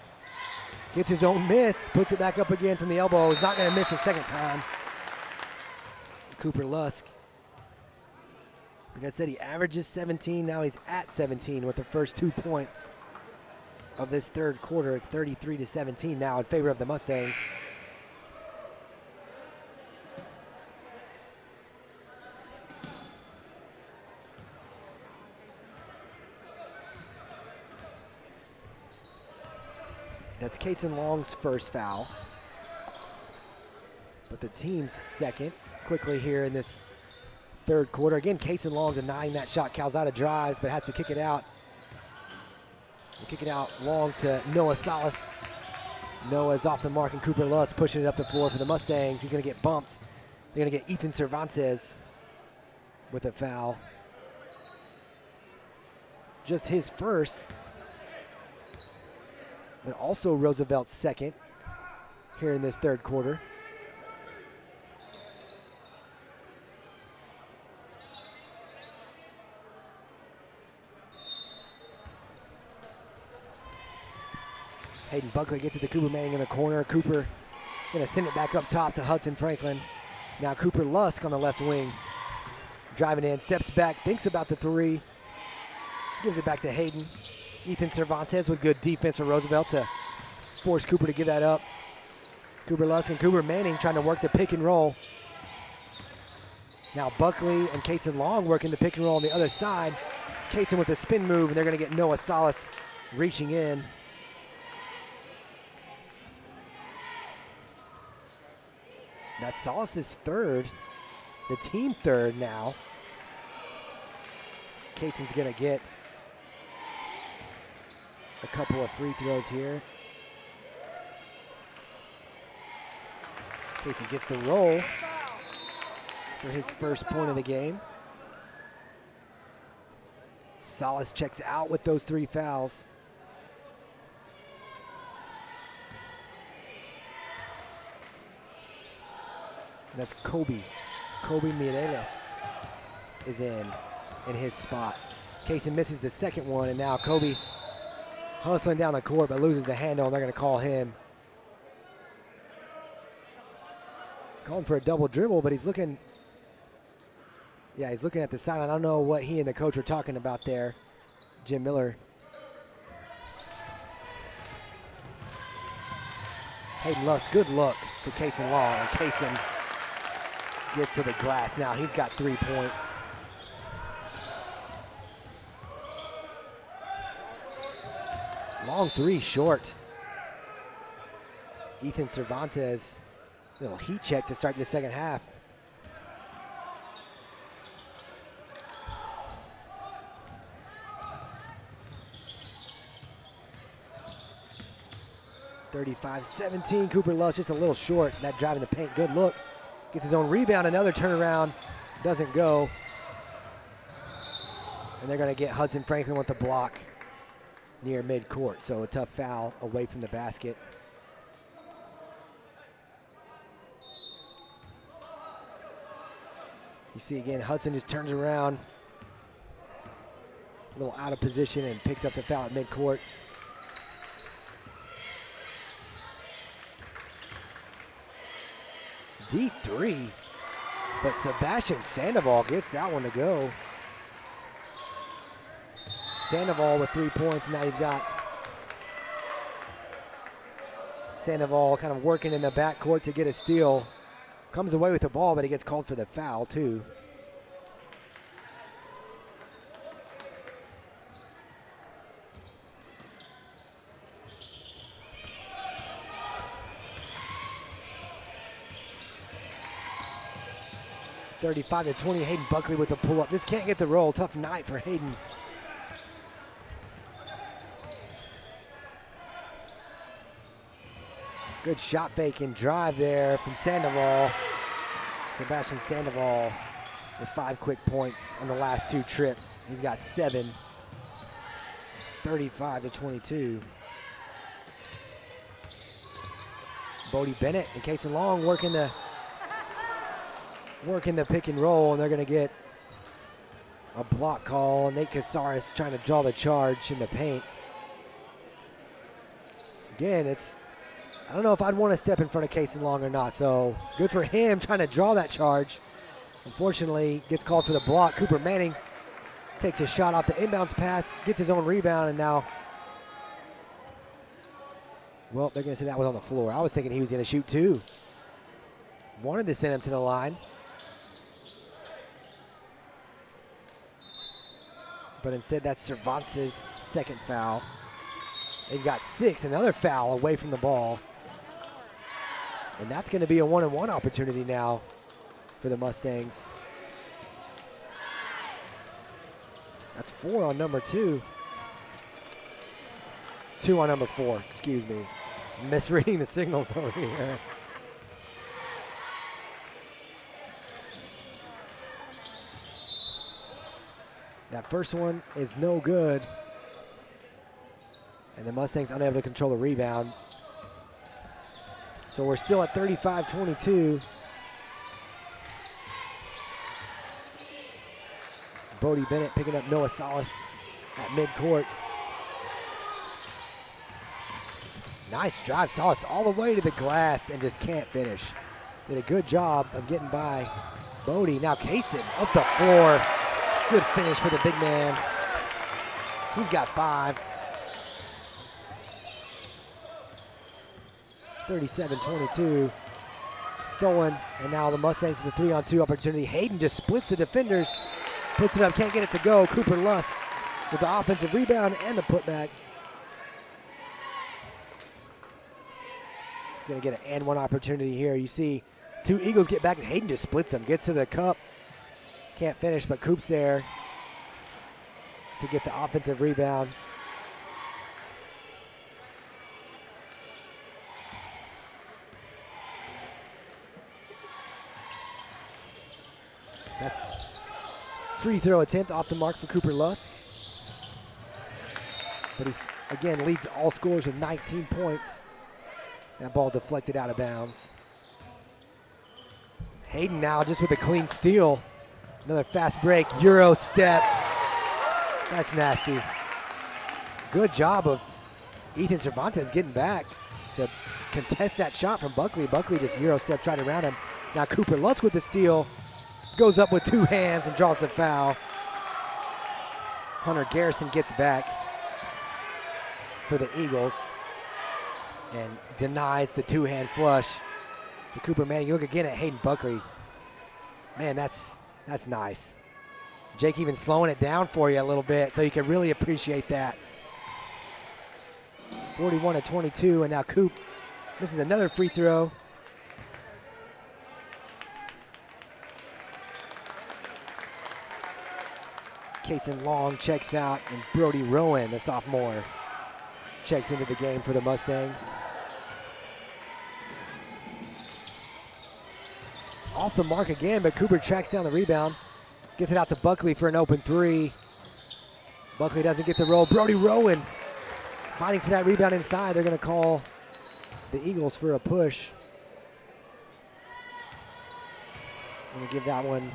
Gets his own miss, puts it back up again from the elbow. Is not going to miss a second time. Cooper Lusk. Like I said, he averages 17. Now he's at 17 with the first 2 points of this third quarter. It's 33-17 now in favor of the Mustangs. That's Kason Long's first foul, but the team's second. Quickly here in this third quarter. Again, Kason Long denying that shot. Calzada drives, but has to kick it out. Kick it out long to Noah Salas. Noah's off the mark, and Cooper Lusk pushing it up the floor for the Mustangs. He's going to get bumped. They're going to get Ethan Cervantes with a foul. Just his first, but also Roosevelt's second here in this third quarter. Hayden Buckley gets it to Cooper Manning in the corner. Cooper gonna send it back up top to Hudson Franklin. Now Cooper Lusk on the left wing. Driving in, steps back, thinks about the three. Gives it back to Hayden. Ethan Cervantes with good defense for Roosevelt to force Cooper to give that up. Cooper Lusk and Cooper Manning trying to work the pick and roll. Now Buckley and Kason Long working the pick and roll on the other side. Kason with a spin move, and they're gonna get Noah Salas reaching in. That's Salas' third, the team third now. Kason's gonna get a couple of free throws here. Kason gets the roll for his first point of the game. Salas checks out with those 3 fouls. And that's Kobe Mireles is in his spot. Kason misses the second one, and now Kobe hustling down the court, but loses the handle, and they're going to call him. Calling for a double dribble, but he's looking. Yeah, he's looking at the sideline. I don't know what he and the coach were talking about there, Jim Miller. Hayden Lusk, good look to Kason Long, and Kason gets to the glass. Now he's got 3 points. Long three short. Ethan Cervantes, little heat check to start the second half. 35-17, Cooper Lusk just a little short. That drive in the paint, good look. Gets his own rebound, another turnaround, doesn't go. And they're gonna get Hudson Franklin with the block near midcourt, so a tough foul away from the basket. You see again, Hudson just turns around, a little out of position and picks up the foul at midcourt. Deep three, but Sebastian Sandoval gets that one to go. Sandoval with 3 points. Now you've got Sandoval kind of working in the backcourt to get a steal. Comes away with the ball, but he gets called for the foul too. (35-20), Hayden Buckley with the pull-up. Just can't get the roll. Tough night for Hayden. Good shot fake and drive there from Sandoval. Sebastian Sandoval with 5 quick points on the last 2 trips. He's got 7. It's 35-22. Bodie Bennett and Kason Long working the pick and roll, and they're gonna get a block call. Nate Casares trying to draw the charge in the paint. Again, I don't know if I'd want to step in front of Kason Long or not, so good for him trying to draw that charge. Unfortunately, gets called for the block. Cooper Manning takes a shot off the inbounds pass, gets his own rebound, and now, well, they're gonna say that was on the floor. I was thinking he was gonna shoot too. Wanted to send him to the line. But instead, that's Cervantes' second foul. They've got 6, another foul away from the ball. And that's going to be a 1-on-1 opportunity now for the Mustangs. That's 4 on number 2. 2 on number 4, excuse me. Misreading the signals over here. That first one is no good. And the Mustangs unable to control the rebound. So we're still at 35-22. Bodie Bennett picking up Noah Salas at midcourt. Nice drive, Salas all the way to the glass and just can't finish. Did a good job of getting by Bodie. Now Kason up the floor. Good finish for the big man. He's got 5. 37-22. Stolen, and now the Mustangs with a 3-on-2 opportunity. Hayden just splits the defenders, puts it up, can't get it to go. Cooper Lusk with the offensive rebound and the putback. He's gonna get an and one opportunity here. You see 2 Eagles get back and Hayden just splits them, gets to the cup. Can't finish, but Coop's there to get the offensive rebound. That's free throw attempt off the mark for Cooper Lusk. But he's, again, leads all scorers with 19 points. That ball deflected out of bounds. Hayden now just with a clean steal. Another fast break, Euro step. That's nasty. Good job of Ethan Cervantes getting back to contest that shot from Buckley. Buckley just Euro steps right around him. Now Cooper Lusk with the steal. Goes up with 2 hands and draws the foul. Hunter Garrison gets back for the Eagles and denies the 2-hand flush to Cooper Manning. You look again at Hayden Buckley. Man, that's nice. Jake even slowing it down for you a little bit so you can really appreciate that. 41-22, and now Coop misses another free throw. Kason Long checks out, and Brody Rowan, the sophomore, checks into the game for the Mustangs. off the mark again, but Cooper tracks down the rebound. Gets it out to Buckley for an open three. Buckley doesn't get the roll. Brody Rowan fighting for that rebound inside. They're going to call the Eagles for a push. I'm going to give that one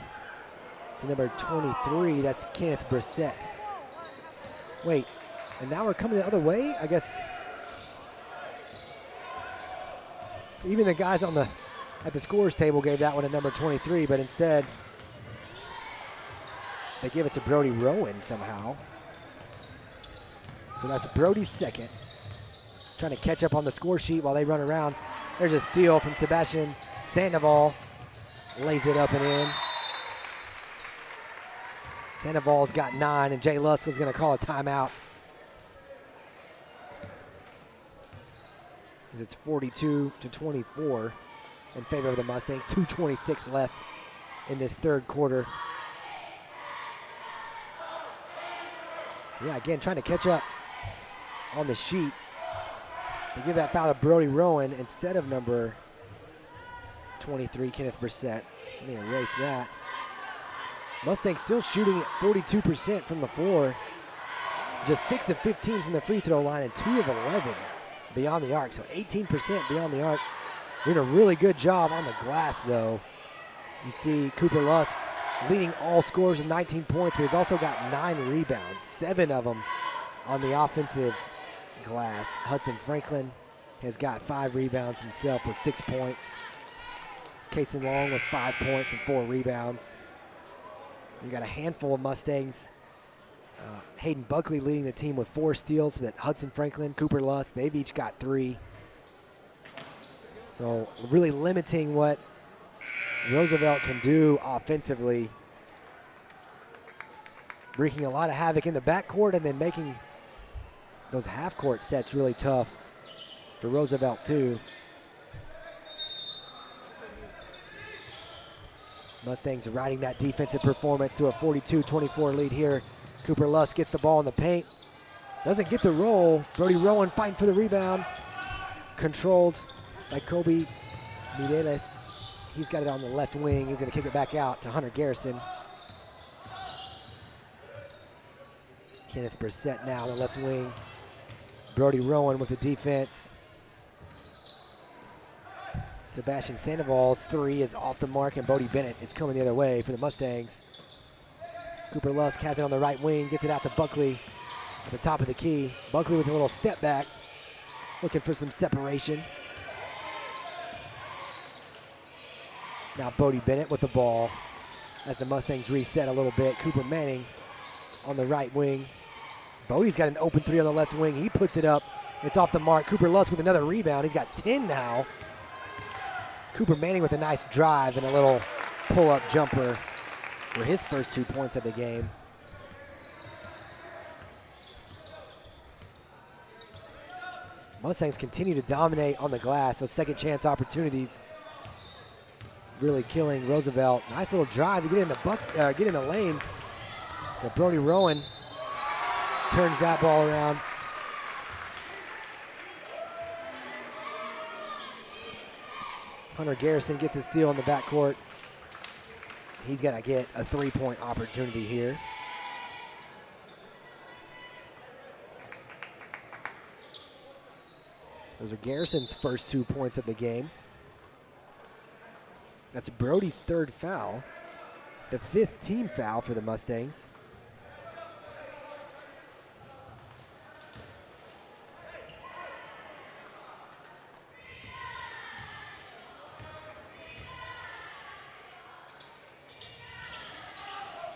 to number 23. That's Kenneth Brissett. Wait, and now we're coming the other way? I guess even the guys at the scores table gave that one to number 23, but instead they give it to Brody Rowan somehow. So that's Brody's second. Trying to catch up on the score sheet while they run around. There's a steal from Sebastian Sandoval. Lays it up and in. Sandoval's got 9, and Jay Lusk was going to call a timeout. It's 42-24 in favor of the Mustangs. 2:26 left in this third quarter. Yeah, again, trying to catch up on the sheet. They give that foul to Brody Rowan instead of number 23, Kenneth Brissett. So let me erase that. Mustangs still shooting at 42% from the floor. Just 6 of 15 from the free throw line and 2 of 11 beyond the arc. So 18% beyond the arc. Doing a really good job on the glass, though. You see Cooper Lusk leading all scorers with 19 points, but he's also got 9 rebounds, 7 of them on the offensive glass. Hudson Franklin has got 5 rebounds himself with 6 points. Cason Long with 5 points and 4 rebounds. You got a handful of Mustangs. Hayden Buckley leading the team with 4 steals, but Hudson Franklin, Cooper Lusk, they've each got 3. So really limiting what Roosevelt can do offensively. Wreaking a lot of havoc in the backcourt and then making those half-court sets really tough for Roosevelt too. Mustangs riding that defensive performance to a 42-24 lead here. Cooper Lusk gets the ball in the paint. Doesn't get the roll. Brody Rowan fighting for the rebound. Controlled by Kobe Mireles. He's got it on the left wing. He's going to kick it back out to Hunter Garrison. Kenneth Brissett now on the left wing. Brody Rowan with the defense. Sebastian Sandoval's 3 is off the mark, and Bodie Bennett is coming the other way for the Mustangs. Cooper Lusk has it on the right wing, gets it out to Buckley at the top of the key. Buckley with a little step back, looking for some separation. Now Bodie Bennett with the ball as the Mustangs reset a little bit. Cooper Manning on the right wing. Bodie's got an open 3 on the left wing. He puts it up. It's off the mark. Cooper Lusk with another rebound. He's got 10 now. Cooper Manning with a nice drive and a little pull-up jumper for his first 2 points of the game. Mustangs continue to dominate on the glass. Those second chance opportunities really killing Roosevelt. Nice little drive to get in the lane. But Brody Rowan turns that ball around. Hunter Garrison gets a steal in the backcourt. He's got to get a 3-point opportunity here. Those are Garrison's first 2 points of the game. That's Brody's 3rd foul, the 5th team foul for the Mustangs.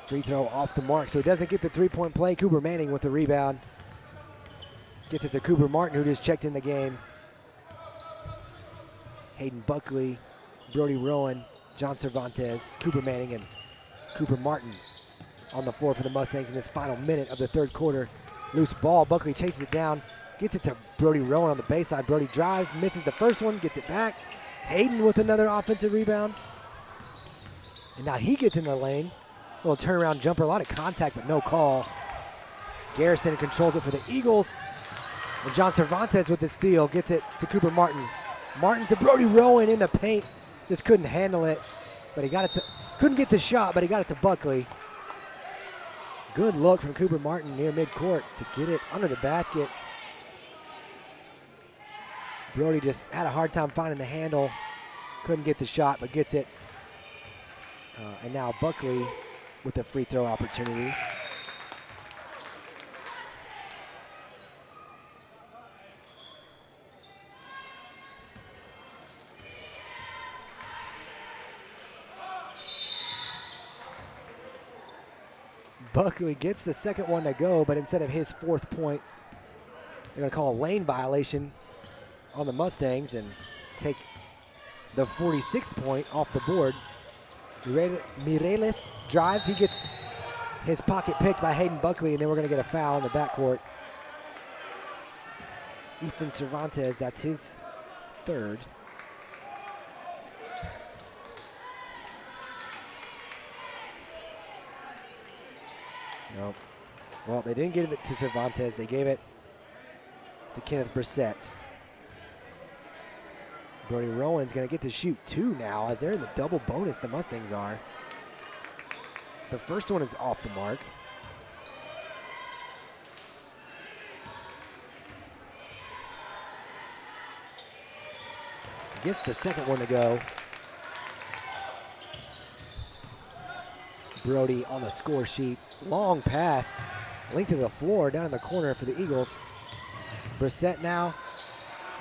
Free throw off the mark, so he doesn't get the 3-point play. Cooper Manning with the rebound. Gets it to Cooper Martin, who just checked in the game. Hayden Buckley, Brody Rowan, John Cervantes, Cooper Manning, and Cooper Martin on the floor for the Mustangs in this final minute of the third quarter. Loose ball, Buckley chases it down, gets it to Brody Rowan on the baseline. Brody drives, misses the first one, gets it back. Hayden with another offensive rebound. And now he gets in the lane. Little turnaround jumper, a lot of contact, but no call. Garrison controls it for the Eagles. And John Cervantes with the steal gets it to Cooper Martin. Martin to Brody Rowan in the paint. Just couldn't handle it. but he got it to, couldn't get the shot, but he got it to Buckley. Good look from Cooper Martin near midcourt to get it under the basket. Brody just had a hard time finding the handle. Couldn't get the shot, but gets it. And now Buckley with a free throw opportunity. Buckley gets the second one to go, but instead of his fourth point, they're going to call a lane violation on the Mustangs and take the 46th point off the board. Mireles drives. He gets his pocket picked by Hayden Buckley, and then we're going to get a foul in the backcourt. Ethan Cervantes, that's his third. Nope. Well, they didn't give it to Cervantes. They gave it to Kenneth Brissett. Brody Rowan's going to get to shoot 2 now as they're in the double bonus, the Mustangs are. The first one is off the mark. Gets the second one to go. Brody on the score sheet. Long pass, length of the floor down in the corner for the Eagles. Brissett now.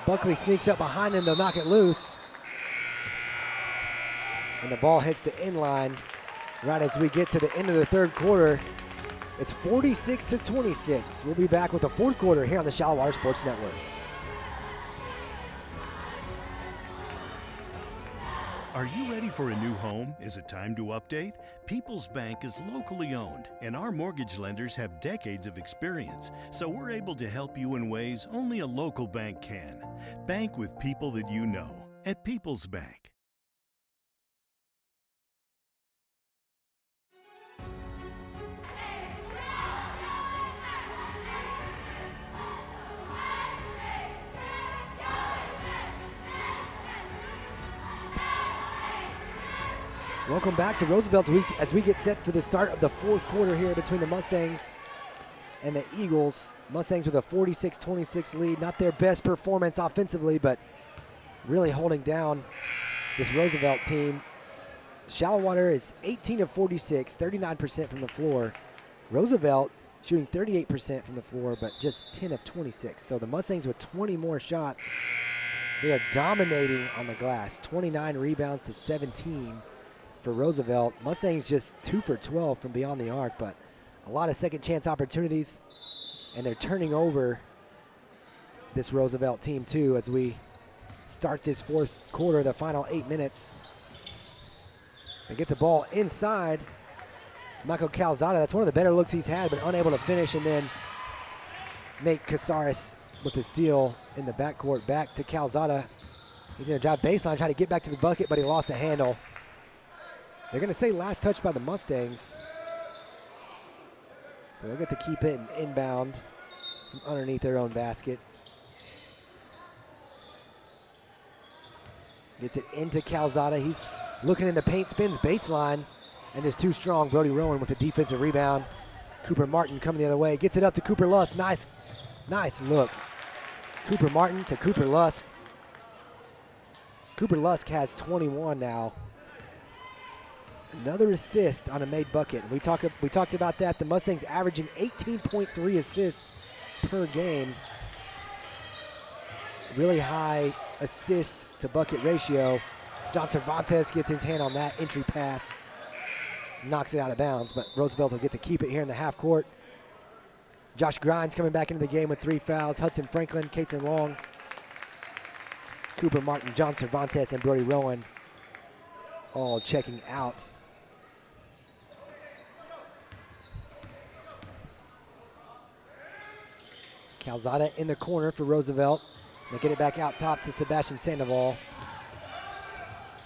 Buckley sneaks up behind him to knock it loose. And the ball hits the inline right as we get to the end of the third quarter. It's 46-26. We'll be back with the fourth quarter here on the Shallow Water Sports Network. Are you ready for a new home? Is it time to update? People's Bank is locally owned, and our mortgage lenders have decades of experience, so we're able to help you in ways only a local bank can. Bank with people that you know at People's Bank. Welcome back to Roosevelt as we get set for the start of the fourth quarter here between the Mustangs and the Eagles. Mustangs with a 46-26 lead. Not their best performance offensively, but really holding down this Roosevelt team. Shallow Water is 18 of 46, 39% from the floor. Roosevelt shooting 38% from the floor, but just 10 of 26. So the Mustangs with 20 more shots. They are dominating on the glass. 29 rebounds to 17. For Roosevelt. Mustangs just 2 for 12 from beyond the arc, but a lot of second chance opportunities, and they're turning over this Roosevelt team too as we start this fourth quarter, the final 8 minutes. They get the ball inside. Michael Calzada, that's one of the better looks he's had, but unable to finish, and then Nate Casares with the steal in the backcourt. Back to Calzada. He's gonna drive baseline, try to get back to the bucket, but he lost the handle. They're going to say last touch by the Mustangs. So they'll get to keep it and inbound from underneath their own basket. Gets it into Calzada. He's looking in the paint, spins baseline, and is too strong. Brody Rowan with a defensive rebound. Cooper Martin coming the other way. Gets it up to Cooper Lusk. Nice look. Cooper Martin to Cooper Lusk. Cooper Lusk has 21 now. Another assist on a made bucket. We talked about that. The Mustangs averaging 18.3 assists per game. Really high assist to bucket ratio. John Cervantes gets his hand on that entry pass. Knocks it out of bounds, but Roosevelt will get to keep it here in the half court. Josh Grimes coming back into the game with 3 fouls. Hudson Franklin, Kason Long, Cooper Martin, John Cervantes, and Brody Rowan all checking out. Calzada in the corner for Roosevelt. They get it back out top to Sebastian Sandoval.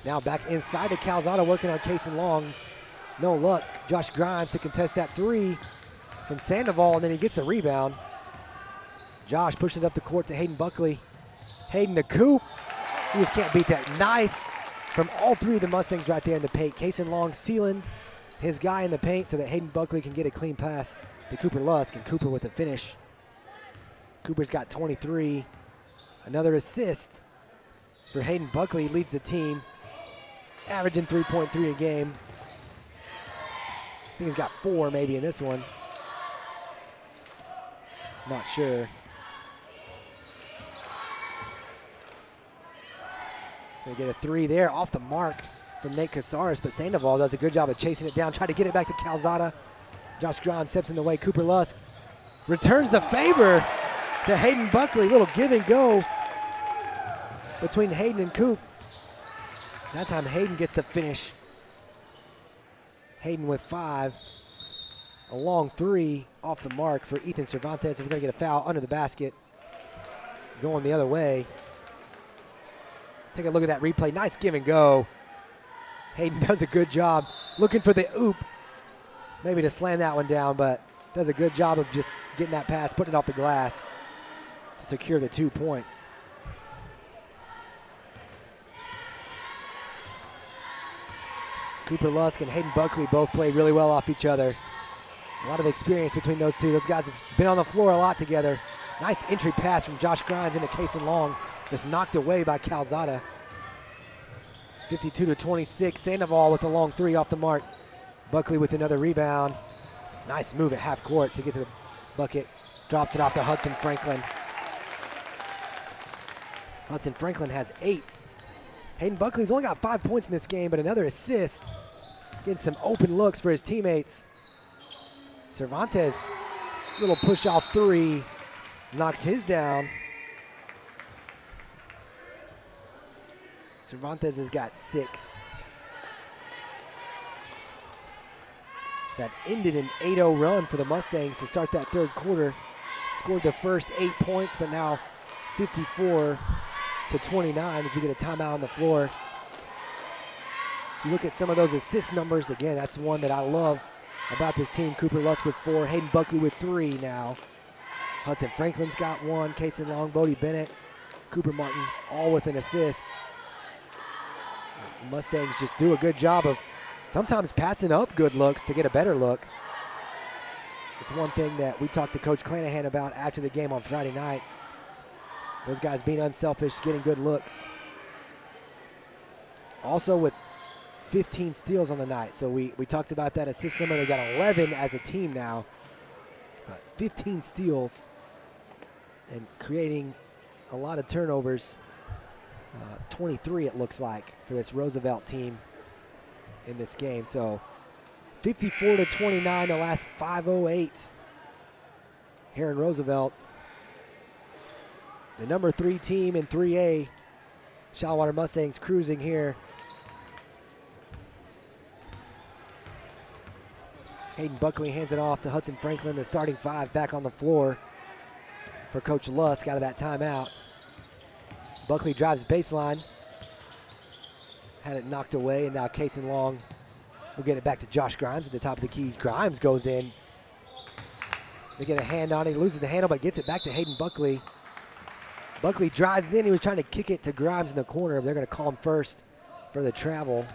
Now back inside to Calzada, working on Kason Long. No luck. Josh Grimes to contest that 3 from Sandoval, and then he gets a rebound. Josh pushing it up the court to Hayden Buckley. Hayden to Coop. He just can't beat that. Nice from all three of the Mustangs right there in the paint. Kason Long sealing his guy in the paint so that Hayden Buckley can get a clean pass to Cooper Lusk, and Cooper with the finish. Cooper's got 23. Another assist for Hayden Buckley, leads the team, averaging 3.3 a game. I think he's got 4 maybe in this one. Not sure. Gonna get a 3 there off the mark from Nate Casares, but Sandoval does a good job of chasing it down, try to get it back to Calzada. Josh Grimes steps in the way. Cooper Lusk returns the favor to Hayden Buckley. Little give and go between Hayden and Coop. That time Hayden gets the finish. Hayden with 5. A long 3 off the mark for Ethan Cervantes. We're gonna get a foul under the basket. Going the other way. Take a look at that replay. Nice give and go. Hayden does a good job looking for the oop. Maybe to slam that one down, but does a good job of just getting that pass, putting it off the glass to secure the 2 points. Cooper Lusk and Hayden Buckley both played really well off each other. A lot of experience between those two. Those guys have been on the floor a lot together. Nice entry pass from Josh Grimes into Kason Long. Just knocked away by Calzada. 52-26. Sandoval with a long 3 off the mark. Buckley with another rebound. Nice move at half court to get to the bucket. Drops it off to Hudson Franklin. Hudson Franklin has 8. Hayden Buckley's only got 5 points in this game, but another assist. Getting some open looks for his teammates. Cervantes, little push off 3, knocks his down. Cervantes has got 6. That ended an 8-0 run for the Mustangs to start that third quarter. Scored the first 8 points, but now 54-29 as we get a timeout on the floor. So you look at some of those assist numbers. Again, that's one that I love about this team. Cooper Lusk with 4, Hayden Buckley with 3 now. Hudson Franklin's got 1, Kason Long, Bodie Bennett, Cooper Martin, all with an assist. The Mustangs just do a good job of sometimes passing up good looks to get a better look. It's one thing that we talked to Coach Clanahan about after the game on Friday night. Those guys being unselfish, getting good looks. Also with 15 steals on the night. So we talked about that assist number. They got 11 as a team now. But 15 steals and creating a lot of turnovers. 23 it looks like for this Roosevelt team in this game. So 54-29, the last 5:08 here in Roosevelt. The number 3 team in 3A, Shallowater Mustangs, cruising here. Hayden Buckley hands it off to Hudson Franklin, the starting 5 back on the floor for Coach Lusk out of that timeout. Buckley drives baseline. Had it knocked away, and now Kason Long will get it back to Josh Grimes at the top of the key. Grimes goes in. They get a hand on it. He loses the handle, but gets it back to Hayden Buckley. Buckley drives in. He was trying to kick it to Grimes in the corner. They're going to call him first for the travel.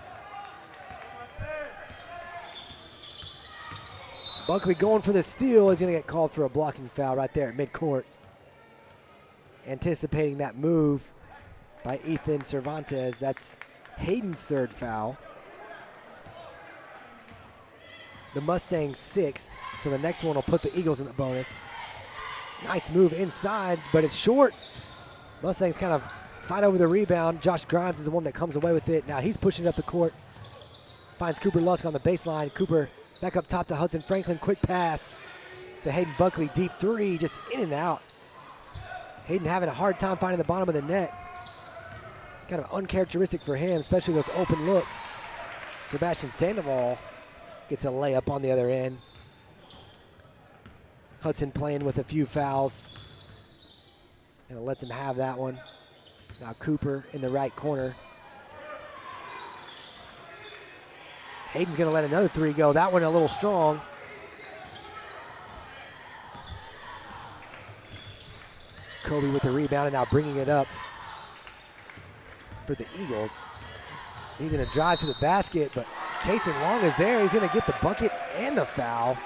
Buckley going for the steal is going to get called for a blocking foul right there at midcourt. Anticipating that move by Ethan Cervantes. That's Hayden's 3rd foul. The Mustangs 6th, so the next one will put the Eagles in the bonus. Nice move inside, but it's short. Mustangs kind of fight over the rebound. Josh Grimes is the one that comes away with it. Now he's pushing it up the court. Finds Cooper Lusk on the baseline. Cooper back up top to Hudson Franklin. Quick pass to Hayden Buckley. Deep 3, just in and out. Hayden having a hard time finding the bottom of the net. Kind of uncharacteristic for him, especially those open looks. Sebastian Sandoval gets a layup on the other end. Hudson playing with a few fouls. And it lets him have that one. Now Cooper in the right corner. Hayden's gonna let another 3 go. That one a little strong. Kobe with the rebound and now bringing it up for the Eagles. He's going to drive to the basket, but Kaysen Long is there. He's going to get the bucket and the foul.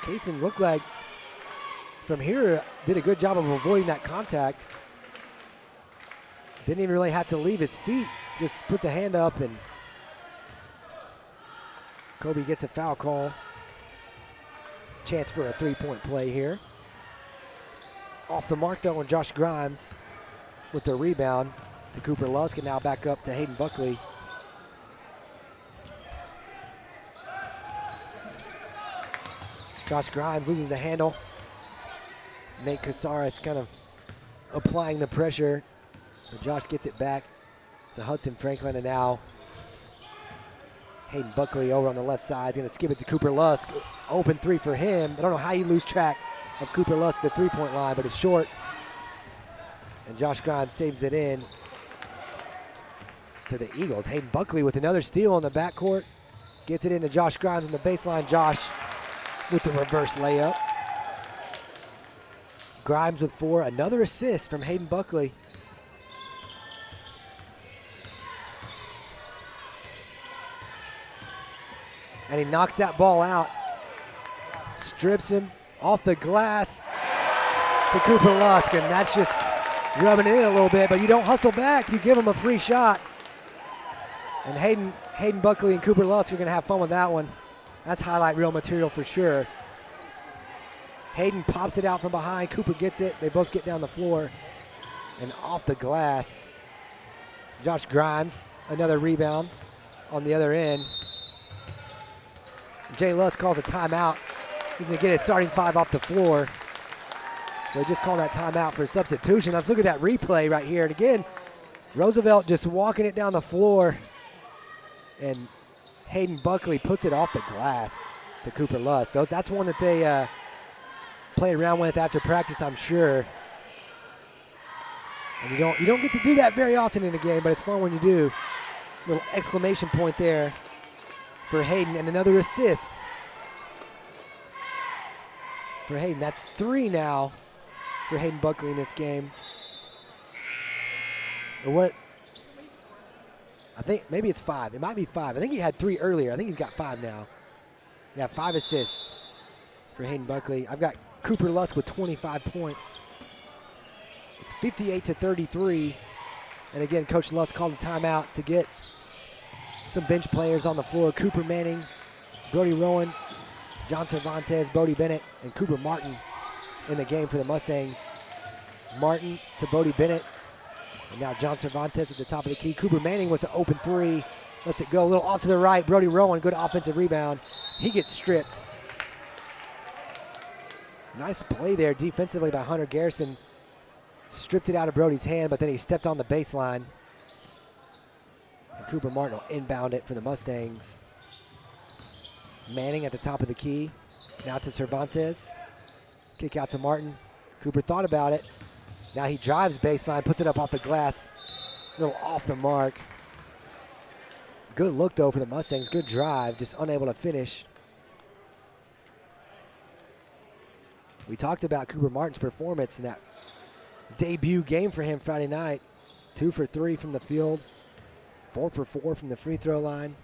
Kaysen looked like from here did a good job of avoiding that contact. Didn't even really have to leave his feet. Just puts a hand up, and Kobe gets a foul call. Chance for a three-point play here. Off the mark, though, and Josh Grimes with the rebound to Cooper Lusk, and now back up to Hayden Buckley. Josh Grimes loses the handle. Nate Casares kind of applying the pressure. But Josh gets it back to Hudson Franklin, and now Hayden Buckley over on the left side. Going to skip it to Cooper Lusk. Open three for him. I don't know how you lose track of Cooper Lusk at the three-point line, but it's short. And Josh Grimes saves it in to the Eagles. Hayden Buckley with another steal in the backcourt. Gets it into Josh Grimes on the baseline. Josh with the reverse layup. Grimes with 4. Another assist from Hayden Buckley. And he knocks that ball out. Strips him off the glass to Cooper Lusk, and that's just rubbing it in a little bit, but you don't hustle back. You give him a free shot. And Hayden Buckley and Cooper Lusk are going to have fun with that one. That's highlight reel material for sure. Hayden pops it out from behind. Cooper gets it. They both get down the floor. And off the glass, Josh Grimes, another rebound on the other end. Jay Lusk calls a timeout. He's going to get his starting 5 off the floor. So he just called that timeout for substitution. Let's look at that replay right here. And again, Roosevelt just walking it down the floor. And Hayden Buckley puts it off the glass to Cooper Lusk. That's one that they play around with after practice, I'm sure. And you don't get to do that very often in a game, but it's fun when you do. Little exclamation point there for Hayden, and another assist for Hayden. That's 3 now for Hayden Buckley in this game. Or what? I think maybe it's 5. It might be 5. I think he had 3 earlier. I think he's got 5 now. Yeah, 5 assists for Hayden Buckley. I've got Cooper Lusk with 25 points. It's 58-33. And again, Coach Lusk called a timeout to get some bench players on the floor. Cooper Manning, Brody Rowan, John Cervantes, Bodie Bennett, and Cooper Martin in the game for the Mustangs. Martin to Bodie Bennett. And now John Cervantes at the top of the key. Cooper Manning with the open 3. Lets it go a little off to the right. Brody Rowan, good offensive rebound. He gets stripped. Nice play there defensively by Hunter Garrison. Stripped it out of Brody's hand, but then he stepped on the baseline. And Cooper Martin will inbound it for the Mustangs. Manning at the top of the key. Now to Cervantes. Kick out to Martin. Cooper thought about it. Now he drives baseline, puts it up off the glass. A little off the mark. Good look, though, for the Mustangs. Good drive, just unable to finish. We talked about Cooper Martin's performance in that debut game for him Friday night. 2 for 3 from the field. 4 for 4 from the free throw line.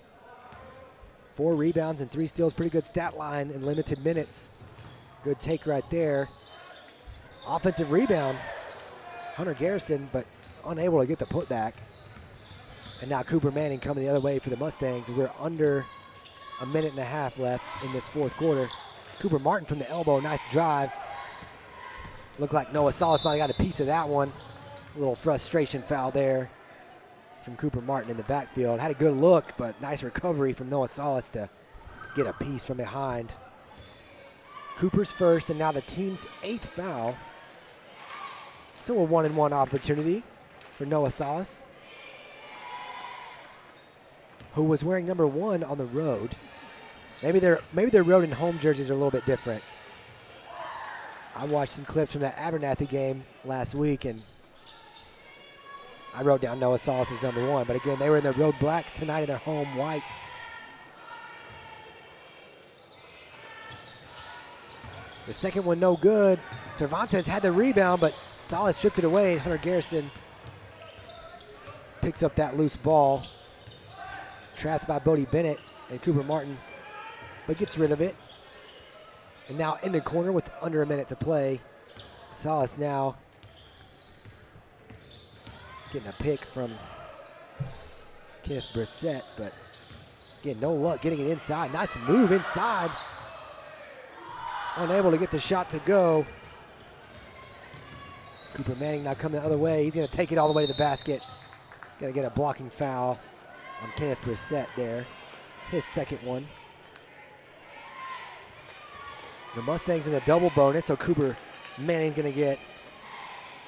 4 rebounds and 3 steals. Pretty good stat line in limited minutes. Good take right there. Offensive rebound. Hunter Garrison, but unable to get the putback. And now Cooper Manning coming the other way for the Mustangs. We're under a minute and a half left in this fourth quarter. Cooper Martin from the elbow, nice drive. Looked like Noah Salas might have got a piece of that one. A little frustration foul there from Cooper Martin in the backfield. Had a good look, but nice recovery from Noah Salas to get a piece from behind. Cooper's first, and now the team's 8th foul. So a 1-and-1 opportunity for Noah Salas, who was wearing number 1 on the road. Maybe their road and home jerseys are a little bit different. I watched some clips from that Abernathy game last week, and I wrote down Noah Salas as number 1. But again, they were in their road blacks tonight in their home whites. The second one no good. Cervantes had the rebound, but Salas stripped it away. Hunter Garrison picks up that loose ball. Trapped by Bodie Bennett and Cooper Martin, but gets rid of it. And now in the corner with under a minute to play. Salas now getting a pick from Kenneth Brissett, but again, no luck getting it inside. Nice move inside. Unable to get the shot to go. Cooper Manning now coming the other way. He's going to take it all the way to the basket. Got to get a blocking foul on Kenneth Brissett there. His second one. The Mustangs in the double bonus, so Cooper Manning's going to get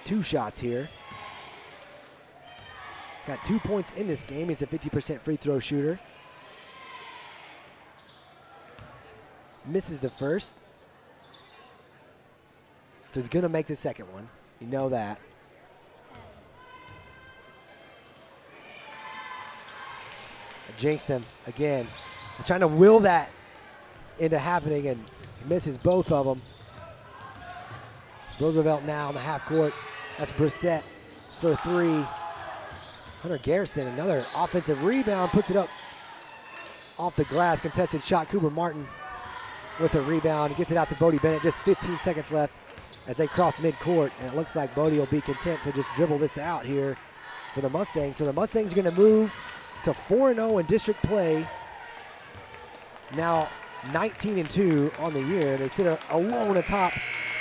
2 shots here. Got 2 points in this game. He's a 50% free throw shooter. Misses the first. So he's going to make the second one. You know that. Jinxed him again. He's trying to will that into happening, and he misses both of them. Roosevelt now in the half court. That's Brissett for 3. Hunter Garrison, another offensive rebound, puts it up off the glass. Contested shot. Cooper Martin with a rebound. Gets it out to Bodie Bennett. Just 15 seconds left as they cross midcourt. And it looks like Bodie will be content to just dribble this out here for the Mustangs. So the Mustangs are going to move to 4-0 in district play. Now 19-2 on the year. They sit alone atop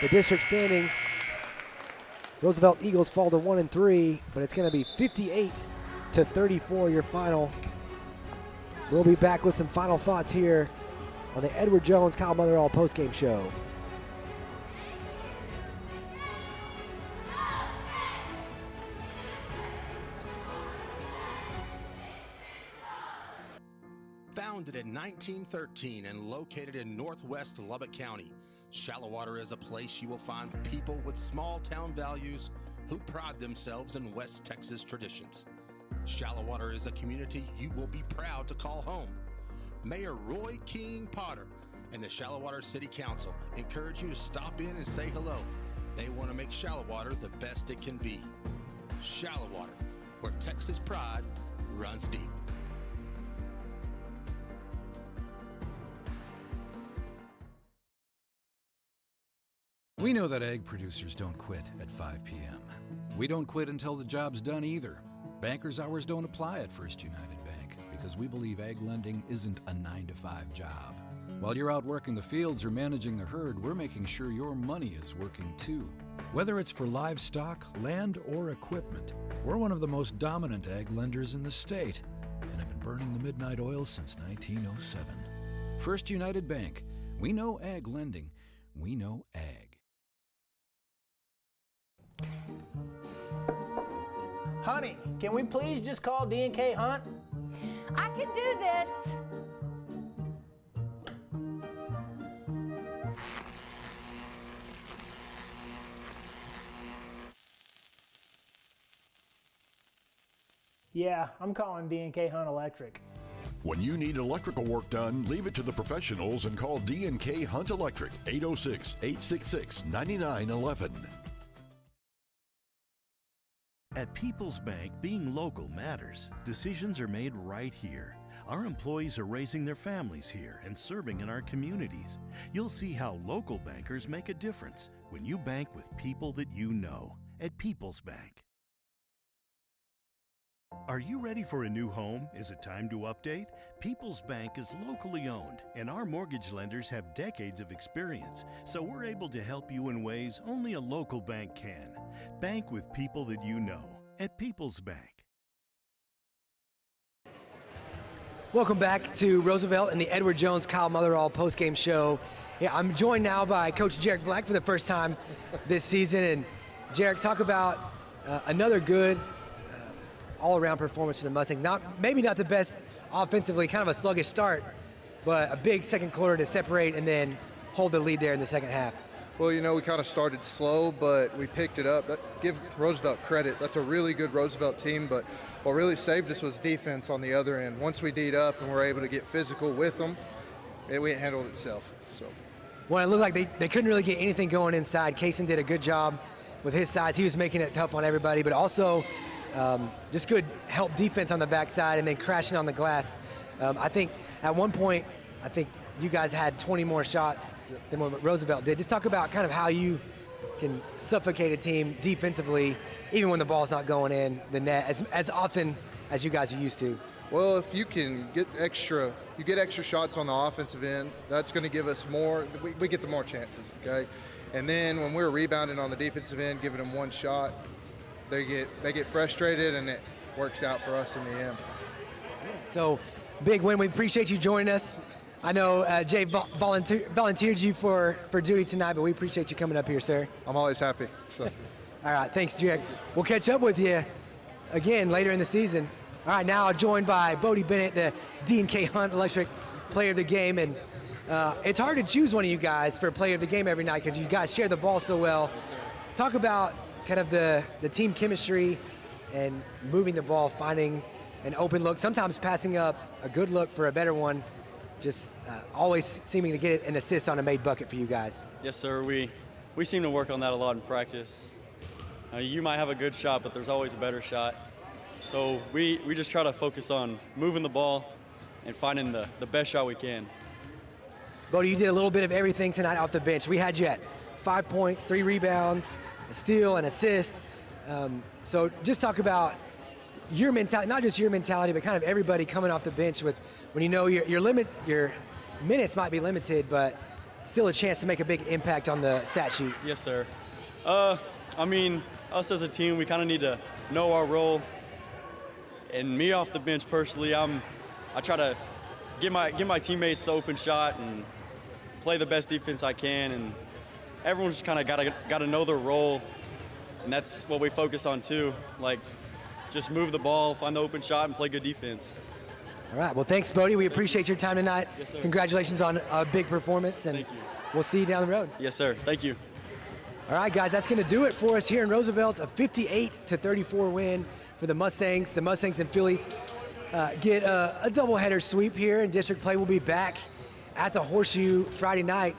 the district standings. Roosevelt Eagles fall to 1-3, but it's going to be 58-34 your final. We'll be back with some final thoughts here on the Edward Jones Kyle Motherall postgame show. Founded in 1913 and located in northwest Lubbock County, Shallowater is a place you will find people with small town values who pride themselves in West Texas traditions. Shallowater is a community you will be proud to call home. Mayor Roy King Potter and the Shallowater City Council encourage you to stop in and say hello. They want to make Shallowater the best it can be. Shallowater, where Texas pride runs deep. We know that egg producers don't quit at 5 p.m. We don't quit until the job's done either. Bankers' hours don't apply at First United Bank because we believe egg lending isn't a 9-to-5 job. While you're out working the fields or managing the herd, we're making sure your money is working too. Whether it's for livestock, land, or equipment, we're one of the most dominant egg lenders in the state and have been burning the midnight oil since 1907. First United Bank. We know egg lending. We know egg. Honey, can we please just call D&K Hunt? I can do this. Yeah, I'm calling D&K Hunt Electric. When you need electrical work done, leave it to the professionals and call D&K Hunt Electric, 806-866-9911. At People's Bank, being local matters. Decisions are made right here. Our employees are raising their families here and serving in our communities. You'll see how local bankers make a difference when you bank with people that you know. At People's Bank. Are you ready for a new home? Is it time to update? People's Bank is locally owned, and our mortgage lenders have decades of experience, so we're able to help you in ways only a local bank can. Bank with people that you know at People's Bank. Welcome back to Roosevelt and the Edward Jones Kyle Motherall postgame show. Yeah, I'm joined now by Coach Jarek Black for the first time this season. And Jarek, talk about another good all-around performance for the Mustangs. Maybe not the best offensively, kind of a sluggish start, but a big second quarter to separate and then hold the lead there in the second half. Well, you know, we kind of started slow, but we picked it up. Give Roosevelt credit. That's a really good Roosevelt team, but what really saved us was defense on the other end. Once we D'd up and were able to get physical with them, it handled itself. So, well, it looked like they couldn't really get anything going inside. Kaysen did a good job with his size. He was making it tough on everybody, but also Just good help defense on the backside and then crashing on the glass. I think at one point, I think you guys had 20 more shots than what Roosevelt did. Just talk about kind of how you can suffocate a team defensively, even when the ball's not going in the net as often as you guys are used to. Well, if you can get extra shots on the offensive end, that's going to give us more. We get the more chances, okay? And then when we're rebounding on the defensive end, giving them one shot, they get frustrated, and it works out for us in the end. So, big win. We appreciate you joining us. I know Jay volunteered you for duty tonight, but we appreciate you coming up here, sir. I'm always happy. So. All right, thanks, Jack. We'll catch up with you again later in the season. All right, now joined by Bodie Bennett, the D&K Hunt Electric Player of the Game, and it's hard to choose one of you guys for Player of the Game every night because you guys share the ball so well. Talk about kind of the team chemistry and moving the ball, finding an open look, sometimes passing up a good look for a better one, just always seeming to get an assist on a made bucket for you guys. Yes, sir. We seem to work on that a lot in practice. You might have a good shot, but there's always a better shot. So we just try to focus on moving the ball and finding the best shot we can. Bodie, you did a little bit of everything tonight off the bench. We had you at 5 points, 3 rebounds, a steal, an assist. So just talk about your mentality, not just your mentality, but kind of everybody coming off the bench with when you know your minutes might be limited, but still a chance to make a big impact on the stat sheet. Yes, sir. I mean, us as a team, we kind of need to know our role. And me off the bench personally, I try to give my teammates the open shot and play the best defense I can. And everyone's just kind of got to know their role, and that's what we focus on too. Like, just move the ball, find the open shot, and play good defense. All right. Well, thanks, Bodie. We appreciate your time tonight. Yes, sir. Congratulations on a big performance, and we'll see you down the road. Yes, sir. Thank you. All right, guys, that's going to do it for us here in Roosevelt. A 58-34 win for the Mustangs. The Mustangs and Phillies get a doubleheader sweep here in district play. We'll be back at the Horseshoe Friday night.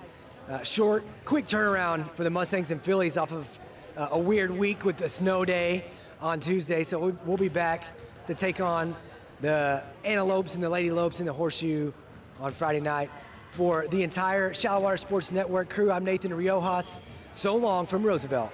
Short, quick turnaround for the Mustangs and Phillies off of a weird week with the snow day on Tuesday. So we'll be back to take on the Antelopes and the Lady Lopes in the Horseshoe on Friday night. For the entire Shallow Water Sports Network crew, I'm Nathan Riojas. So long from Roosevelt.